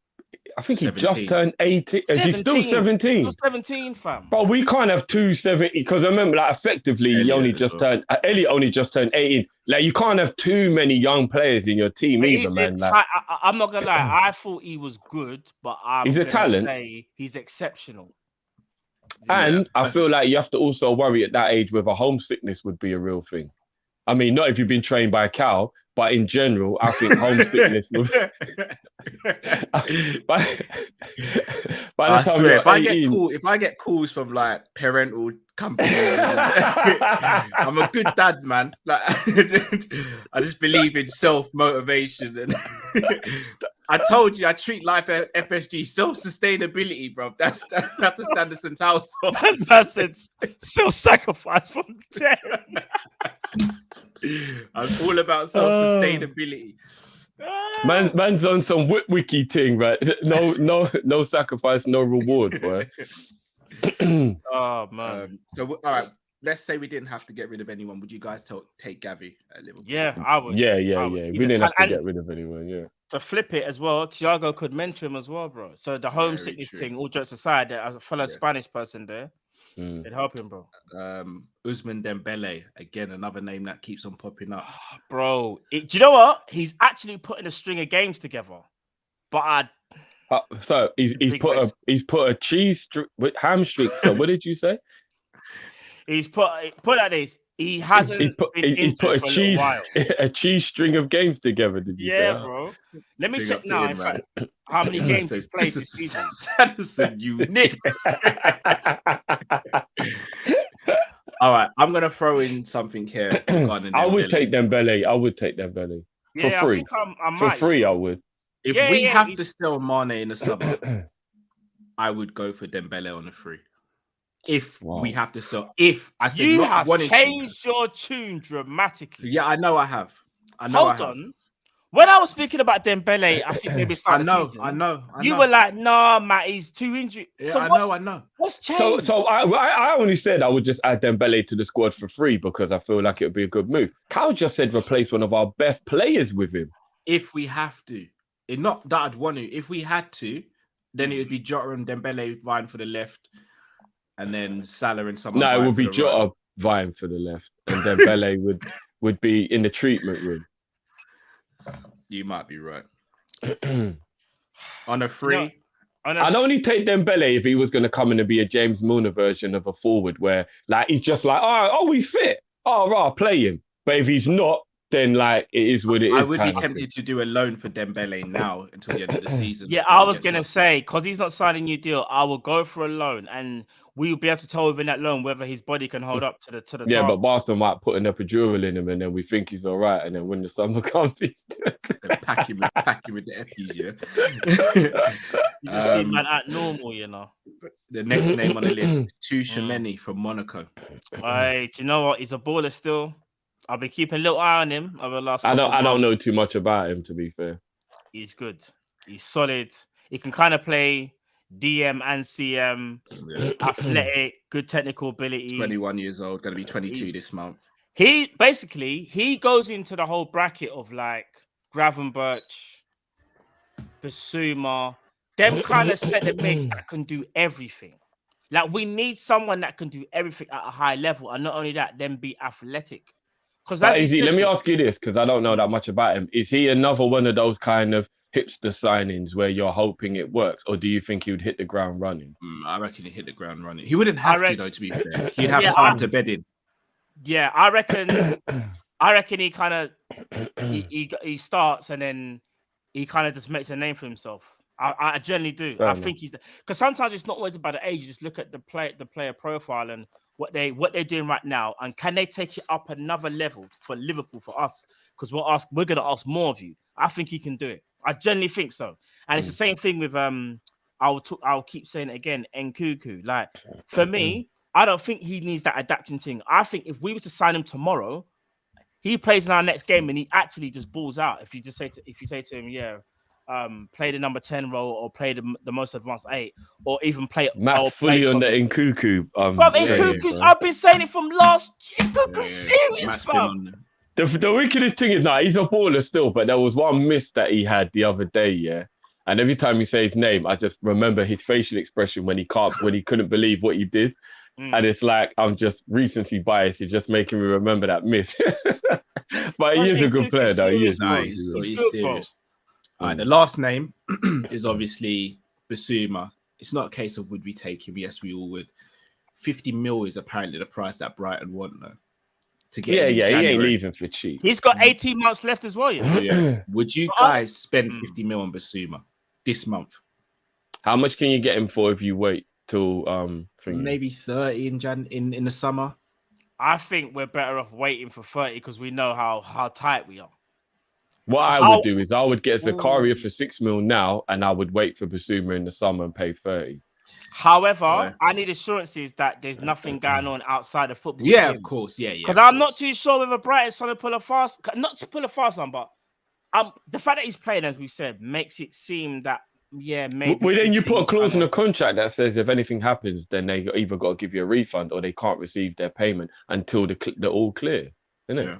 [SPEAKER 5] I think 17. He just turned 18. He's still 17.
[SPEAKER 4] Still 17, fam.
[SPEAKER 5] But we can't have 270 because I remember, like, effectively, Elliot only just turned 18. Like, you can't have too many young players in your team either, man.
[SPEAKER 4] I'm not gonna lie. I thought he was good, but he's a talent. He's exceptional.
[SPEAKER 5] And I feel like you have to also worry at that age whether homesickness would be a real thing. I mean, not if you've been trained by a cow, but in general, I think homesickness would.
[SPEAKER 9] I swear, if I get calls from like parental companies, I'm a good dad, man. Like, I just believe in self-motivation, and I told you I treat life at FSG self-sustainability, bro. That's the Sanderson house.
[SPEAKER 4] That's it. Self-sacrifice from 10.
[SPEAKER 9] I'm all about self-sustainability.
[SPEAKER 5] Man's on some wiki thing, right? No sacrifice, no reward, boy.
[SPEAKER 4] Oh man.
[SPEAKER 9] So all right, let's say we didn't have to get rid of anyone, would you guys take Gavi at Liverpool?
[SPEAKER 4] Yeah, I would.
[SPEAKER 5] Yeah.
[SPEAKER 4] He's
[SPEAKER 5] We didn't have to
[SPEAKER 4] and
[SPEAKER 5] get rid of anyone. Yeah.
[SPEAKER 4] to flip it as well, Thiago could mentor him as well, bro. So the homesickness
[SPEAKER 9] true.
[SPEAKER 4] thing, all jokes aside, as a fellow Spanish person there, could help him, bro.
[SPEAKER 9] Usman Dembele, again, another name that keeps on popping up.
[SPEAKER 4] Bro, do you know what? He's actually putting a string of games together. But
[SPEAKER 5] so he's put a cheese with hamstring. So what did you say?
[SPEAKER 4] He's put like this. He hasn't been injured for a little while.
[SPEAKER 5] A cheese string of games together. Did you say?
[SPEAKER 4] Yeah, bro. Let me check now. In fact, how many games he's played this season?
[SPEAKER 9] Sanderson, you nit. All right, I'm gonna throw in something here.
[SPEAKER 5] I would take Dembele.
[SPEAKER 4] Yeah,
[SPEAKER 5] for free.
[SPEAKER 4] I think I might.
[SPEAKER 5] For free, I would.
[SPEAKER 9] If we have to sell Mane in the summer, I would go for Dembele on a free. If we have to sell, if I said
[SPEAKER 4] you have changed your tune dramatically.
[SPEAKER 9] Yeah, I know I have.
[SPEAKER 4] Hold on. When I was speaking about Dembele, I think maybe
[SPEAKER 9] I know.
[SPEAKER 4] You were like, "Nah, Matt, he's too injured."
[SPEAKER 9] Yeah,
[SPEAKER 4] so
[SPEAKER 9] I know.
[SPEAKER 4] What's changed?
[SPEAKER 5] So I only said I would just add Dembele to the squad for free because I feel like it would be a good move. Cal just said replace one of our best players with him.
[SPEAKER 9] If we have to, not that I'd want to. If we had to, then it would be Jota and Dembele vying for the left, and then Salah and someone.
[SPEAKER 5] No, it would be Jota vying for the left, and Dembele would be in the treatment room.
[SPEAKER 9] You might be right. On a free,
[SPEAKER 5] I'd only take Dembele if he was going to come in and be a James Milner version of a forward, where like he's just like, oh, he's fit. Oh, right, play him. But if he's not, then like it is what it is.
[SPEAKER 9] I would be tempted to do a loan for Dembele now until the end of the season.
[SPEAKER 4] Yeah, I was gonna say because he's not signing a new deal, I will go for a loan, and we will be able to tell within that loan whether his body can hold up to the
[SPEAKER 5] Yeah,
[SPEAKER 4] task.
[SPEAKER 5] but Barca might put an epidural in him, and then we think he's all right, and then when the summer comes,
[SPEAKER 9] pack him with the epis. Yeah,
[SPEAKER 4] you can see man at normal, you know.
[SPEAKER 9] The next name on the list, Tchouaméni from Monaco.
[SPEAKER 4] Hey, do you know what? He's a baller still. I've been keeping a little eye on him over the last.
[SPEAKER 5] I don't know too much about him, to be fair.
[SPEAKER 4] He's good. He's solid. He can kind of play DM and CM. Athletic, good technical ability.
[SPEAKER 9] 21 years old, going to be 22 this month.
[SPEAKER 4] He goes into the whole bracket of like Gravenberch, Basuma. Them kind of set the mix that can do everything. Like we need someone that can do everything at a high level, and not only that, then be athletic.
[SPEAKER 5] Let me ask you this, because I don't know that much about him. Is he another one of those kind of hipster signings where you're hoping it works, or do you think he would hit the ground running?
[SPEAKER 9] I reckon he'd hit the ground running. He wouldn't have to, though, to be fair. He'd have time to bed in.
[SPEAKER 4] Yeah, I reckon he kind of he starts and then he kind of just makes a name for himself. I generally do. I think he's because sometimes it's not always about the age. You just look at the player profile and what they're doing right now, and can they take it up another level for Liverpool, for us? Because we're gonna ask more of you. I think he can do it. I genuinely think so. And it's the same thing with I'll keep saying it again, Nkunku. Like for me, I don't think he needs that adapting thing. I think if we were to sign him tomorrow, he plays in our next game and he actually just balls out. If you say to him, play the number 10 role or play the most advanced 8 or even play
[SPEAKER 5] Matt fully on the Nkunku.
[SPEAKER 4] Nkunku, I've been saying it from last year. Nkunku's serious, fam.
[SPEAKER 5] The wickedest thing is he's a baller still, but there was one miss that he had the other day, yeah. And every time you say his name, I just remember his facial expression when he couldn't believe what he did. And it's like I'm just recency biased. It's just making me remember that miss. But he is a good player, though. He is
[SPEAKER 9] nice. He's serious. All right, the last name is obviously Basuma. It's not a case of would we take him? Yes, we all would. 50 mil is apparently the price that Brighton want, though. To get
[SPEAKER 5] he ain't leaving for cheap.
[SPEAKER 4] He's got 18 months left as well,
[SPEAKER 9] yeah. Would you guys spend 50 mil on Basuma this month?
[SPEAKER 5] How much can you get him for if you wait till
[SPEAKER 9] maybe 30 in the summer?
[SPEAKER 4] I think we're better off waiting for 30 because we know how tight we are.
[SPEAKER 5] What I would do is I would get Zakaria for 6 mil now, and I would wait for Basuma in the summer and pay 30.
[SPEAKER 4] However, I need assurances that there's nothing going on outside of football.
[SPEAKER 9] Yeah, of course. Yeah.
[SPEAKER 4] Because I'm not too sure whether Brighton's trying to pull a fast, not to pull a fast one, but the fact that he's playing, as we said, makes it seem that Yeah, maybe.
[SPEAKER 5] Well, then you put a clause in the contract that says if anything happens, then they either got to give you a refund or they can't receive their payment until they're all clear, isn't it?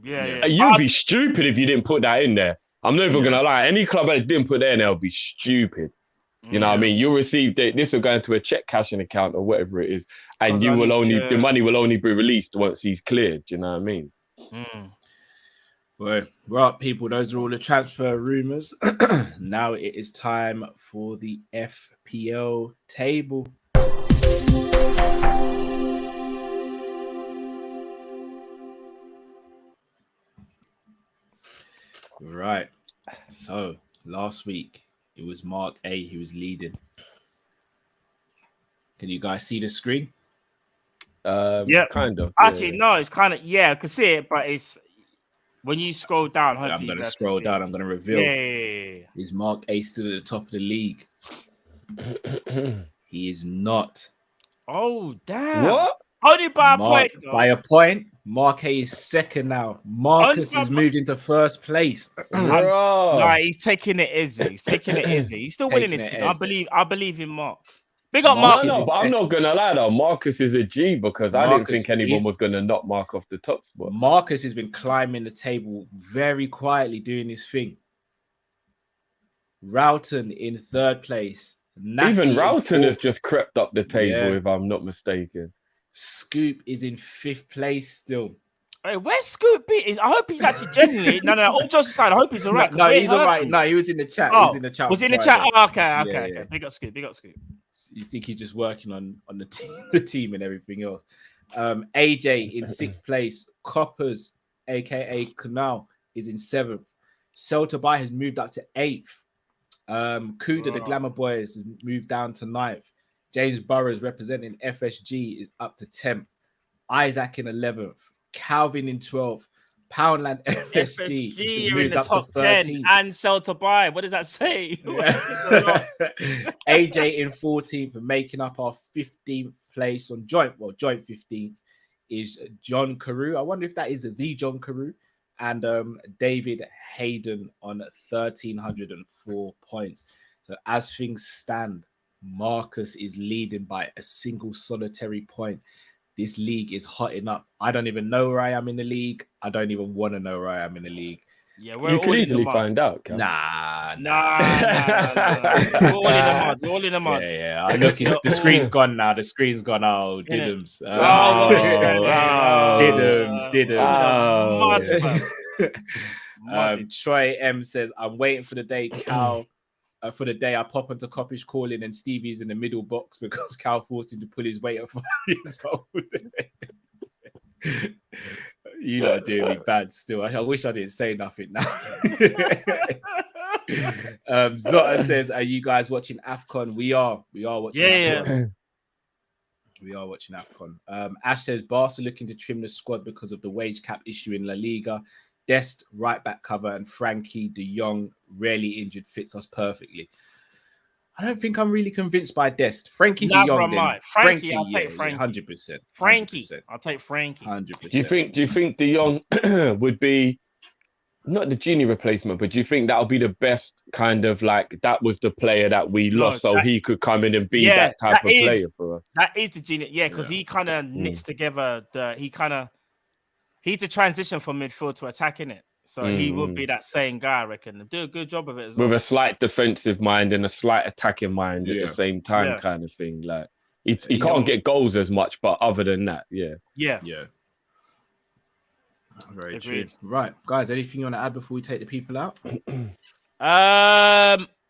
[SPEAKER 4] Yeah.
[SPEAKER 5] You'd be stupid if you didn't put that in there. I'm not even gonna lie. Any club that didn't put that in there will be stupid. You know what I mean? You'll receive this will go into a check cashing account or whatever it is, and you will the money will only be released once he's cleared. You know what I mean?
[SPEAKER 9] Well, right, people, those are all the transfer rumours. Now it is time for the FPL table. Right. So last week it was Mark A who was leading. Can you guys see the screen?
[SPEAKER 4] Yeah,
[SPEAKER 5] kind of.
[SPEAKER 4] Actually, no, it's kind of I can see it, but it's when you scroll down.
[SPEAKER 9] I'm going to scroll down. I'm going to reveal.
[SPEAKER 4] Yeah.
[SPEAKER 9] Is Mark A still at the top of the league? He is not.
[SPEAKER 4] Oh, damn!
[SPEAKER 5] What?
[SPEAKER 4] Only by a point. Though.
[SPEAKER 9] By a point. Mark A is second now. Marcus has moved into first place.
[SPEAKER 4] Nah, he's taking it easy. He's taking it easy. He's still winning this thing. I believe in Mark. Big up Marcus.
[SPEAKER 5] No, but I'm not gonna lie though. Marcus is a G because I didn't think anyone was gonna knock Mark off the top spot.
[SPEAKER 9] Marcus has been climbing the table very quietly, doing his thing. Roughton in third place.
[SPEAKER 5] Even Roughton has just crept up the table, if I'm not mistaken.
[SPEAKER 9] Scoop is in fifth place still.
[SPEAKER 4] Hey, where's Scoop be? I hope he's actually genuinely. No. All jokes aside, I hope he's all right.
[SPEAKER 9] No, he's all right. No, he was in the chat. He was in the chat.
[SPEAKER 4] Was in the chat? Oh, okay. Big up Scoop.
[SPEAKER 9] You think he's just working on the team and everything else. AJ in sixth place. Coppers, aka Canal, is in seventh. Celta has moved up to eighth. Kuda, the Glamour Boys, has moved down to ninth. James Burrows, representing FSG, is up to 10th. Isaac in 11th. Calvin in 12th. Poundland FSG
[SPEAKER 4] are in the top 10. And Celta. What does that say?
[SPEAKER 9] AJ in 14th, and making up our 15th place on joint 15th is John Carew. I wonder if that is the John Carew. And David Hayden on 1,304 points. So as things stand, Marcus is leading by a single solitary point. This league is hotting up. I don't even know where I am in the league. I don't even want to know where I am in the league.
[SPEAKER 4] Yeah,
[SPEAKER 5] you can easily find out. Cal.
[SPEAKER 9] Nah.
[SPEAKER 4] We're all in the mud.
[SPEAKER 9] Yeah. I look, the screen's gone now. The screen's gone. Oh, Diddums. Diddums. Troy M says, I'm waiting for the day Cal. For the day I pop into Kop-Ish calling and Stevie's in the middle box because Cal forced him to pull his weight at 5 years old. You lot are doing me bad still. I wish I didn't say nothing now. Zota says, are you guys watching AFCON? We are watching AFCON. We are watching AFCON. Ash says, Barca looking to trim the squad because of the wage cap issue in La Liga. Dest, right back cover, and Frankie de Jong, rarely injured, fits us perfectly. I don't think I'm really convinced by Dest. Frankie de Jong,
[SPEAKER 4] Frankie, I'll take Frankie.
[SPEAKER 9] 100%.
[SPEAKER 4] Frankie, I'll take Frankie.
[SPEAKER 9] 100%.
[SPEAKER 5] Do you think de Jong would be not the Genie replacement, but do you think that'll be the best kind of like that was the player that we lost, so he could come in and be that type of player for us?
[SPEAKER 4] That is the Genie, because he kind of knits together he's the transition from midfield to attacking it. So he would be that same guy, I reckon. Do a good job of it as well.
[SPEAKER 5] With a slight defensive mind and a slight attacking mind at the same time, kind of thing. Like he can't get goals as much, but other than that,
[SPEAKER 4] yeah.
[SPEAKER 9] Very true. Right, guys, anything you want to add before we take the people out?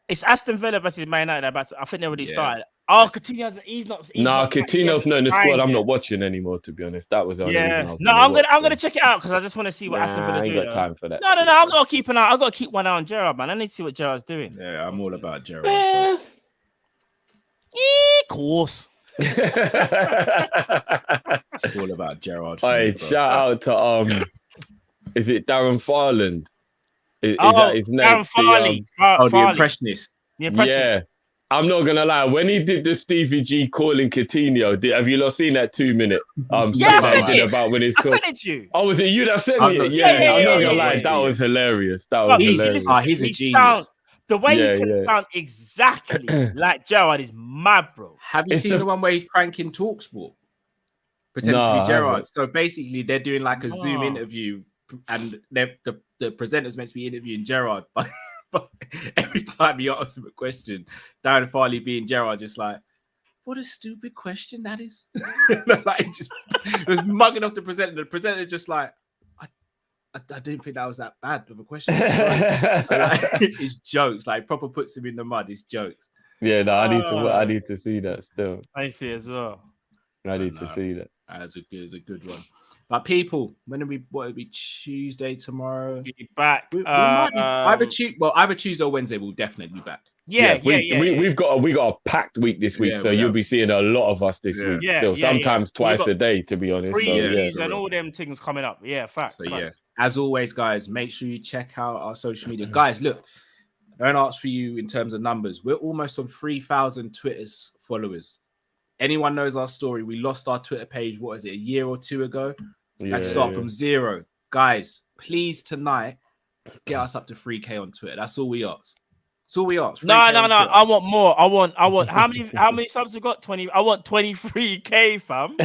[SPEAKER 4] It's Aston Villa versus Man United. I think they already started. Oh, Coutinho's
[SPEAKER 5] Coutinho's not in the squad. I'm not watching anymore, to be honest. That was the only reason
[SPEAKER 4] I'm gonna check it out because I just want to see what Aston Villa do.
[SPEAKER 5] I ain't got time for that.
[SPEAKER 4] No. I've got to keep an eye. I've got to keep one eye on Gerrard, man. I need to see what Gerrard's doing.
[SPEAKER 9] Yeah, I'm all about Gerrard.
[SPEAKER 4] Of course.
[SPEAKER 9] It's all about Gerrard.
[SPEAKER 5] Hey, shout out to is it Darren Farland? Is that his name?
[SPEAKER 4] Darren Farley.
[SPEAKER 9] The Impressionist.
[SPEAKER 5] Yeah. I'm not gonna lie. When he did the Stevie G calling Coutinho, have you not seen that 2 minute?
[SPEAKER 4] I sent it to you.
[SPEAKER 5] Oh, was it you that sent me it? Yeah, I'm not gonna lie. That was hilarious. He's a genius.
[SPEAKER 4] The way he can sound exactly like Gerrard is mad, bro.
[SPEAKER 9] Have you seen the one where he's pranking TalkSport? Pretending to be Gerrard. So basically, they're doing like a Zoom interview, and the presenter's meant to be interviewing Gerrard, but every time he asks him a question, Darren Farley being Gerrard, just like, what a stupid question that is. Like, it was mugging off the presenter. The presenter just like, I didn't think that was that bad of a question. It's jokes. Like, proper puts him in the mud. It's jokes.
[SPEAKER 5] Yeah, no, I need to see that still.
[SPEAKER 4] I see as well.
[SPEAKER 5] I need to see that.
[SPEAKER 9] That's a good one. But people, what will be Tuesday tomorrow?
[SPEAKER 4] Be back.
[SPEAKER 9] We might be either Tuesday or Wednesday. We'll definitely be back.
[SPEAKER 5] We've got a packed week this week, so you'll be seeing a lot of us this week. Still, sometimes twice a day, to be honest.
[SPEAKER 4] Previews and all them things coming up. Yeah, facts.
[SPEAKER 9] So as always, guys, make sure you check out our social media. Guys, look, I don't ask for you in terms of numbers. We're almost on 3,000 Twitter's followers. Anyone knows our story? We lost our Twitter page. What is it? A year or two ago. Let's start from zero, guys. Please tonight get us up to 3K on Twitter. That's all we ask. That's all we ask.
[SPEAKER 4] No. I want more. I want. How many subs we got? 20. I want 23K, fam.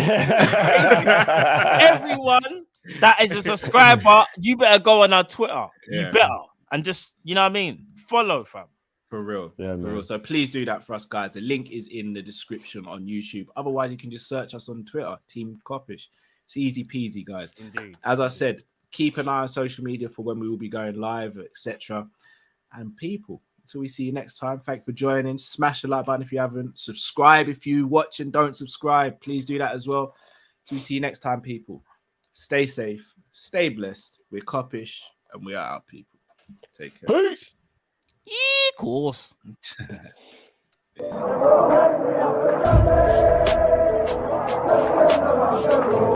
[SPEAKER 4] Everyone that is a subscriber, you better go on our Twitter. You better, and just follow, fam.
[SPEAKER 9] For real. For real. So please do that for us, guys. The link is in the description on YouTube. Otherwise, you can just search us on Twitter, Team Kopish. It's easy peasy, guys.
[SPEAKER 4] Indeed.
[SPEAKER 9] As I said, keep an eye on social media for when we will be going live, etc. And people, until we see you next time, thank you for joining. Smash the like button if you haven't. Subscribe if you watch and don't subscribe. Please do that as well. Until we see you next time, people. Stay safe. Stay blessed. We're Kop-Ish, and we are out, people. Take care.
[SPEAKER 5] Peace.
[SPEAKER 4] Of course.